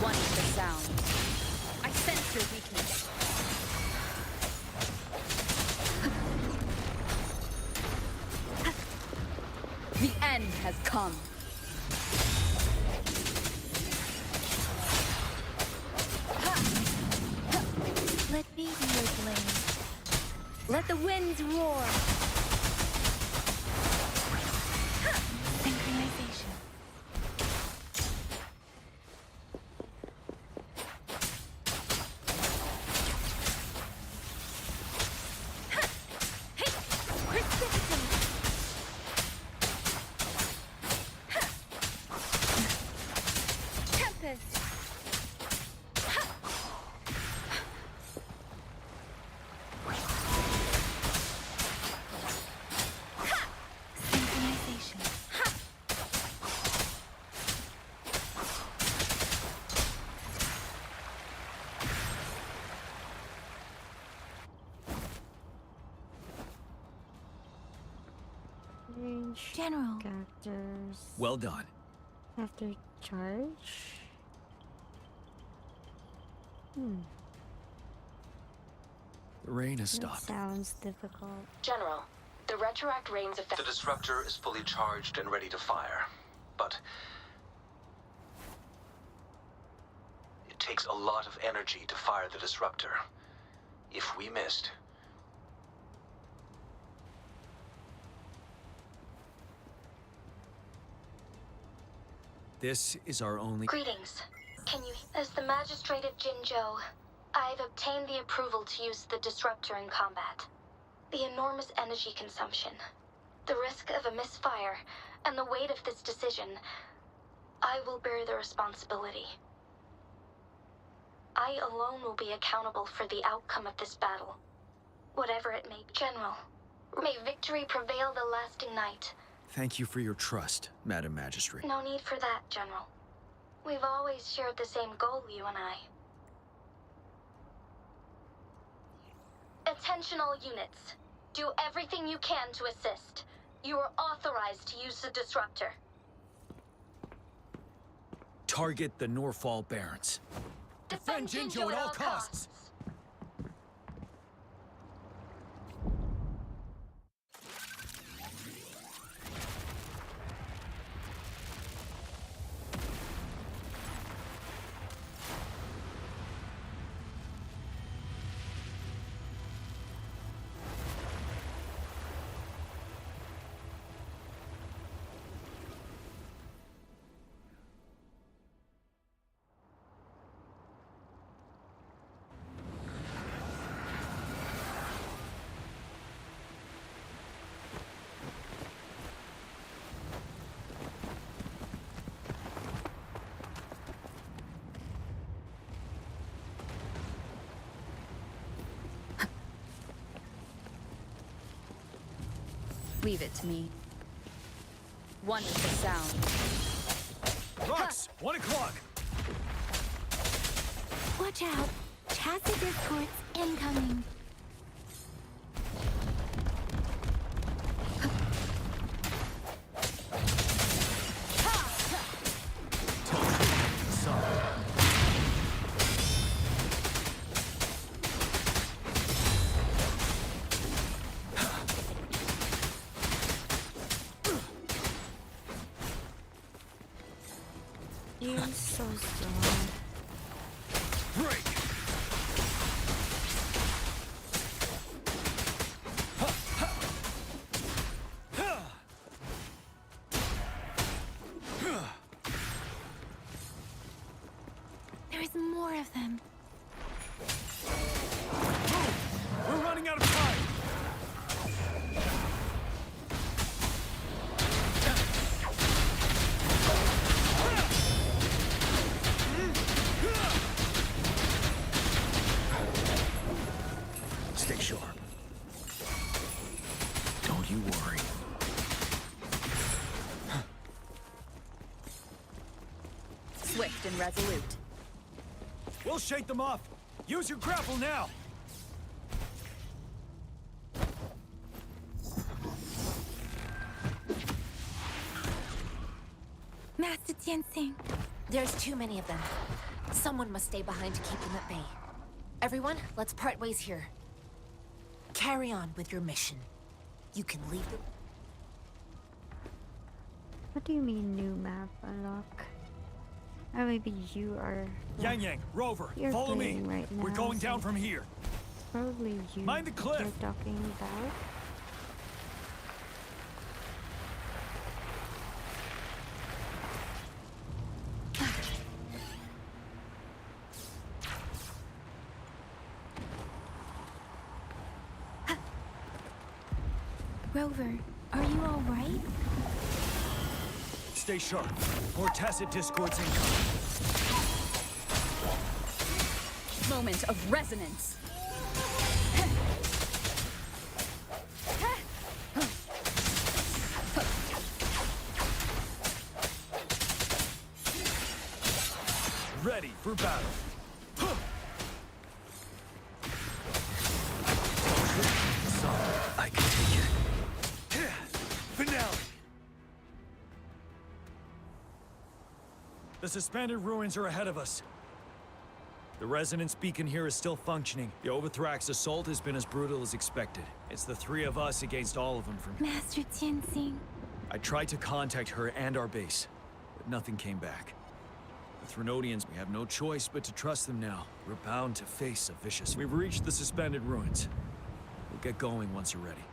One with the sound. I sense your weakness. The end has come. Let me be your blade. Let the winds roar. Synchronization. General. Characters. Well done. After charge? The rain has That stopped. sounds difficult. General, the retroact rain's effect. The disruptor is fully charged and ready to fire, but it takes a lot of energy to fire the disruptor. If we missed, This is our only... Greetings. Can you... As the Magistrate of Jinzhou, I've obtained the approval to use the disruptor in combat. The enormous energy consumption, the risk of a misfire, and the weight of this decision, I will bear the responsibility. I alone will be accountable for the outcome of this battle, whatever it may be. General, may victory prevail the lasting night. Thank you for your trust, Madam Magistrate. No need for that, General. We've always shared the same goal, you and I. Attention all units. Do everything you can to assist. You are authorized to use the disruptor. Target the Norfall Barrens. Defend Jinzhou at all costs. Leave it to me. One with the sound. Rocks! 1 o'clock! Watch out. Tacit discords incoming. You're so strong. Break! There is more of them. We're running out of time! focused and resolute. We'll shake them off. Use your grapple now. Master Tianxing. There's too many of them. Someone must stay behind to keep them at bay. Everyone, let's part ways here. Carry on with your mission. You can leave the... What do you mean new map unlock? Or maybe you are... Yang Yang, Rover, you're follow me. playing right now, We're going down so from here. Probably you Mind the cliff. you're talking about. Rover, are you all right? Stay sharp. More tacit discords incoming. Moment of resonance. Ready for battle. I can take it. Finale. The suspended ruins are ahead of us. The resonance beacon here is still functioning. The Overthrax assault has been as brutal as expected. It's the three of us against all of them from... Master Tianxing. I tried to contact her and our base, but nothing came back. The Threnodians, we have no choice but to trust them now. We're bound to face a vicious... We've reached the suspended ruins. We'll get going once you're ready.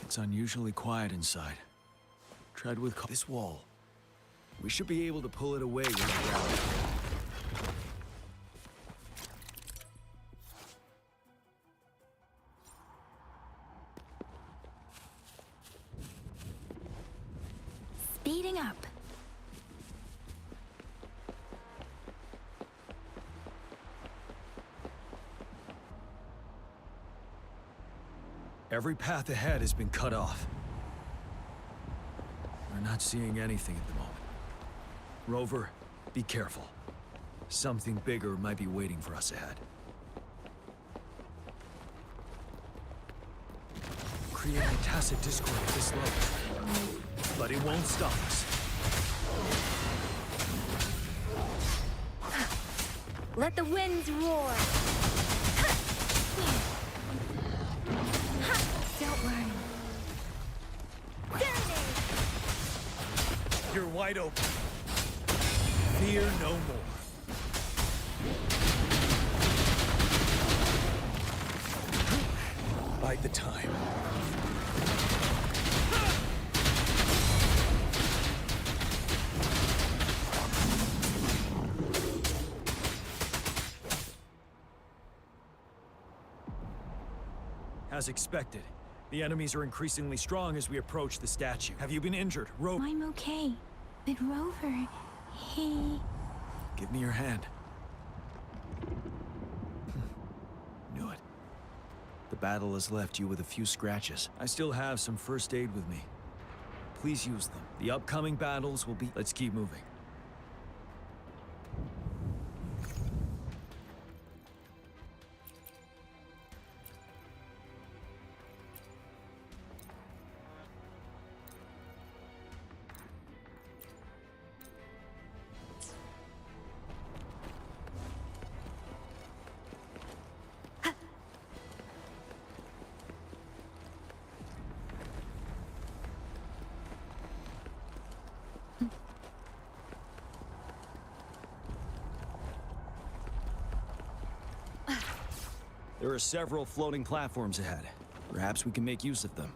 It's unusually quiet inside. Tread with this wall. We should be able to pull it away when we're out. Speeding up. Every path ahead has been cut off. We're not seeing anything at the moment. Rover, be careful. Something bigger might be waiting for us ahead. Creating tacit discord at this level. But it won't stop us. Let the winds roar. Don't worry. You're wide open. Fear no more. Bide the time. As expected, the enemies are increasingly strong as we approach the statue. Have you been injured, Rover? I'm okay. But Rover, he... Give me your hand. Knew it. The battle has left you with a few scratches. I still have some first aid with me. Please use them. The upcoming battles will be... Let's keep moving. There are several floating platforms ahead. Perhaps we can make use of them.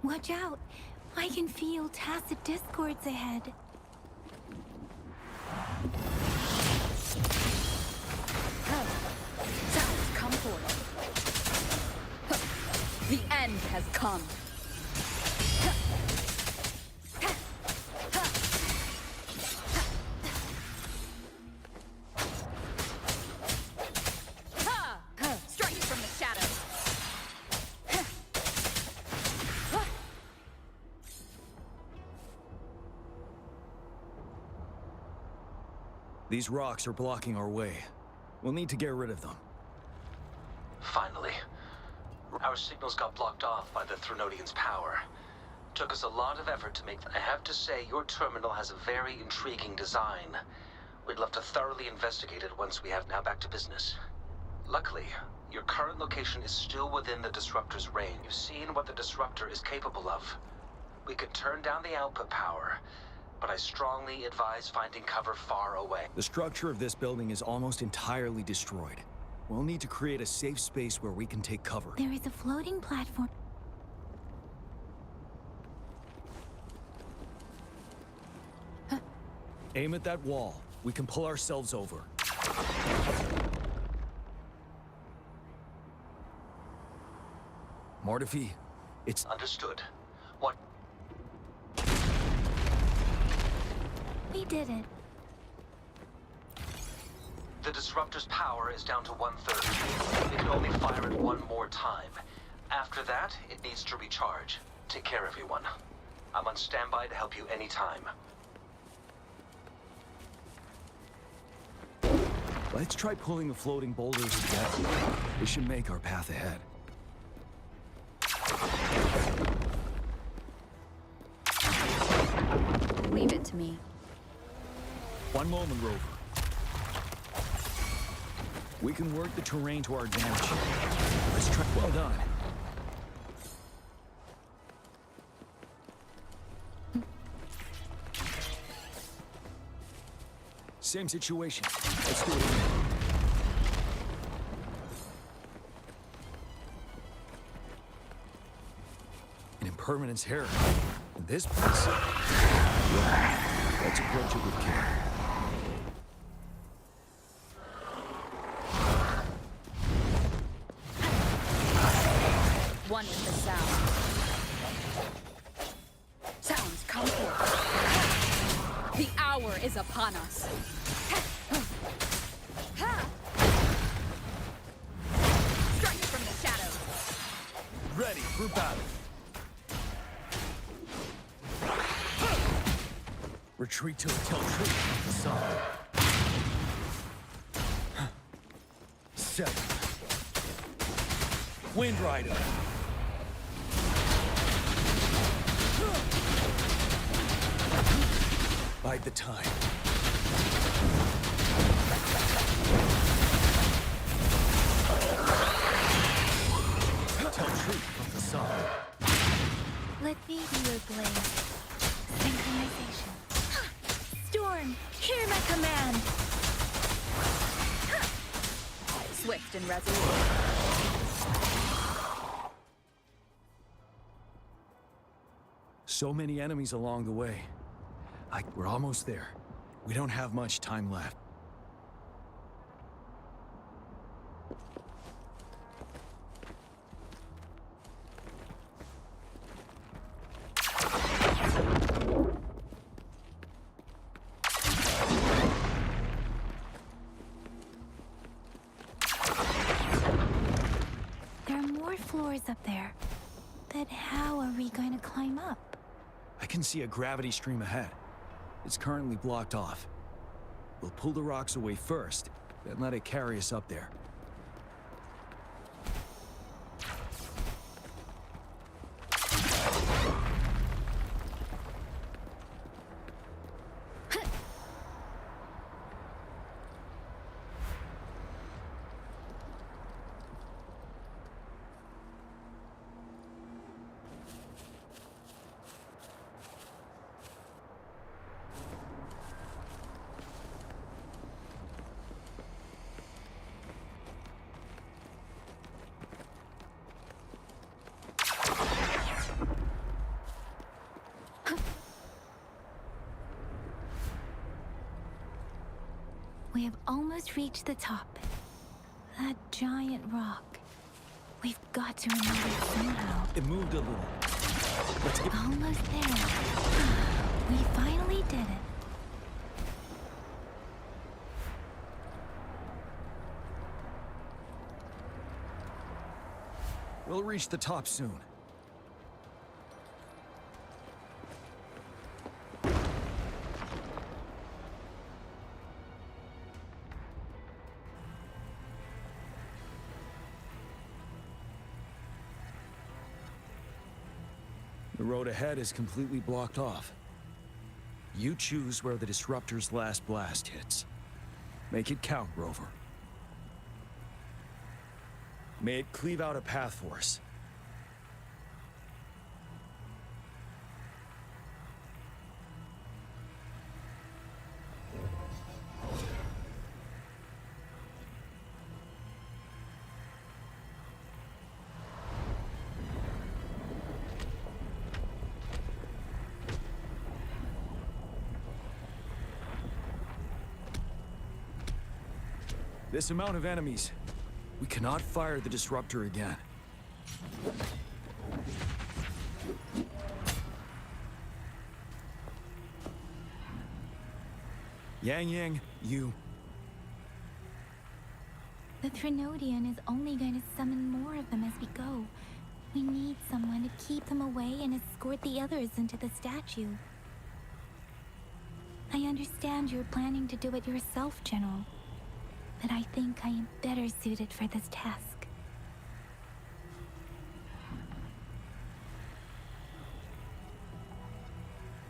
Watch out. I can feel tacit discords ahead. end has come. Strike from the shadows. These rocks are blocking our way. We'll need to get rid of them. Finally. Our signals got blocked off by the Threnodian's power. Took us a lot of effort to make. I have to say, your terminal has a very intriguing design. We'd love to thoroughly investigate it once we have. Now back to business. Luckily, your current location is still within the Disruptor's range. You've seen what the Disruptor is capable of. We could turn down the output power, but I strongly advise finding cover far away. The structure of this building is almost entirely destroyed. We'll need to create a safe space where we can take cover. There is a floating platform. Aim at that wall. We can pull ourselves over. Mortifi, it's... Understood. What? We did it. The Disruptor's power is down to 1/3. It can only fire it one more time. After that, it needs to recharge. Take care, everyone. I'm on standby to help you anytime. Let's try pulling the floating boulders together. This should make our path ahead. Leave it to me. One moment, Rover. We can work the terrain to our advantage. Let's try. Well done. Same situation. Let's do it again. An impermanence hair. In this place. Let's approach it with care. One with the sound. Sounds come forth. The hour is upon us. Strike from the shadows. Ready for battle. Retreat to tell truth with the sun. 7. Wind Rider. Bide the time. Tell truth from the sun. Let me be your blade. Synchronization. Storm, hear my command. Swift and resolute. So many enemies along the way. We're almost there. We don't have much time left. There are more floors up there. But how are we going to climb up? I can see a gravity stream ahead. It's currently blocked off. We'll pull the rocks away first, then let it carry us up there. We have almost reached the top. That giant rock. We've got to remove it somehow. It moved a little. Let's get... Almost there. We finally did it. We'll reach the top soon. The road ahead is completely blocked off. You choose where the Disruptor's last blast hits. Make it count, Rover. May it cleave out a path for us. This amount of enemies. We cannot fire the Disruptor again. Yang, you... The Threnodian is only going to summon more of them as we go. We need someone to keep them away and escort the others into the statue. I understand you're planning to do it yourself, General. But I think I am better suited for this task.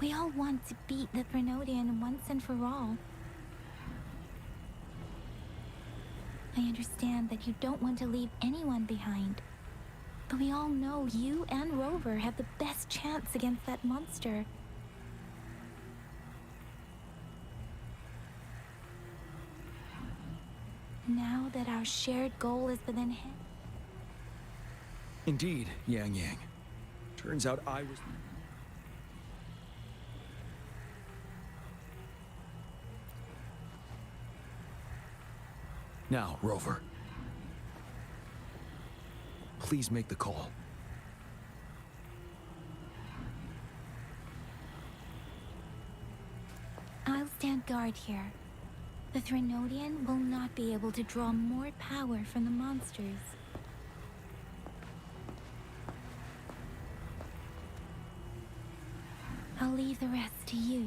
We all want to beat the Threnodian once and for all. I understand that you don't want to leave anyone behind. But we all know you and Rover have the best chance against that monster. Now that our shared goal is within hand. Indeed, Yang. Turns out I was... Now, Rover. Please make the call. I'll stand guard here. The Threnodian will not be able to draw more power from the monsters. I'll leave the rest to you.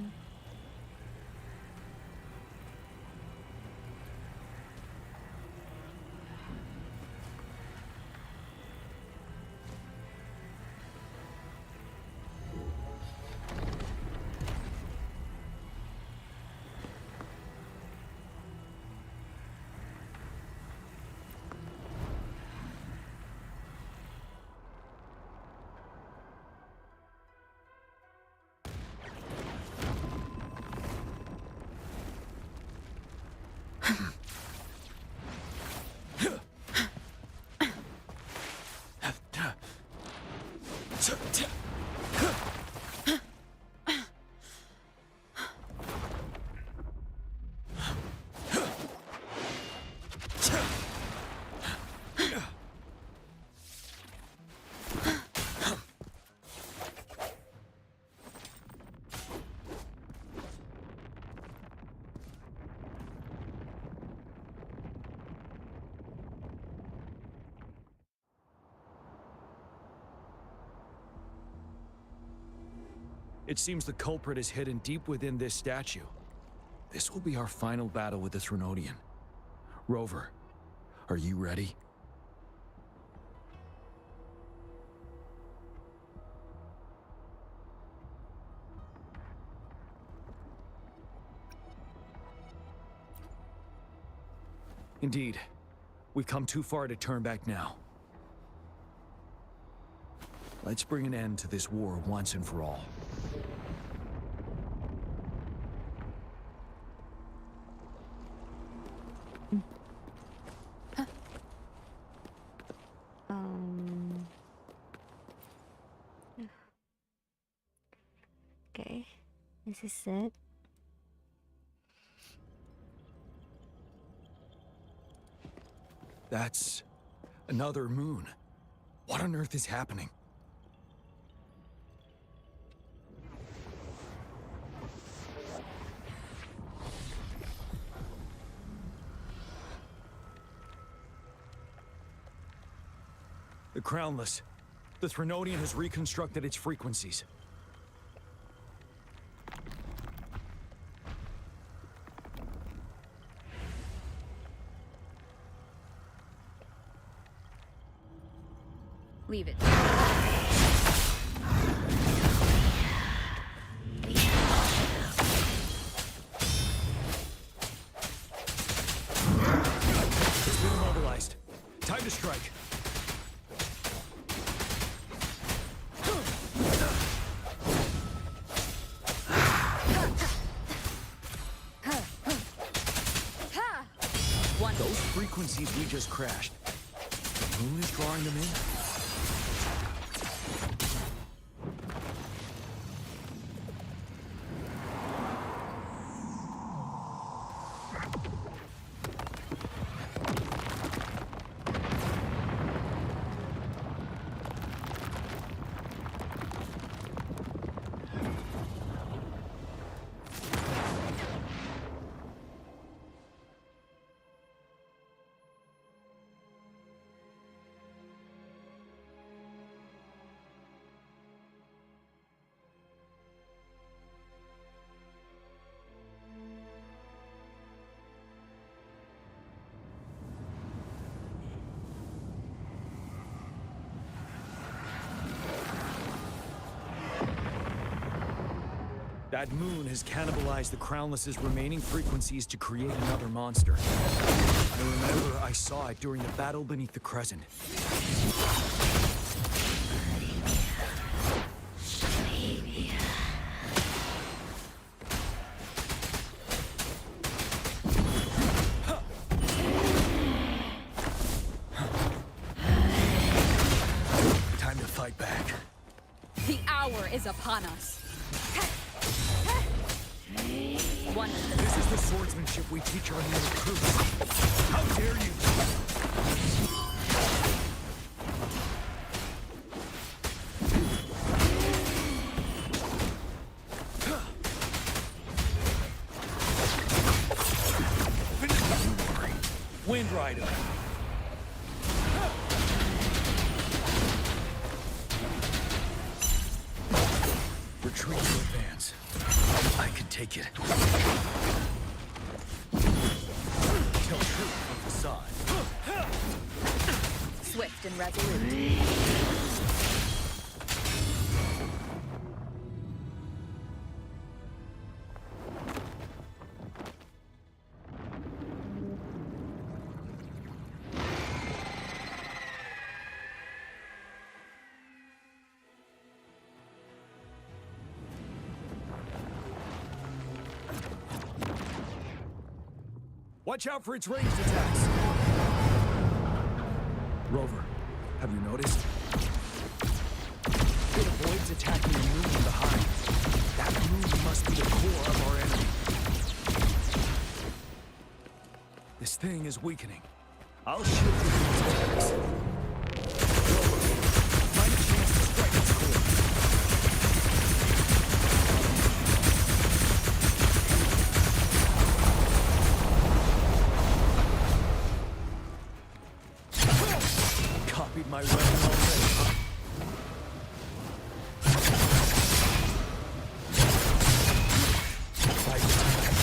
It seems the culprit is hidden deep within this statue. This will be our final battle with the Threnodian. Rover, are you ready? Indeed. We've come too far to turn back now. Let's bring an end to this war once and for all. Okay, this is it. That's another moon. What on earth is happening? The Crownless. The Threnodian has reconstructed its frequencies. Leave it. It's been immobilized. Time to strike. Those frequencies we just crashed. The moon is drawing them in? That moon has cannibalized the Crownless's remaining frequencies to create another monster. I remember I saw it during the battle beneath the Crescent. Time to fight back. The hour is upon us. This is the swordsmanship we teach our new recruits. How dare you! Wind Rider. Retreat to advance. I can take it. Tell truth from facade. Swift and resolute. Watch out for its ranged attacks. Rover, have you noticed? It avoids attacking the moon from behind. That moon must be the core of our enemy. This thing is weakening. I'll shield you from its attacks. Rover, find a chance to strike its core. Copied my weapon already, huh? Fight attack,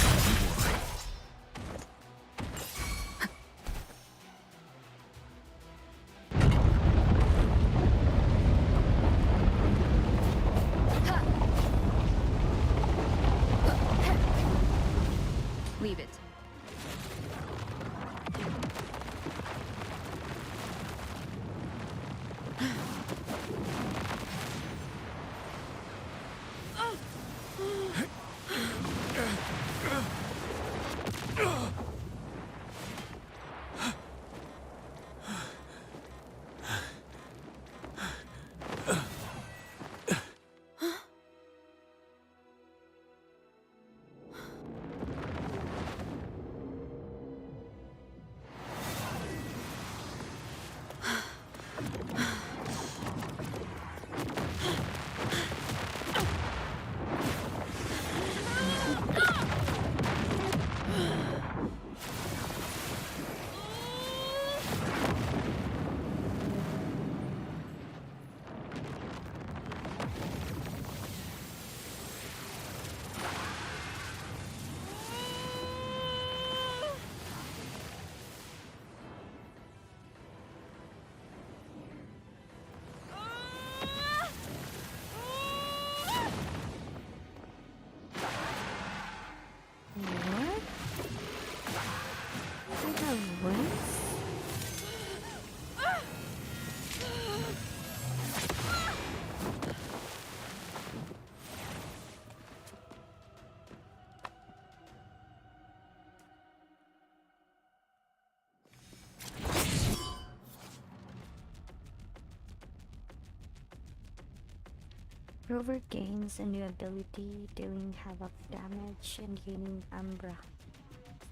Rover gains a new ability, dealing havoc damage and gaining Umbra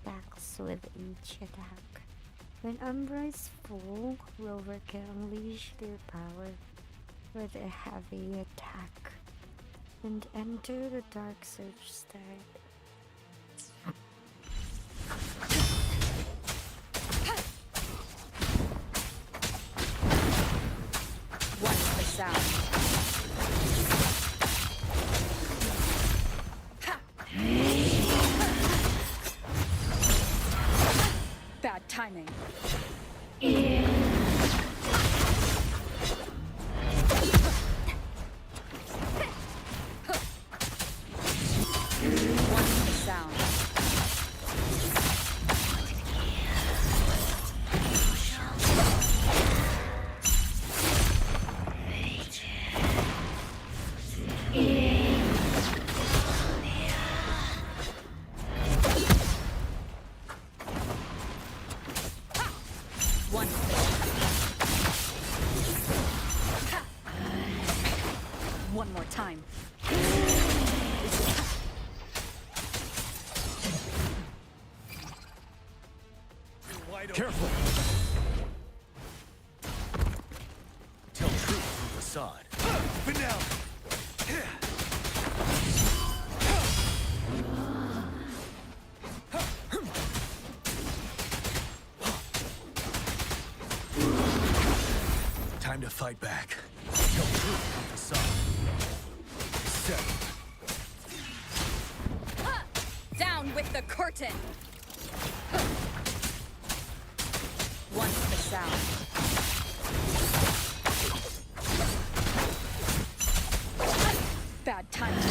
stacks with each attack. When Umbra is full, Rover can unleash their power with a heavy attack and enter the Dark Surge state. What's the sound? Bad timing. What's the sound? One more time. Careful! Tell truth through facade. Vanilla! Time to fight back. Tell truth through facade. Set. Down with the curtain! What's the sound? Bad timing.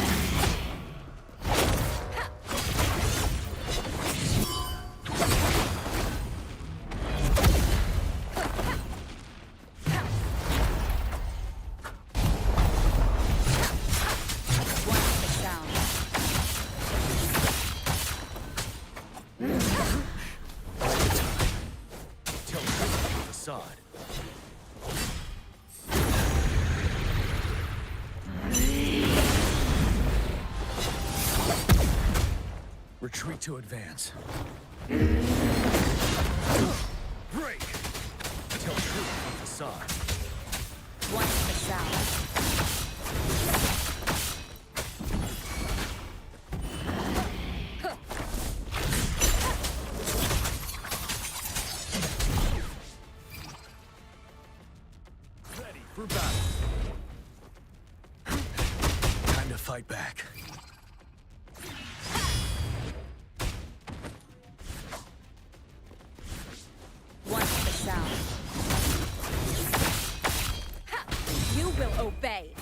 Retreat to advance. Break! Tell truth from facade. What's the sound? Ready for battle. Time to fight back. What's the sound? Ha! You will obey.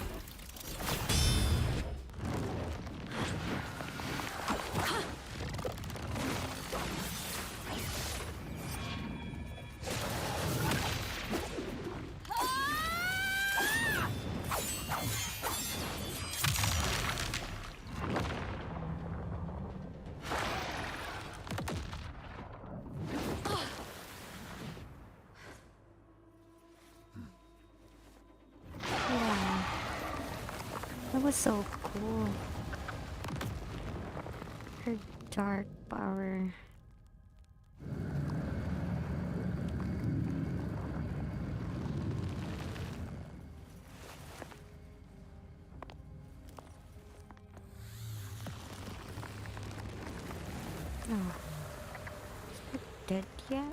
Wow. That was so cool. Her dark power. Oh. Is it dead yet?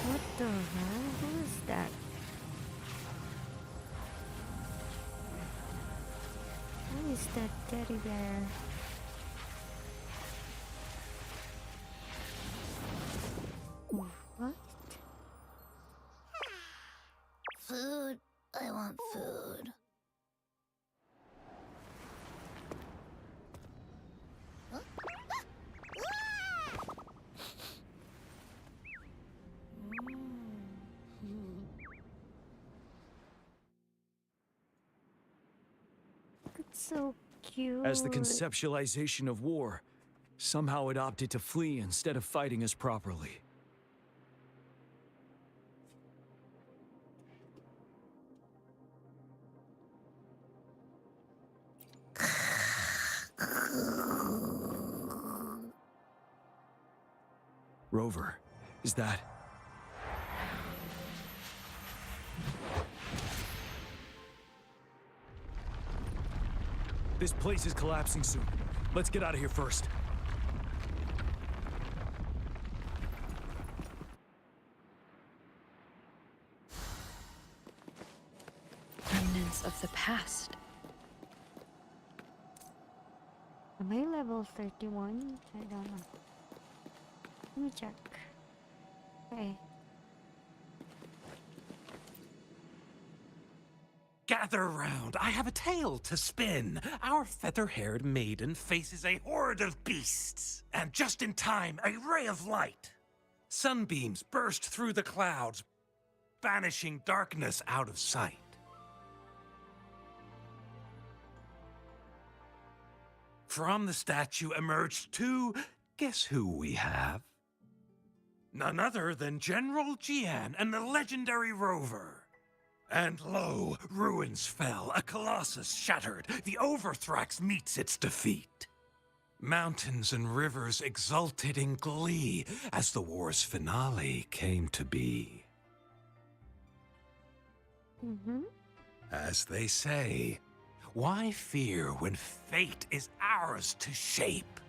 What the hell? Who is that? Who is that teddy bear? What? Food. I want food. Huh? so cute. As the conceptualization of war, somehow it opted to flee instead of fighting us properly. Rover, is that... This place is collapsing soon. Let's get out of here first. Remnants of the past. Am I level 31? I don't know. Let me check. Okay. Gather round, I have a tale to spin. Our feather-haired maiden faces a horde of beasts. And just in time, a ray of light. Sunbeams burst through the clouds, banishing darkness out of sight. From the statue emerged two... Guess who we have? None other than General Jian and the legendary Rover. And lo, ruins fell, a colossus shattered, the Overthrax meets its defeat. Mountains and rivers exulted in glee as the war's finale came to be. As they say, why fear when fate is ours to shape?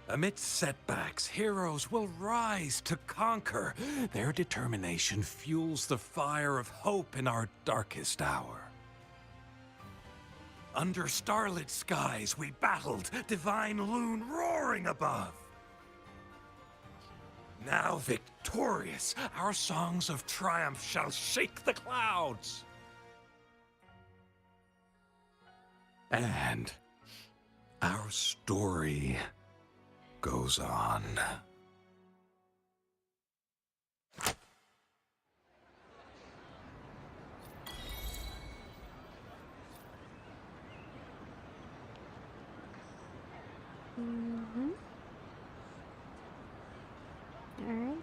Amidst setbacks, heroes will rise to conquer. Their determination fuels the fire of hope in our darkest hour. Under starlit skies we battled, divine loon roaring above. Now victorious, our songs of triumph shall shake the clouds. And our story goes on. Alright.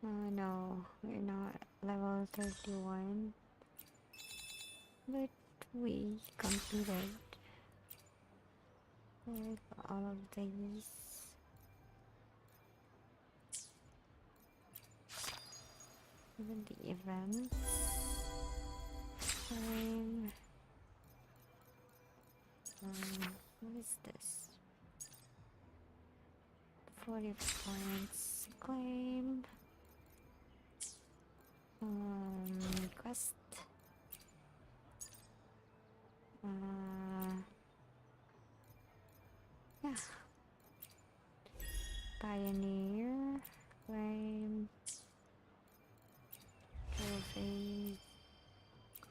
Oh no, we're not level 31. But we completed with all of these. Even the events. What is this? 40 points claim. Quest. Yeah. Pioneer. Claim. Trophy.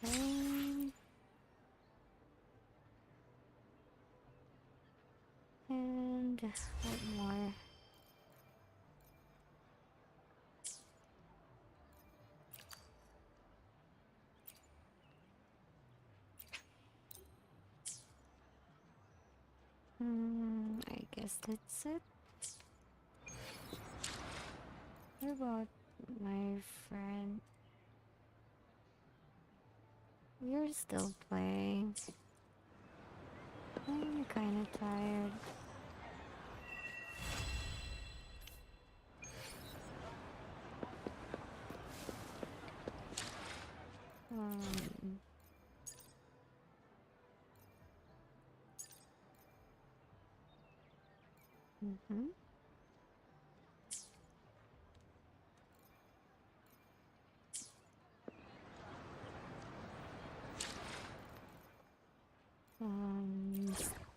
Claim. And what more? I guess that's it. What about my friend? You're still playing. I'm kinda tired.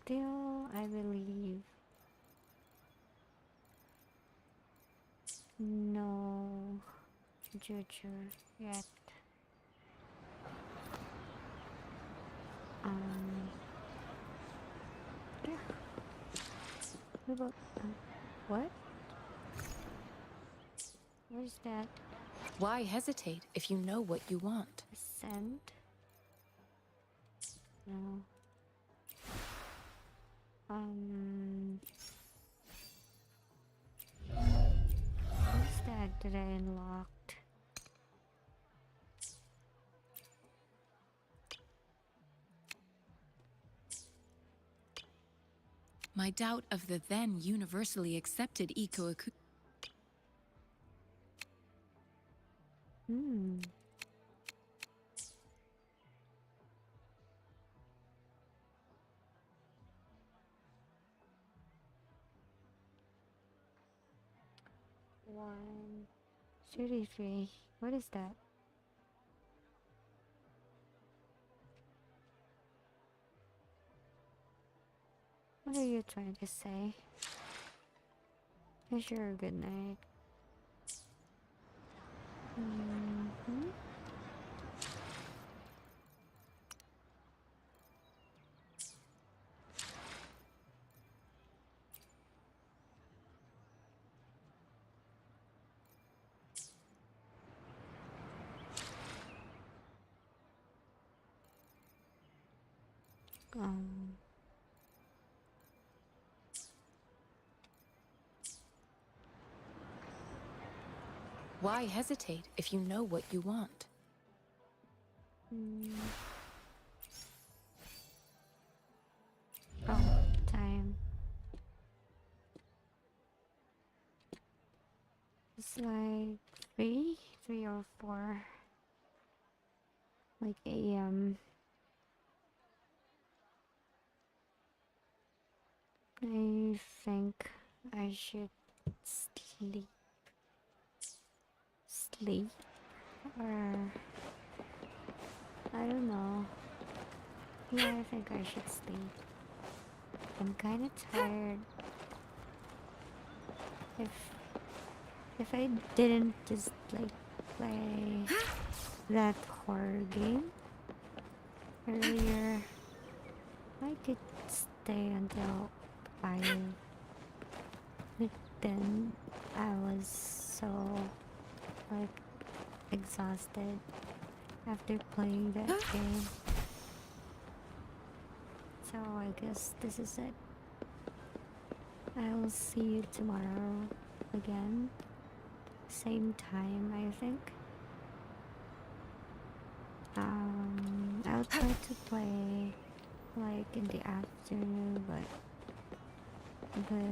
Still, I believe no Juju yet. Yeah. What about what? Where's that? Why hesitate if you know what you want? Send. No. What's that I unlocked? My doubt of the then universally accepted eco-acoustic. One 33. What is that? What are you trying to say? Wish you a good night. Why hesitate if you know what you want? Oh, time. It's like 3 or 4. Like AM. I think I should sleep. Or I don't know. Yeah, I think I should sleep. I'm kinda tired. If I didn't just like play that horror game earlier, I could stay until 5. But then I was so like exhausted after playing that game. So I guess this is it. I will see you tomorrow again. Same time, I think. I'll try to play like in the afternoon, but the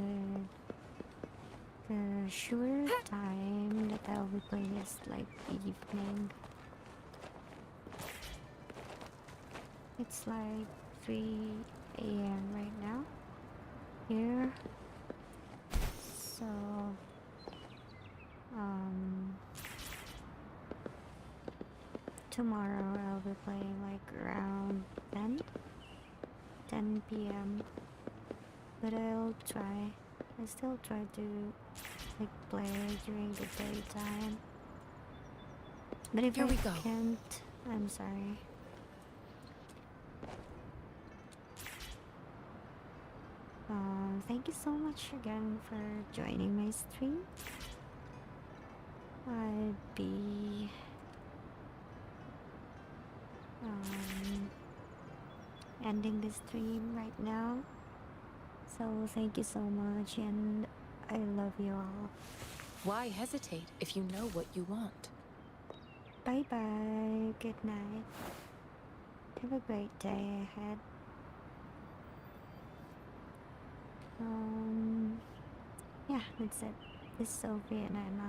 sure time that I'll be playing is like evening. It's like 3 AM right now here. So tomorrow I'll be playing like around 10 PM. But I still try to like play during the daytime. But if Here we go. can't, I'm sorry. Thank you so much again for joining my stream. I'd be ending the stream right now. So thank you so much, and I love you all. Why hesitate if you know what you want? Bye bye. Good night. Have a great day ahead. Yeah, that's it. This is Sophie, and I'm out.